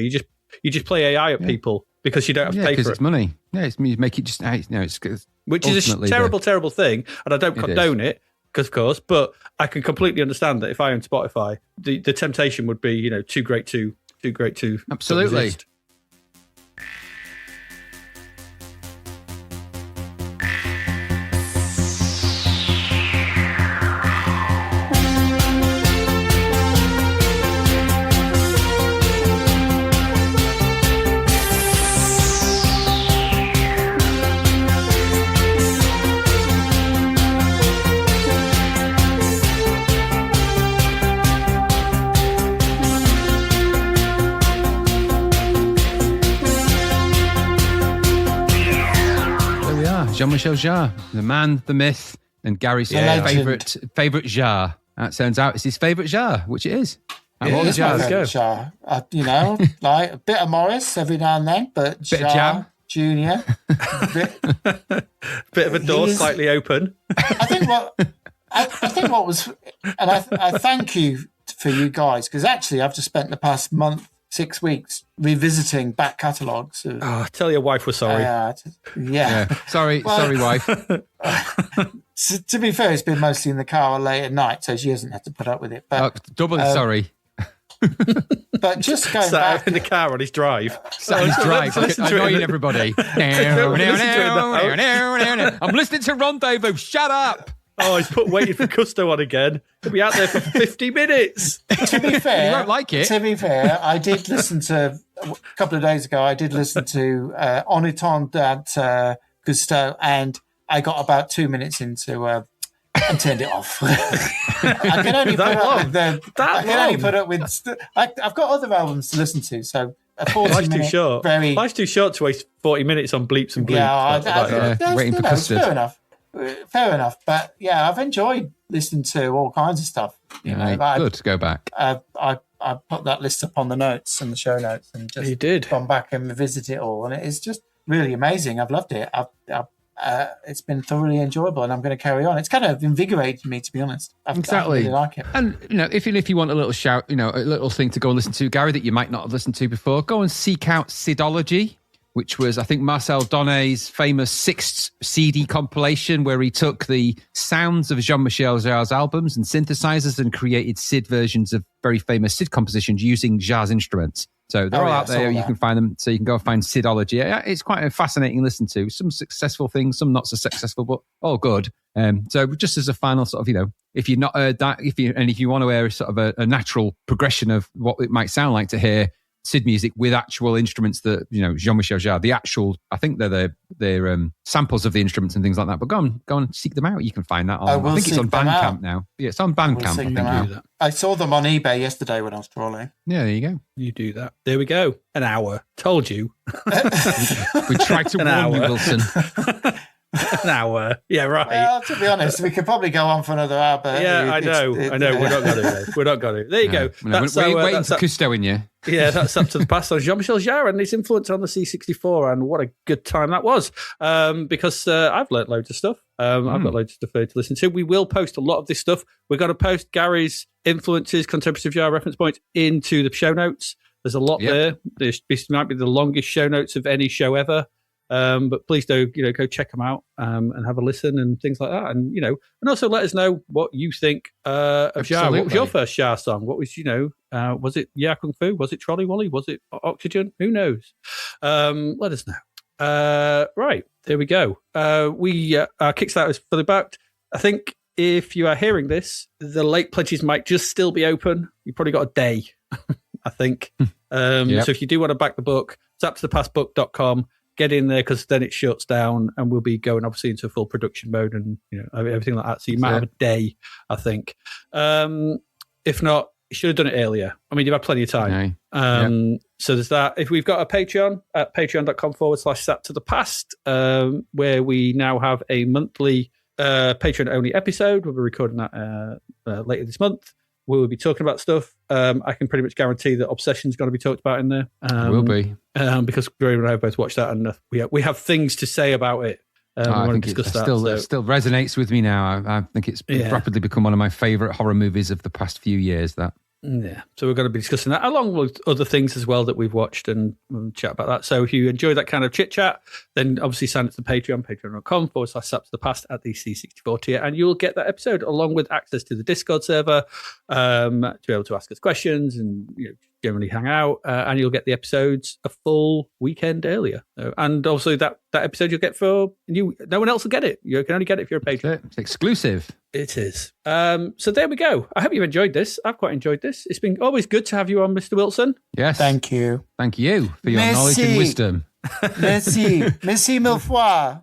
You just play AI at people because you don't have to pay for it. Because it's money. Yeah, you make it just... Which is a terrible, terrible thing, and I don't condone it, of course, but I can completely understand that if I owned Spotify, the temptation would be, too great to Absolutely. resist. Jean-Michel Jarre, the man, the myth, and Gary's favourite Jarre. That turns out it's his favourite Jarre, which it is. It is my favourite Jarre. Like a bit of Morris every now and then, but bit of Jam Junior, bit of a door slightly open. I think what was, and I thank you for you guys, because actually I've just spent the past month, 6 weeks revisiting back catalogues. Tell your wife we're sorry. Sorry, wife. To be fair, it's been mostly in the car late at night, so she hasn't had to put up with it. But doubly sorry. But just going back in the car on his drive. Sat on his drive, annoying everybody. I'm listening to Rendezvous. Shut up. Oh, he's put waiting for Cousteau on again. He'll be out there for 50 minutes. To be fair, you won't like it. To be fair, I did listen to a couple of days ago. I did listen to On It On at Cousteau, and I got about 2 minutes into and turned it off. I can only put up with. I've got other albums to listen to, so. Life's too short. Life's too short to waste 40 minutes on bleeps and bleeps. Yeah, waiting for Custard. Fair enough. But yeah, I've enjoyed listening to all kinds of stuff. Good to go back. I put that list up on the notes and the show notes, and just gone back and revisit it all, and it is just really amazing. I've loved it. It's been thoroughly enjoyable, and I'm going to carry on. It's kind of invigorated me, to be honest. Exactly. I really like it. And if you want a little shout, a little thing to go and listen to, Gary, that you might not have listened to before, go and seek out Sidology, which was, I think, Marcel Donet's famous 6th CD compilation, where he took the sounds of Jean-Michel Jarre's albums and synthesizers and created Sid versions of very famous Sid compositions using Jarre's instruments. So they're all out there. You can find them. So you can go find Sidology. Yeah, it's quite a fascinating listen to. Some successful things, some not so successful, but all good. So just as a final sort of, if you've not heard that, if you want to hear sort of a natural progression of what it might sound like to hear Sid music with actual instruments that, Jean-Michel Jarre, the actual, I think they're samples of the instruments and things like that. But go and seek them out. You can find that on, I think it's on Bandcamp now. Yeah, it's on Bandcamp. I think you do that. I saw them on eBay yesterday when I was trawling. Yeah, there you go. You do that. There we go. An hour. Told you. We tried to warn you, Wilson. An hour. Yeah, right. Well, to be honest, we could probably go on for another hour. But yeah, I know. We're not going to. We're not going to. There you go. We're waiting for Cousteau in you. Yeah, that's Up to the Past on Jean-Michel Jarre and his influence on the C64. And what a good time that was. Because I've learnt loads of stuff. I've got loads of stuff to listen to. We will post a lot of this stuff. We're going to post Gary's influences, contemporary Jarre reference points into the show notes. There's a lot there. This might be the longest show notes of any show ever. But please do, go check them out and have a listen and things like that. And, and also let us know what you think of Jarre. What was your first Jarre song? What was, was it Yeah Kung Fu? Was it Trolley Wally? Was it Oxygen? Who knows? Let us know. Right, there we go. Our Kickstarter is fully backed. I think if you are hearing this, the late pledges might just still be open. You've probably got a day, I think. So if you do want to back the book, zappedtothepastbook.com. Get in there, because then it shuts down and we'll be going obviously into full production mode and everything like that. So you might have a day, I think. If not, you should have done it earlier. I mean, you've had plenty of time. So there's that. If we've got a Patreon at patreon.com/zappedtothepast, where we now have a monthly Patreon only episode. We'll be recording that later this month. We will be talking about stuff. I can pretty much guarantee that Obsession's going to be talked about in there. Will be. Because Graham and I have both watched that, and we have things to say about it. I think it still resonates with me now. I think it's rapidly become one of my favourite horror movies of the past few years, that. Yeah, so we're going to be discussing that along with other things as well that we've watched and chat about that. So if you enjoy that kind of chit chat, then obviously sign up to Patreon, patreon.com/zappedtothepast at the C64 tier, and you'll get that episode along with access to the Discord server to be able to ask us questions and generally hang out, and you'll get the episodes a full weekend earlier. And also that episode you'll get for you. No one else will get it. You can only get it if you're a patron. It's exclusive. It is. So there we go. I hope you've enjoyed this. I've quite enjoyed this. It's been always good to have you on, Mr. Wilson. Yes. Thank you. Thank you for your knowledge and wisdom. Merci mille fois.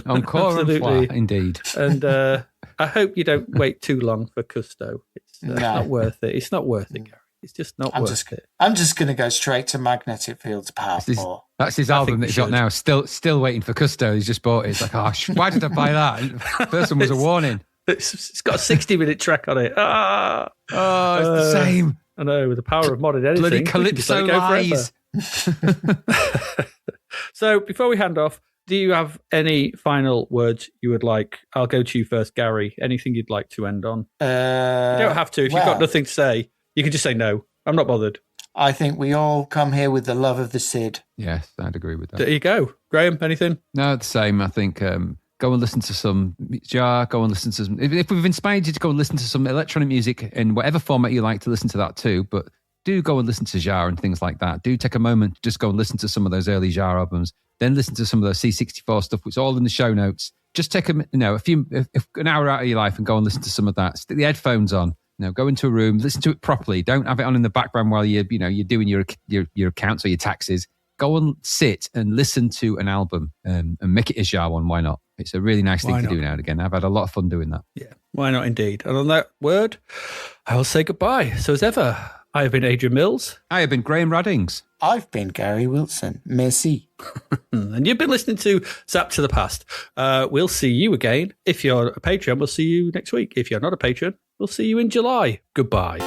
Encore une fois, indeed. And I hope you don't wait too long for Cousteau. It's not worth it. It's not worth it, Gary. It's just not worth it. I'm just going to go straight to Magnetic Fields Part 4. That's his album that he's got now. Still waiting for Cousteau. He's just bought it. It's like, why did I buy that? First one was a warning. It's got a 60-minute track on it. It's the same. I know, with the power of modern editing. Bloody Calypso lies. So before we hand off, do you have any final words you would like? I'll go to you first, Gary. Anything you'd like to end on? You don't have to. If you've got nothing to say, you can just say no. I'm not bothered. I think we all come here with the love of the Sid. Yes, I'd agree with that. There you go. Graham, anything? No, the same. I think go and listen to some Jarre, go and listen to some... If we've inspired you to go and listen to some electronic music in whatever format you like to listen to that too, but do go and listen to Jarre and things like that. Do take a moment to just go and listen to some of those early Jarre albums, then listen to some of those C64 stuff, which is all in the show notes. just take an hour out of your life and go and listen to some of that. Stick the headphones on. Go into a room, listen to it properly. Don't have it on in the background while you're doing your accounts or your taxes. Go and sit and listen to an album and make it a Jarre one. Why not? It's a really nice thing to do now and again. I've had a lot of fun doing that. Yeah, why not indeed? And on that word, I will say goodbye. So as ever, I have been Adrian Mills. I have been Graham Raddings. I've been Gary Wilson. Merci. And you've been listening to Zapped to the Past. We'll see you again. If you're a Patreon, we'll see you next week. If you're not a Patreon, we'll see you in July. Goodbye.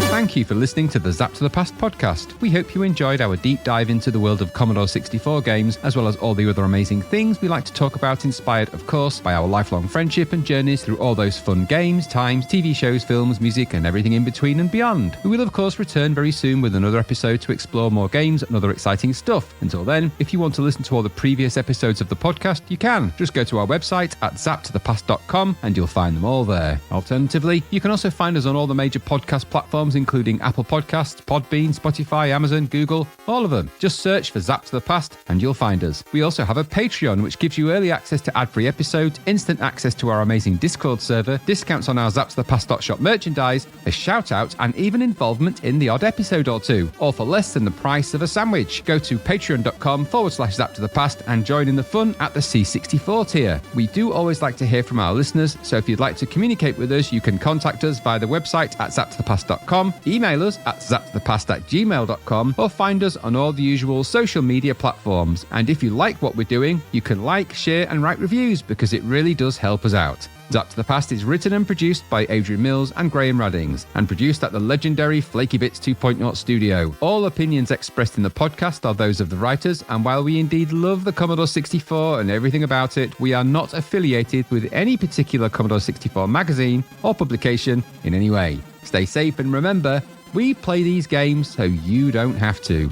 Thank you for listening to the Zapped to the Past podcast. We hope you enjoyed our deep dive into the world of Commodore 64 games, as well as all the other amazing things we like to talk about, inspired, of course, by our lifelong friendship and journeys through all those fun games, times, TV shows, films, music, and everything in between and beyond. We will, of course, return very soon with another episode to explore more games and other exciting stuff. Until then, if you want to listen to all the previous episodes of the podcast, you can. Just go to our website at zappedtothepast.com and you'll find them all there. Alternatively, you can also find us on all the major podcast platforms, including Apple Podcasts, Podbean, Spotify, Amazon, Google, all of them. Just search for Zapped to the Past and you'll find us. We also have a Patreon, which gives you early access to ad-free episodes, instant access to our amazing Discord server, discounts on our Zapped to the Past.shop merchandise, a shout-out, and even involvement in the odd episode or two, all for less than the price of a sandwich. Go to patreon.com/Zapped to the Past and join in the fun at the C64 tier. We do always like to hear from our listeners, so if you'd like to communicate with us, you can contact us via the website at zappedtothepast.com, email us at zappedtothepast@gmail.com, or find us on all the usual social media platforms. And if you like what we're doing, you can like, share, and write reviews, because it really does help us out. Zapped to the Past is written and produced by Adrian Mills and Graham Raddings, and produced at the legendary Flaky Bits 2.0 studio. All opinions expressed in the podcast are those of the writers, and while we indeed love the Commodore 64 and everything about it, we are not affiliated with any particular Commodore 64 magazine or publication in any way. Stay safe and remember, we play these games so you don't have to.